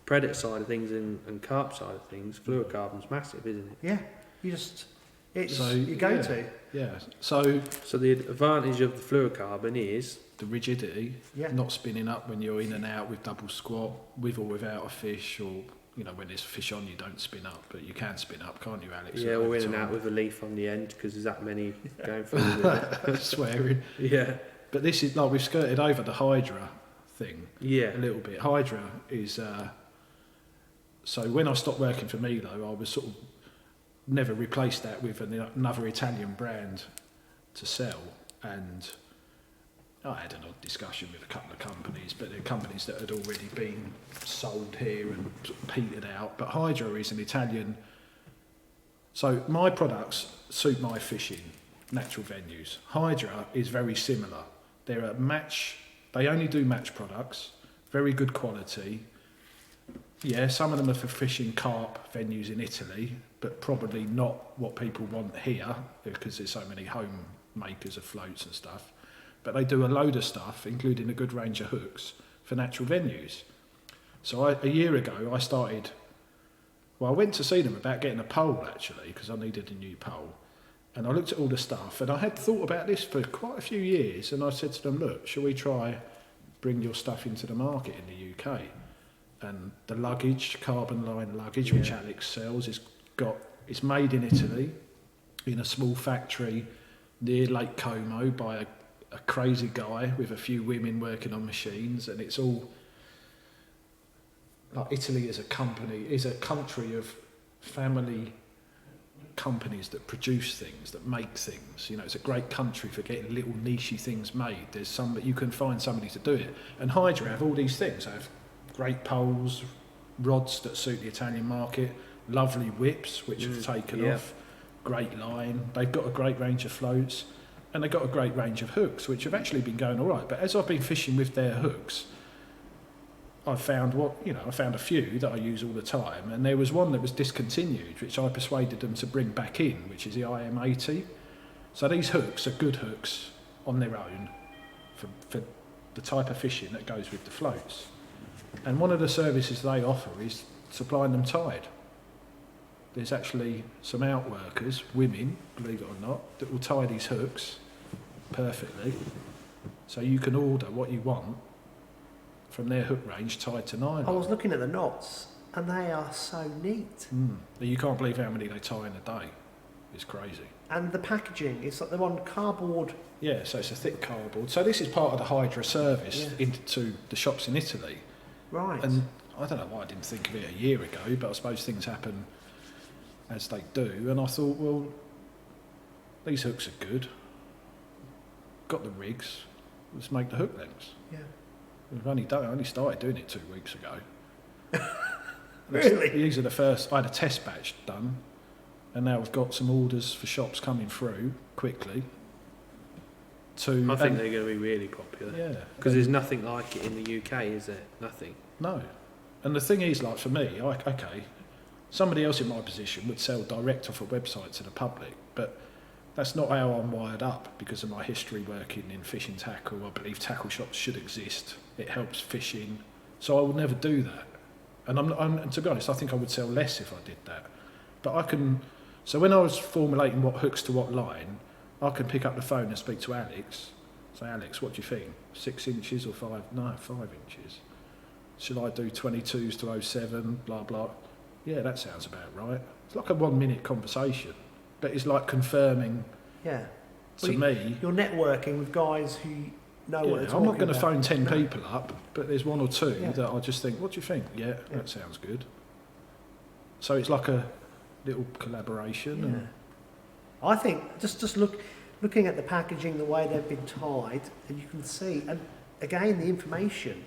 C: predator side of things and carp side of things. Fluorocarbon's massive, isn't it?
A: Yeah, it's your go-to.
B: Yeah. So
C: the advantage of the fluorocarbon is
B: the rigidity, not spinning up when you're in and out with double squat, with or without a fish, or when there's a fish on, you don't spin up, but you can spin up, can't you, Alex?
C: Yeah, or in and out with a leaf on the end because there's that many going through.
B: Swearing.
C: Yeah.
B: But this is like we've skirted over the Hydra thing.
C: Yeah.
B: A little bit. Hydra is so when I stopped working for Milo, I was sort of never replaced that with another Italian brand to sell, and I had an odd discussion with a couple of companies, but they're companies that had already been sold here and sort of petered out. But Hydra is an Italian. So my products suit my fishing, natural venues. Hydra is very similar. They're a match. They only do match products, very good quality. Yeah, some of them are for fishing carp venues in Italy, but probably not what people want here because there's so many home makers of floats and stuff. But they do a load of stuff, including a good range of hooks for natural venues. So a year ago, I went to see them about getting a pole actually, because I needed a new pole. And I looked at all the stuff, and I had thought about this for quite a few years, and I said to them, look, shall we try bring your stuff into the market in the UK? And the luggage, carbon line luggage, which Alex sells, it's made in Italy, in a small factory near Lake Como by a crazy guy with a few women working on machines, and it's all like Italy is a country of family companies that produce things, that make things. It's a great country for getting little nichey things made. You can find somebody to do it. And Hydra have all these things. They have great poles, rods that suit the Italian market, lovely whips which have taken off, great line. They've got a great range of floats, and they've got a great range of hooks which have actually been going all right. But as I've been fishing with their hooks, I found a few that I use all the time, and there was one that was discontinued which I persuaded them to bring back in, which is the IM80. So these hooks are good hooks on their own for the type of fishing that goes with the floats. And one of the services they offer is supplying them tied. There's actually some outworkers, women, believe it or not, that will tie these hooks perfectly. So you can order what you want from their hook range tied to nylon.
A: I was looking at the knots, and they are so neat.
B: You can't believe how many they tie in a day. It's crazy.
A: And the packaging, it's like they're on cardboard.
B: Yeah, so it's a thick cardboard. So this is part of the Hydra service into the shops in Italy.
A: Right.
B: And I don't know why I didn't think of it a year ago, but I suppose things happen as they do. And I thought, well, these hooks are good. got the rigs, let's make the hook lengths.
A: Yeah.
B: I only started doing it 2 weeks ago.
A: Really?
B: These are the first. I had a test batch done, and now we've got some orders for shops coming through quickly.
C: I think they're going to be really popular.
B: Yeah.
C: Because there's nothing like it in the UK, is there? Nothing.
B: No. And the thing is, like for me, okay, somebody else in my position would sell direct off a website to the public, but that's not how I'm wired up because of my history working in fishing tackle. I believe tackle shops should exist. It helps fishing. So I would never do that. And to be honest, I think I would sell less if I did that. But I can... So when I was formulating what hooks to what line, I can pick up the phone and speak to Alex. Say, Alex, what do you think? 6 inches or 5? No, 5 inches. Should I do 22s to 07, blah, blah? Yeah, that sounds about right. It's like a 1 minute conversation, but it's like confirming to me.
A: You're networking with guys who know what they're talking about.
B: I'm not going to phone 10 people up, but there's 1 or 2 that I just think, what do you think? Yeah, that sounds good. So it's like a little collaboration.
A: Yeah.
B: And
A: I think just looking at the packaging, the way they've been tied, and you can see, and again, the information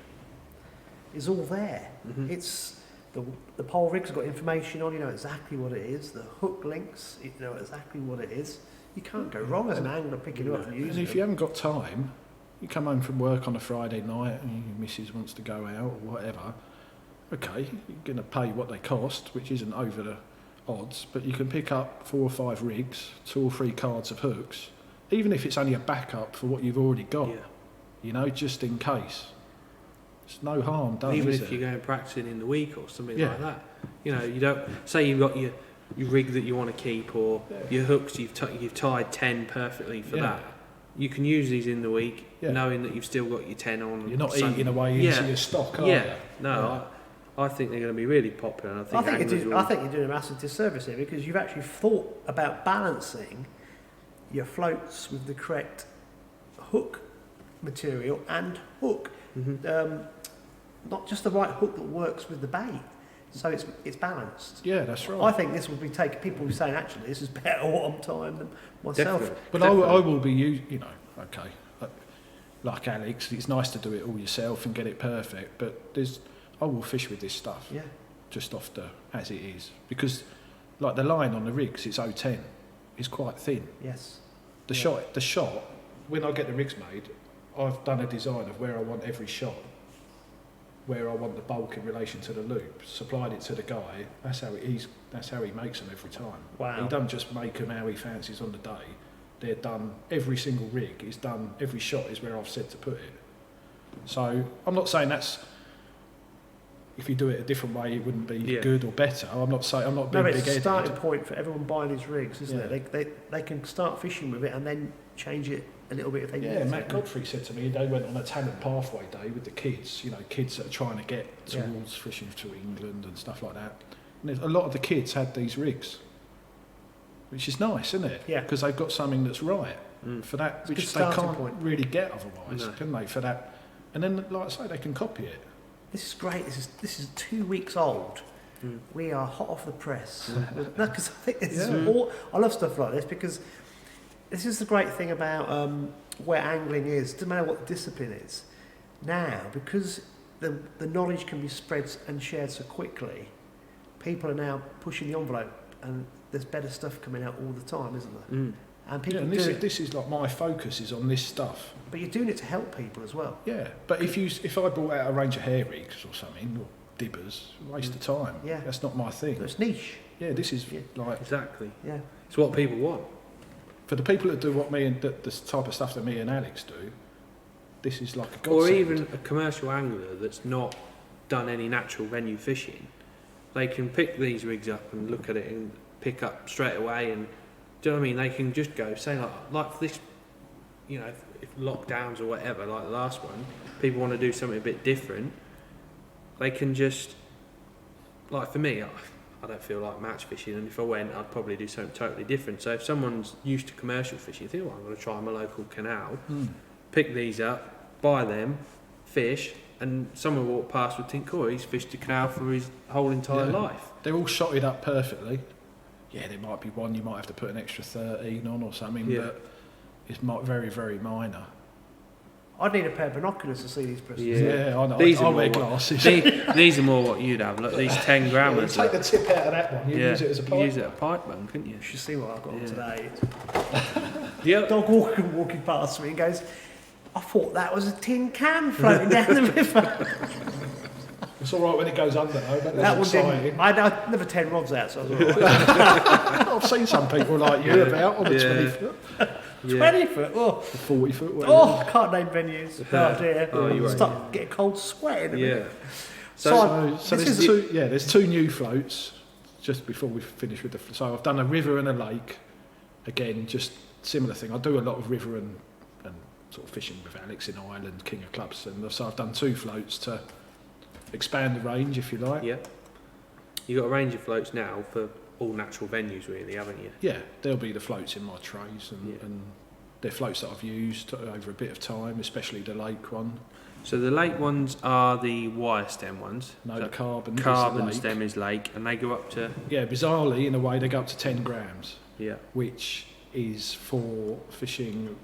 A: is all there.
C: Mm-hmm.
A: It's the pole rig's got information on, you know exactly what it is. The hook links, you know exactly what it is. You can't go wrong as an angler picking it up and using it.
B: And if you haven't got time, you come home from work on a Friday night and your missus wants to go out or whatever, okay, you're going to pay what they cost, which isn't over the odds, but you can pick up 4 or 5 rigs, 2 or 3 cards of hooks, even if it's only a backup for what you've already got, you know, just in case. It's no harm done,
C: even
B: is
C: if
B: it?
C: you're going practicing in the week or something like that. You know, you don't say you've got your rig that you want to keep or your hooks you've tied 10 perfectly for that. You can use these in the week, knowing that you've still got your 10 on.
B: You're not eating away into your stock, are you?
C: No, I think they're going to be really popular. And I think
A: you're doing a massive disservice here because you've actually thought about balancing your floats with the correct hook material and hook.
C: Mm-hmm.
A: Not just the right hook that works with the bait. So it's balanced.
B: Yeah, that's right.
A: I think this would be taking people who saying actually this is better what I'm tying than myself.
C: Definitely.
B: But I will be, you know, okay, like Alex, it's nice to do it all yourself and get it perfect, but I will fish with this stuff.
A: Yeah.
B: Just off as it is. Because like the line on the rigs, it's 010. It's quite thin.
A: Yes.
B: The shot, when I get the rigs made, I've done a design of where I want every shot, where I want the bulk in relation to the loop, supplied it to the guy, that's how he makes them every time.
A: Wow.
B: He doesn't just make them how he fancies on the day. They're done, every single rig is done, every shot is where I've said to put it. So I'm not saying that's, if you do it a different way it wouldn't be good or better. I'm not being big-headed.
A: It's a starting point for everyone buying these rigs, isn't it? They can start fishing with it and then change it a little bit if they need to.
B: Yeah, Matt Godfrey said to me they went on a talent pathway day with the kids, you know, kids that are trying to get towards fishing to England and stuff like that. And a lot of the kids had these rigs, which is nice, isn't it?
A: Yeah.
B: Because they've got something that's right for that, which they can't really get otherwise, can they? For that, and then, like I say, they can copy it.
A: This is great. This is 2 weeks old. We are hot off the press. Because I think this is I love stuff like this because this is the great thing about where angling is. Doesn't matter what the discipline is. Now, because the knowledge can be spread and shared so quickly, people are now pushing the envelope, and there's better stuff coming out all the time, isn't there? And people
B: this is like my focus is on this stuff.
A: But you're doing it to help people as well.
B: Yeah, but if I brought out a range of hair rigs or something, or dibbers, waste of time.
A: Yeah.
B: That's not my thing.
A: So it's niche.
B: Yeah, this is like...
C: Exactly.
A: Yeah.
C: It's what people want.
B: For the people that do what me and the type of stuff that me and Alex do, this is like a godsend.
C: Or even a commercial angler that's not done any natural venue fishing, they can pick these rigs up and look at it and pick up straight away. And do you know what I mean? They can just go, say like this, you know, if lockdowns or whatever, like the last one, people want to do something a bit different, they can just, like for me, I don't feel like match fishing, and if I went, I'd probably do something totally different. So if someone's used to commercial fishing, you think, well, I'm going to try my local canal, pick these up, buy them, fish, and someone walk past would think, oh, he's fished a canal for his whole entire life.
B: They're all shotted up perfectly. Yeah, there might be one you might have to put an extra 13 on or something, but very, very minor.
A: I'd need a pair of binoculars to see these bristles.
B: Yeah, I know.
C: These
B: I
C: are
B: wear
C: more
B: glasses.
C: These are more what you'd have. Look, these 10
B: You
C: grammars.
B: take the tip out of that one, you use it as a pipe.
C: Use it as a pipe bone, couldn't you?
A: You should see what I've got on today.
C: Yep.
A: Dog walking past me and goes, I thought that was a tin can floating down the river.
B: It's all right when it goes under, though. But
A: That one
B: exciting.
A: didn't. I never 10 rods out, so I was all right.
B: I've seen some people like you about on the 20 foot,
A: 20 foot, oh.
B: 40 foot, whatever.
A: Oh, I can't name venues. Oh dear.
C: Oh, you won't.
A: Start getting cold sweating.
C: Yeah.
A: So
B: There's two new floats. Just before we finish with so I've done a river and a lake. Again, just similar thing. I do a lot of river and sort of fishing with Alex in Ireland, King of Clubs, and so I've done 2 floats to expand the range, if you like.
C: Yeah. You've got a range of floats now for all natural venues, really, haven't you?
B: Yeah, there'll be the floats in my trays, and they're floats that I've used over a bit of time, especially the lake one.
C: So the lake ones are the wire stem ones.
B: No,
C: so
B: the carbon.
C: Carbon
B: is the lake.
C: stem is lake, and they go up to...
B: Yeah, bizarrely, in a way, they go up to 10 grams,
C: Yeah.
B: which is for fishing,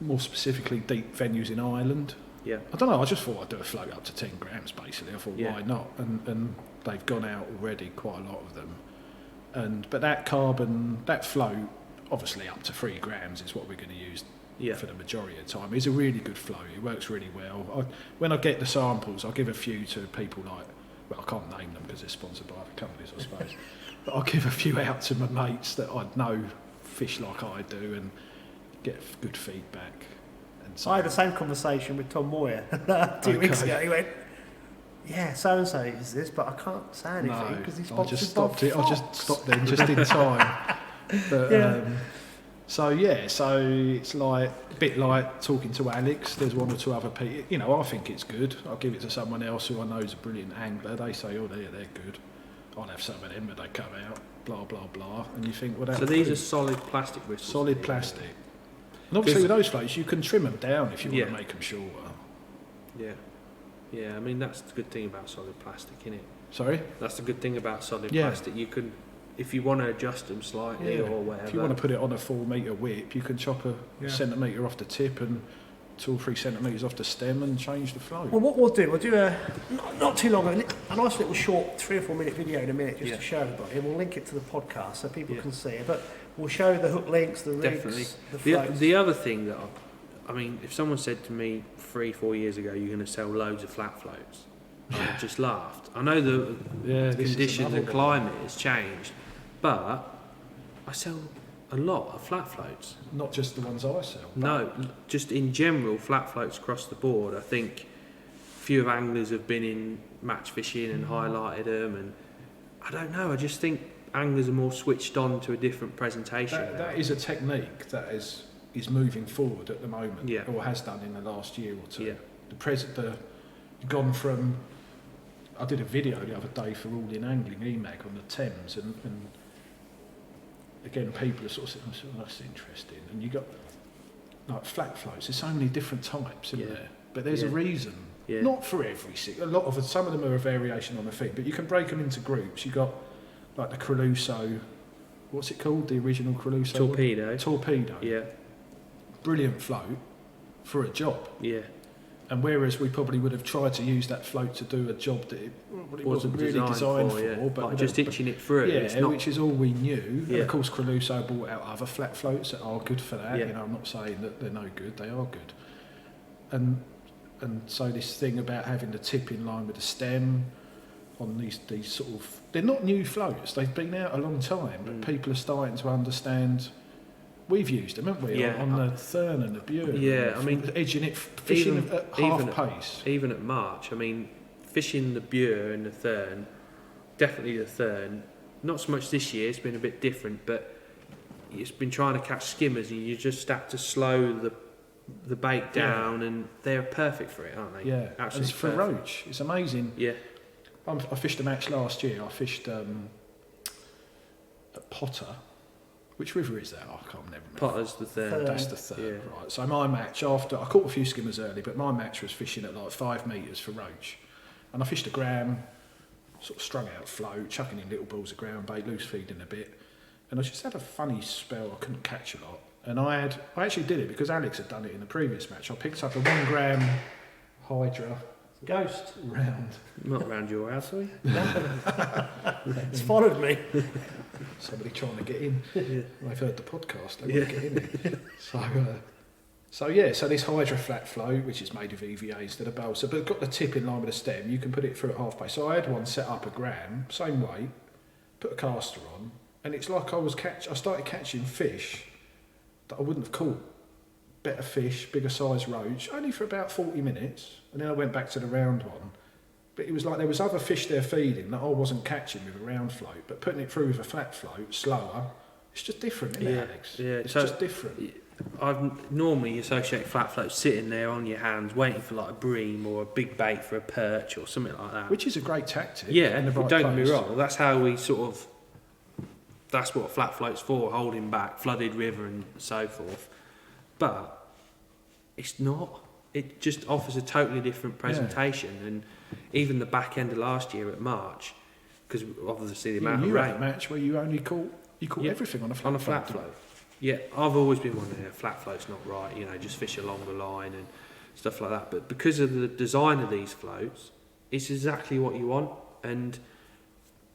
B: more specifically, deep venues in Ireland.
C: Yeah.
B: I don't know, I just thought I'd do a float up to 10 grams, basically. I thought,
C: Yeah.
B: why not? And they've gone out already, quite a lot of them. But that carbon, that float, obviously up to 3 grams is what we're going to use for the majority of the time. It's a really good float. It works really well. When I get the samples, I'll give a few to people like, well, I can't name them because they're sponsored by other companies, I suppose. But I'll give a few out to my mates that I know fish like I do and get good feedback. And so
A: I had the same conversation with Tom Moyer 2 weeks ago. He went, yeah, so-and-so is this, but I can't say anything because he's sponsored by Fox.
B: I just stopped then just in time. But, so it's like a bit like talking to Alex. There's 1 or 2 other people. You know, I think it's good. I'll give it to someone else who I know is a brilliant angler. They say, oh, they're good. I'll have some of them when they come out. Blah blah blah. And you think, well,
C: So these are solid plastic whistles.
B: solid plastic. And obviously with those floats, you can trim them down if you want to make them shorter.
C: Yeah. Yeah, I mean, that's the good thing about solid plastic, isn't it?
B: Sorry?
C: That's the good thing about solid
B: Yeah.
C: plastic. You can, if you want to adjust them slightly or whatever.
B: If you want to put it on a 4 metre whip, you can chop a centimetre off the tip and 2 or 3 centimetres off the stem and change the flow.
A: Well, what we'll do a not too long, a nice little short 3 or 4 minute video in a minute just to show everybody, and we'll link it to the podcast so people can see it. But we'll show the hook links, the rigs,
C: Definitely.
A: the floats.
C: The other thing that I mean, if someone said to me 3-4 years ago, you're going to sell loads of flat floats, I would just laughed. I know the conditions and climate has changed, but I sell a lot of flat floats.
B: Not just the ones I sell.
C: No, just in general, flat floats across the board. I think a few anglers have been in match fishing and highlighted them, and I don't know, I just think anglers are more switched on to a different presentation.
B: That is a technique that is moving forward at the moment,
C: Yeah.
B: or has done in the last year or 2.
C: Yeah.
B: Gone from, I did a video the other day for All In Angling EMAG on the Thames, and again, people are sort of saying, oh, that's interesting. And you got like flat floats. There's so many different types, isn't there? But there's a reason.
C: Yeah.
B: Not for every single. A lot of some of them are a variation on the thing, but you can break them into groups. You got like the Crusoe. What's it called? The original Crusoe. Torpedo.
C: Yeah.
B: Brilliant float for a job.
C: Yeah.
B: And whereas we probably would have tried to use that float to do a job that it wasn't really designed for, but
C: like just itching it through.
B: Yeah, which is all we knew.
C: Yeah.
B: And of course, Crusoe brought out other flat floats that are good for that.
C: Yeah.
B: You know, I'm not saying that they're no good; they are good. And so this thing about having the tip in line with the stem on these sort of, they're not new floats. They've been out a long time, but people are starting to understand. We've used them, haven't we?
C: Yeah.
B: On the Thurn and the Bure.
C: Yeah, I mean,
B: edging it, fishing at half pace.
C: Even at March, I mean, fishing the Bure and the Thurn, definitely the Thurn. Not so much this year; it's been a bit different, but it's been trying to catch skimmers, and you just have to slow the bait down, and they're perfect for it, aren't they?
B: Yeah,
C: absolutely.
B: and it's for roach. It's amazing.
C: Yeah.
B: I fished a match last year. I fished at Potter. Which river is that? I can't remember.
C: Potter's the Thurn.
B: That's the Thurn, right. So my match, after I caught a few skimmers early, but my match was fishing at like 5 metres for roach. And I fished a gram, sort of strung out float, chucking in little balls of ground bait, loose feeding a bit. And I just had a funny spell, I couldn't catch a lot. And I actually did it because Alex had done it in the previous match. I picked up a 1 gram Hydra
A: Ghost.
B: round.
C: Not round your house, are you?
A: It's followed me.
B: Somebody trying to get in. I've heard the podcast, they want to get in. So this Hydra flat float, which is made of EVA instead of balsa, but got the tip in line with the stem, you can put it through at half pace. So I had one set up 1 gram, same weight, put a caster on, and it's like I started catching fish that I wouldn't have caught. Better fish, bigger size roach, only for about 40 minutes, and then I went back to the round one. But it was like there was other fish there feeding that I wasn't catching with a round float, but putting it through with a flat float, slower, it's just different, isn't it, Alex?
C: Yeah,
B: it's just different.
C: I've normally associate flat floats sitting there on your hands waiting for like a bream or a big bait for a perch or something like that.
B: Which is a great tactic.
C: Yeah,
B: in the right
C: don't get me
B: place.
C: wrong, that's how we that's what a flat float's for, holding back, flooded river and so forth. But it's not. It just offers a totally different presentation. And even the back end of last year at March, because obviously the amount of rain.
B: You had a match where you only caught everything on a flat float.
C: Yeah, I've always been one flat float's not right, just fish along the line and stuff like that. But because of the design of these floats, it's exactly what you want. And,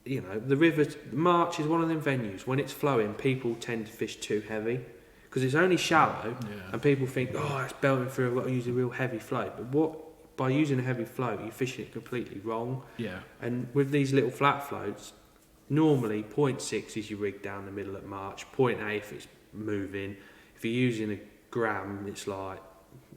C: the river, March is one of them venues, when it's flowing, people tend to fish too heavy. Because it's only shallow, and people think, it's belting through, I've got to use a real heavy float. But by using a heavy float, you're fishing it completely wrong. Yeah. And with these little flat floats, normally 0.6 is your rig down the middle at March, 0.8 if it's moving. If you're using a gram, it's like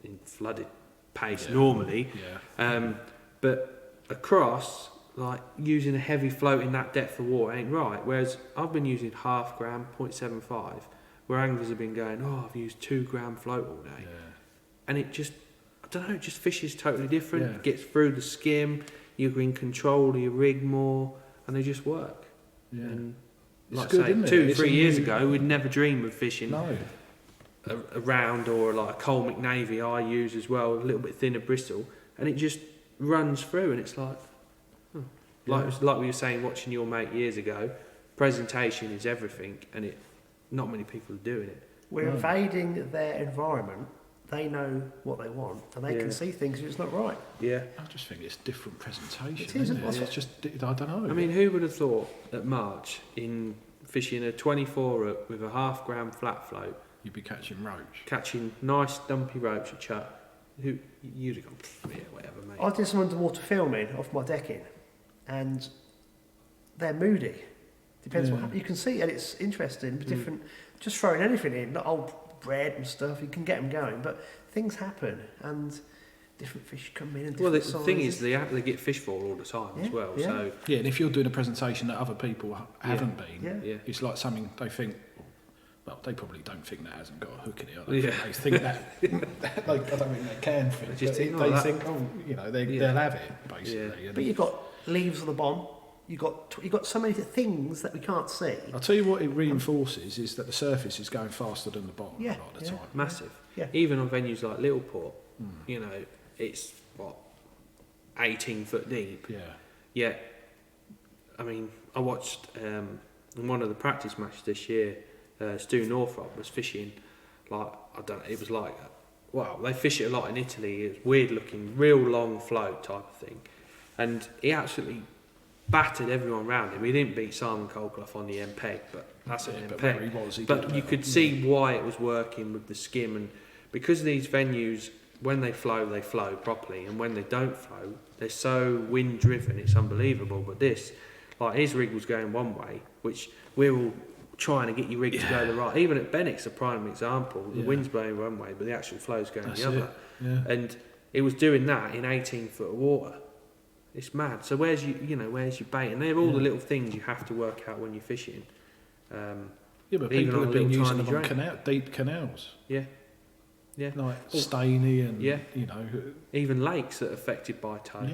C: in flooded pace normally. Yeah. But across, like using a heavy float in that depth of water ain't right. Whereas I've been using half gram, 0.75, where anglers have been going, I've used 2 gram float all day. Yeah. And it just, I don't know, just fishes totally different. It gets through the skim, you're in control of your rig more, and they just work. Yeah. And like I say, 2-3 years ago, we'd never dream of fishing a round or like a Cole McNavy I use as well, a little bit thinner bristle, and it just runs through, and it's like, like we were saying watching your mate years ago, presentation is everything, and not many people are doing it.
A: We're invading their environment. They know what they want, and they can see things if it's not right.
B: Yeah, I just think it's different presentation.
A: It is.
B: It's just, I don't know.
C: I mean, who would have thought at March in fishing a 24 up with a half gram flat float,
B: you'd be catching roach,
C: catching nice dumpy roach at chuck? Who you'd have gone, whatever, mate.
A: I did some underwater filming off my decking, and they're moody. Depends what happens. You can see, and it's interesting. Different, just throwing anything in, not old bread and stuff. You can get them going, but things happen, and different fish come in. And different
C: the thing is, they get fish for all the time as well. Yeah. So
B: and if you're doing a presentation that other people haven't been, it's like something they think. Well, they probably don't think that hasn't got a hook in it. They think that. I don't think they can think. They just think, they'll have it basically.
A: Yeah. But you've got leaves on the bottom. You've got so many things that we can't see.
B: I'll tell you what it reinforces is that the surface is going faster than the bottom a lot of the time.
C: Massive. Yeah. Even on venues like Littleport, it's 18 foot deep. Yeah. Yeah. I mean, I watched in one of the practice matches this year. Stu Northrop was fishing it was like, they fish it a lot in Italy. It's weird looking, real long float type of thing, and he absolutely battered everyone around him. He didn't beat Simon Colclough on the MPEG, but that's an MPEG. But you could see why it was working with the skim, and because these venues, when they flow properly, and when they don't flow, they're so wind driven, it's unbelievable. But this, like his rig was going one way, which we're all trying to get your rig to go the right. Even at Benwick's a prime example. The wind's blowing one way, but the actual flow's going the other. Yeah. And it was doing that in 18 foot of water. It's mad. So where's your bait? And they're all the little things you have to work out when you're fishing.
B: But people have been using them on deep canals. Yeah. Yeah. Like Steny and
C: even lakes that are affected by tide.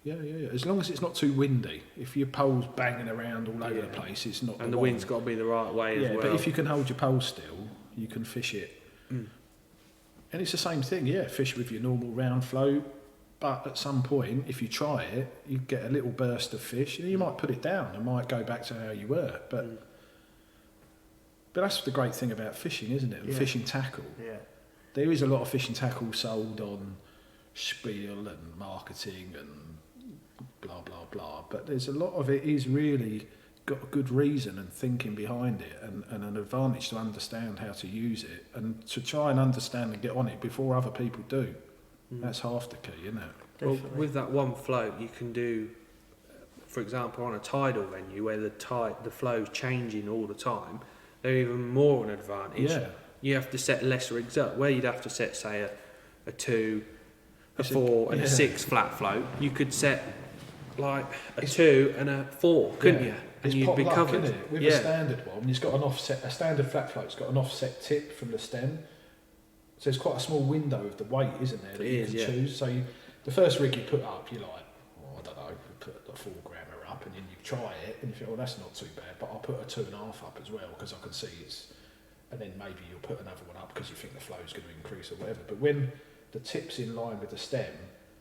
B: Yeah. As long as it's not too windy. If your pole's banging around all over the place, it's not.
C: And the wind's got to be the right way as well.
B: But if you can hold your pole still, you can fish it. And it's the same thing. Yeah, fish with your normal round float. But at some point, if you try it, you get a little burst of fish, and you might put it down and might go back to how you were. But But that's the great thing about fishing, isn't it?
A: Yeah.
B: Fishing tackle.
A: Yeah.
B: There is a lot of fishing tackle sold on spiel and marketing and blah, blah, blah. But there's a lot of it is really got a good reason and thinking behind it and an advantage to understand how to use it and to try and understand and get on it before other people do. That's half the key, isn't it?
C: Well, with that one float, you can do, for example, on a tidal venue where the flow's changing all the time, they're even more an advantage.
B: Yeah.
C: You have to set less rigs up. Where you'd have to set, say, a 2, a 4 and a 6 flat float, you could set like a 2 and a 4, couldn't you? And
B: It's
C: you'd be
B: potluck,
C: covered.
B: isn't it? With a standard one, it's got an offset. A standard flat float's got an offset tip from the stem, so there's quite a small window of the weight, isn't there, that you can choose. So the first rig you put up, you're like, I don't know, put the 4 grammer up, and then you try it, and you think, that's not too bad. But I'll put a 2.5 up as well because I can see it's, and then maybe you'll put another one up because you think the flow's going to increase or whatever. But when the tip's in line with the stem,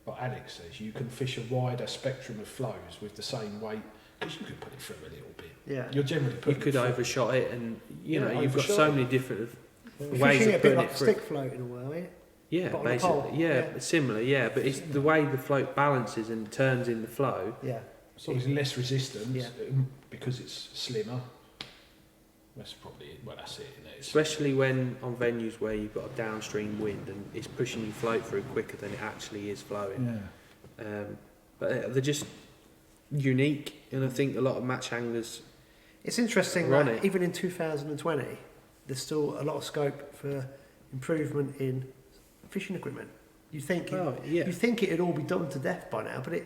B: like Alex says, you can fish a wider spectrum of flows with the same weight. Because you could put it through a little bit.
A: Yeah.
B: You're generally putting
C: You could overshot it, and you've got
B: overshot
C: so
B: it.
C: many different
A: You're
C: ways
A: fishing
C: of
A: it a bit
C: putting
A: like
C: it
A: a
C: through.
A: stick float in a way, aren't you?
C: Yeah,
A: But on a
C: basically.
A: pole,
C: Yeah, similar. Yeah, but it's the way the float balances and turns in the flow.
A: Yeah.
B: So it's less resistance
A: Yeah.
B: because it's slimmer. That's probably it. Well, that's it. Isn't it?
C: Especially when on venues where you've got a downstream wind and it's pushing your float through quicker than it actually is flowing.
B: Yeah.
C: But they're just unique, and I think a lot of match anglers.
A: It's interesting
C: Run
A: that
C: it.
A: even in 2020, there's still a lot of scope for improvement in fishing equipment. You think you think it'd all be done to death by now, but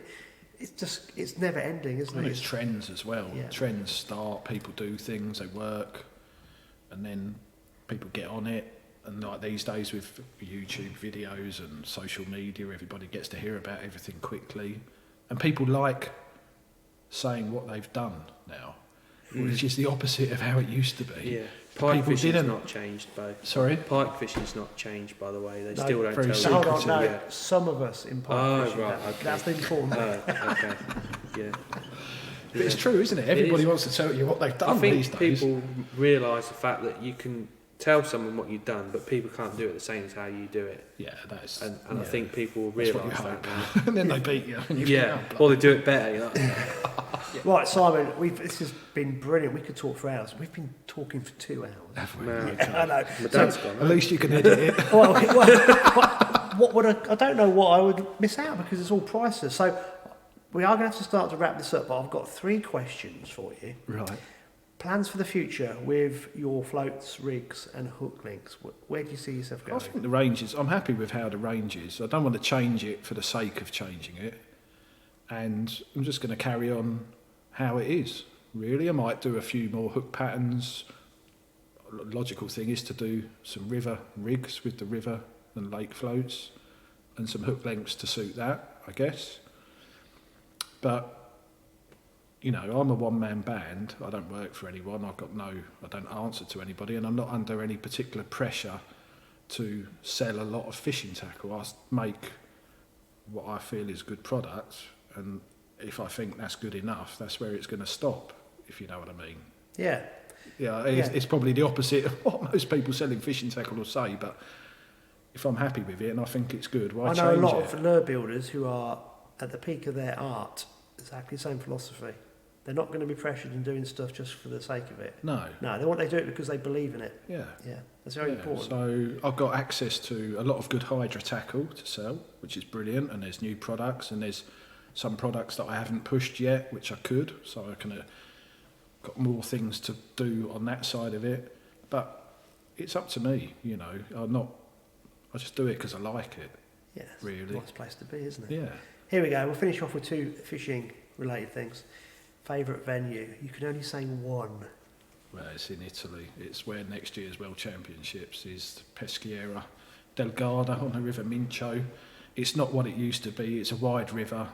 A: it's never ending, isn't
B: And
A: it?
B: it's trends as well.
A: Yeah.
B: Trends start, people do things, they work, and then people get on it. And like these days with YouTube videos and social media, everybody gets to hear about everything quickly. And people like saying what they've done now, which is the opposite of how it used to be.
C: Yeah, pike
B: People
C: fishing's
B: didn't-
C: not changed, though.
B: Sorry?
C: Pike fishing's not changed, by the way. They
A: No,
C: still don't
B: very
C: tell
A: So
C: you.
A: hold on,
B: secretive.
A: no,
C: Yeah.
A: some of us in pike
C: Oh,
A: fishing,
C: right,
A: that's the important bit.
C: Okay. Yeah.
B: But it's true, isn't it? Everybody wants to tell you what they've done
C: I think
B: these days.
C: people realise the fact that you can tell someone what you've done, but people can't do it the same as how you do it.
B: Yeah, that's.
C: And
B: yeah,
C: I think people will
B: that's what you
C: realise that
B: hope.
C: now.
B: And then they beat you. And you
C: Yeah,
B: think,
C: or they do it better. You're like,
A: Right, Simon, this has been brilliant. We could talk for hours. We've been talking for 2 hours.
B: have we?
C: No.
B: Okay.
A: I know.
C: my dad's gone.
B: At least you can edit it.
A: Well, what would I don't know what I would miss out because it's all priceless. So we are going to have to start to wrap this up, but I've got 3 questions for you.
B: Right.
A: Plans for the future with your floats, rigs and hook links. Where do you see yourself
B: I
A: going?
B: think the range is. I'm happy with how the range is. I don't want to change it for the sake of changing it, and I'm just going to carry on how it is. Really, I might do a few more hook patterns. Logical thing is to do some river rigs with the river and lake floats, and some hook lengths to suit that, I guess. But you know, I'm a one-man band. I don't work for anyone. I don't answer to anybody, and I'm not under any particular pressure to sell a lot of fishing tackle. I make what I feel is good product, and if I think that's good enough, that's where it's going to stop, if you know what I mean.
A: Yeah.
B: Yeah, it's probably the opposite of what most people selling fishing tackle will say, but if I'm happy with it and I think it's good, why change it?
A: I know a lot of lure builders who are at the peak of their art, exactly the same philosophy. They're not going to be pressured in doing stuff just for the sake of it.
B: No.
A: They do it because they believe in it.
B: Yeah.
A: Yeah, that's very important.
B: So I've got access to a lot of good Hydra tackle to sell, which is brilliant, and there's new products, and there's some products that I haven't pushed yet, which I could, so I can got more things to do on that side of it. But it's up to me, you know. I just do it because I like it.
A: Yeah,
B: really.
A: it's a nice place to be, isn't it?
B: Yeah.
A: Here we go. We'll finish off with 2 fishing-related things. Favourite venue? You can only say one.
B: Well, it's in Italy. It's where next year's World Championships is, Peschiera del Garda on the River Mincio. It's not what it used to be. It's a wide river,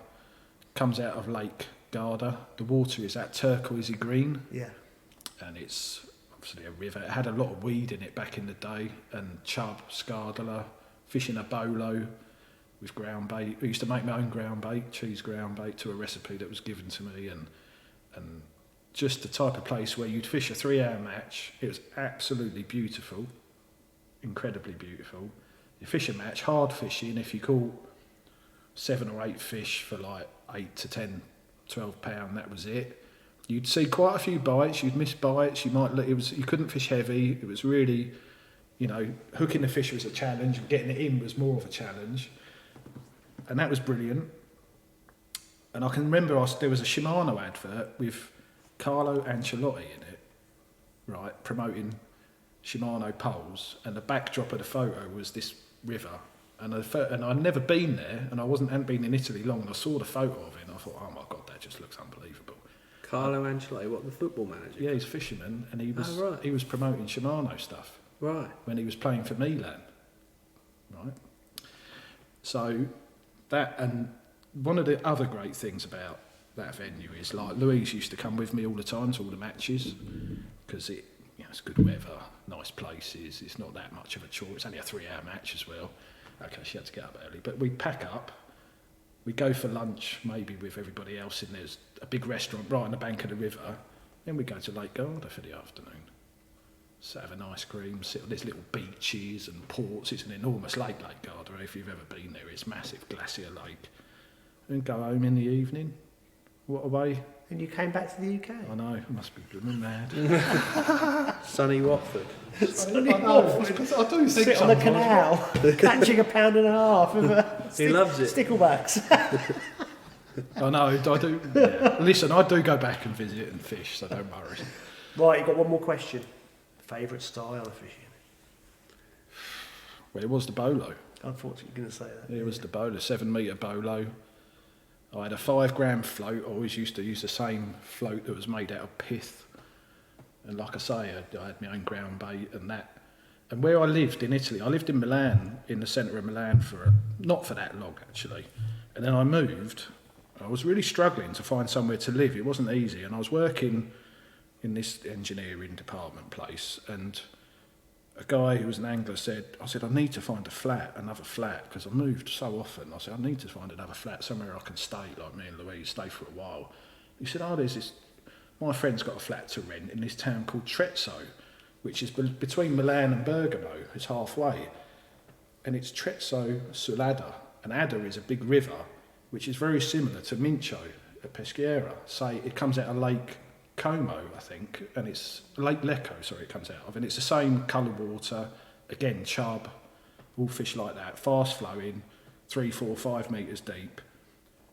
B: comes out of Lake Garda. The water is that turquoisey green,
A: Yeah.
B: and it's obviously a river. It had a lot of weed in it back in the day, and chub, scardula, fishing a bolo with ground bait. I used to make my own ground bait, cheese ground bait, to a recipe that was given to me, and just the type of place where you'd fish a 3-hour match. It was absolutely beautiful, incredibly beautiful. You fish a match, hard fishing. If you caught 7 or 8 fish for like 8 to 10, 12 pound, that was it. You'd see quite a few bites. You'd miss bites. You couldn't fish heavy. It was really, hooking the fish was a challenge, and getting it in was more of a challenge. And that was brilliant. And I can remember there was a Shimano advert with Carlo Ancelotti in it, right, promoting Shimano poles, and the backdrop of the photo was this river. And I'd never been there, and I hadn't been in Italy long, and I saw the photo of it, and I thought, oh my God, that just looks unbelievable.
C: Carlo Ancelotti, what, the football manager?
B: Yeah, he's a fisherman, and he was promoting Shimano stuff.
C: Right.
B: When he was playing for Milan. Right. So that, and one of the other great things about that venue is, like, Louise used to come with me all the time to all the matches, because it's good weather, nice places, it's not that much of a chore. It's only a 3-hour match as well. Okay, she had to get up early, but we'd pack up, we'd go for lunch maybe with everybody else, and there's a big restaurant right on the bank of the river, then we'd go to Lake Garda for the afternoon. So have an ice cream, sit on these little beaches and ports. It's an enormous lake, Lake Garda. If you've ever been there, it's massive glacier lake. And go home in the evening. What a way.
A: And you came back to the UK?
B: I know, I must be blooming mad.
C: Sunny Watford.
A: Sunny Watford.
B: I do think
A: sit on the canal, catching £1.50 of
C: he loves it.
A: sticklebacks.
B: I know, I do. Yeah. Listen, I do go back and visit and fish, so don't worry.
A: Right, you've got one more question. Favourite style of fishing?
B: Well, it was the bolo.
A: Unfortunately, you're going to say that.
B: It was the bolo, 7 metre bolo. I had a 5 gram float. I always used to use the same float that was made out of pith. And like I say, I had my own ground bait and that. And where I lived in Italy, I lived in Milan, in the centre of Milan not for that long actually. And then I moved. I was really struggling to find somewhere to live. It wasn't easy. And I was working in this engineering department place, and a guy who was an angler said, I need to find another flat, because I moved so often. I said, I need to find another flat, somewhere I can stay, like me and Louise, stay for a while. He said, my friend's got a flat to rent in this town called Trezzo, which is between Milan and Bergamo. It's halfway. And it's Trezzo sul Adda. And Adda is a big river, which is very similar to Mincio at Peschiera. Say, it comes out of Lake Como, I think, and it's Lake Lecco, it comes out of, and it's the same colour water, again, chub, all fish like that, fast flowing, 3, 4, 5 metres deep.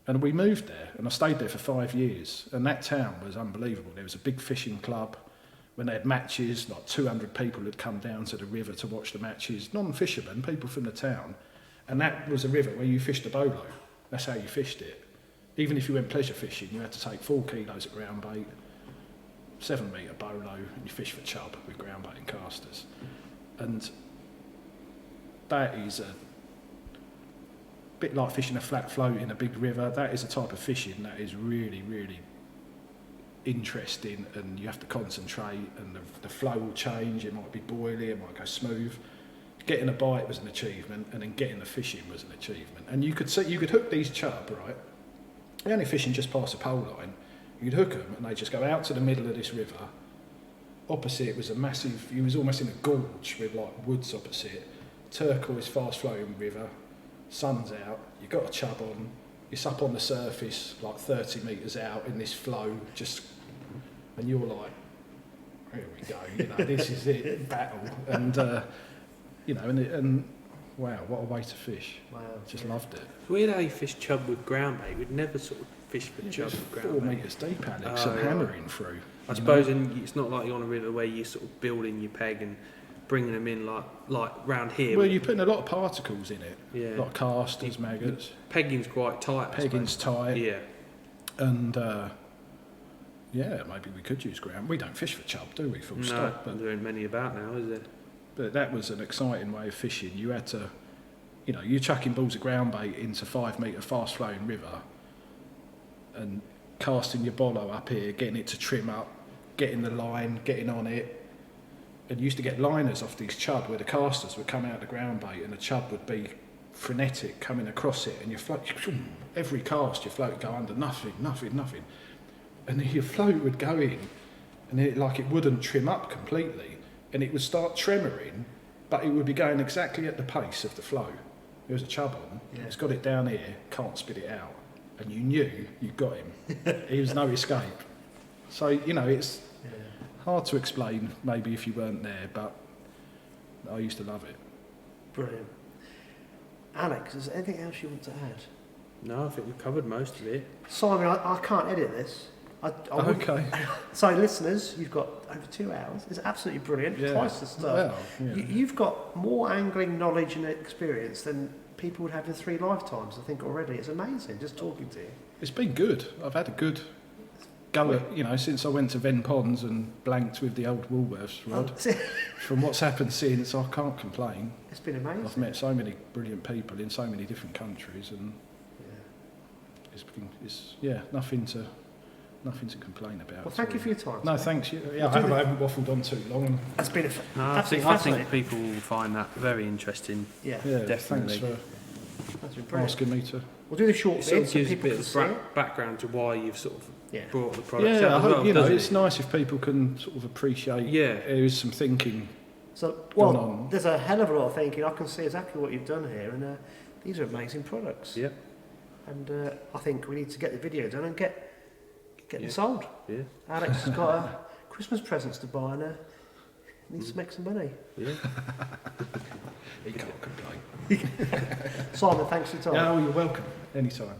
B: And we moved there, and I stayed there for 5 years, and that town was unbelievable. There was a big fishing club. When they had matches, like 200 people had come down to the river to watch the matches, non-fishermen, people from the town, and that was a river where you fished a bolo. That's how you fished it. Even if you went pleasure fishing, you had to take 4 kilos of ground bait, 7 metre bolo, and you fish for chub with ground bait and casters. And that is a bit like fishing a flat float in a big river. That is a type of fishing that is really, really interesting, and you have to concentrate, and the flow will change. It might be boiling, it might go smooth. Getting a bite was an achievement, and then getting the fishing was an achievement. And you could hook these chub, right? They're only fishing just past the pole line. You'd hook them, and they'd just go out to the middle of this river. Opposite was he was almost in a gorge with like woods opposite. Turquoise, fast-flowing river. Sun's out, you've got a chub on. It's up on the surface, like 30 metres out in this flow, and you're like, here we go, this is it, battle. And, and wow, what a way to fish. Wow. Just loved it.
C: It's weird how you fish chub with ground bait. We'd never sort of fish for chub with ground bait.
B: 4 metres deep, Alex, and hammering through.
C: I suppose it's not like you're on a river where you're sort of building your peg and bringing them in like round here.
B: Well, you're putting a lot of particles in it. Yeah. A lot of casters, maggots.
C: Pegging's quite tight.
B: Pegging's tight.
C: Yeah.
B: And maybe we could use ground. We don't fish for chub, do we? Full stop.
C: But there aren't many about now, is there?
B: But that was an exciting way of fishing. You had to, you're chucking balls of ground bait into 5 metre fast flowing river and casting your bolo up here, getting it to trim up, getting the line, getting on it. And you used to get liners off these chub where the casters would come out of the ground bait and the chub would be frenetic coming across it, and your float, every cast your float would go under, nothing. and then your float would go in, and it wouldn't trim up completely, and it would start tremoring, but it would be going exactly at the pace of the flow. There was a chub on, it's got it down here, can't spit it out, and you knew you'd got him. There was no escape. So, it's hard to explain maybe if you weren't there, but I used to love it.
A: Brilliant. Alex, is there anything else you want to add?
C: No, I think we've covered most of it.
A: Simon, I can't edit this.
B: Okay.
A: So, listeners, you've got over 2 hours. It's absolutely brilliant. Twice the stuff.
B: Well, yeah.
A: You've got more angling knowledge and experience than people would have in 3 lifetimes, I think, already. It's amazing just talking to you.
B: It's been good. I've had a good go at, since I went to Ven Ponds and blanked with the old Woolworths rod. From what's happened since, I can't complain.
A: It's been amazing.
B: I've met so many brilliant people in so many different countries, and it's nothing to complain about.
A: Well, thank you for your time.
B: No, thanks. I haven't waffled on too long.
A: It's been
C: I think people will find that very interesting.
A: Yeah,
C: definitely.
B: Thanks for asking me to.
A: We'll do the short bit
C: It
A: so
C: gives a
A: people
C: bit
A: can see it.
C: of background to why you've sort of brought the product
B: Yeah,
C: out
B: I
C: as
B: hope,
C: well,
B: it's nice if people can sort of appreciate there is some thinking.
A: So, there's a hell of a lot of thinking. I can see exactly what you've done here, and these are amazing products.
C: Yeah.
A: And I think we need to get the video done and get them sold.
C: Yeah.
A: Alex has got Christmas presents to buy and needs to make some money.
C: Yeah.
B: He can't complain.
A: Simon, thanks for your time.
B: Yeah, you're welcome. Anytime.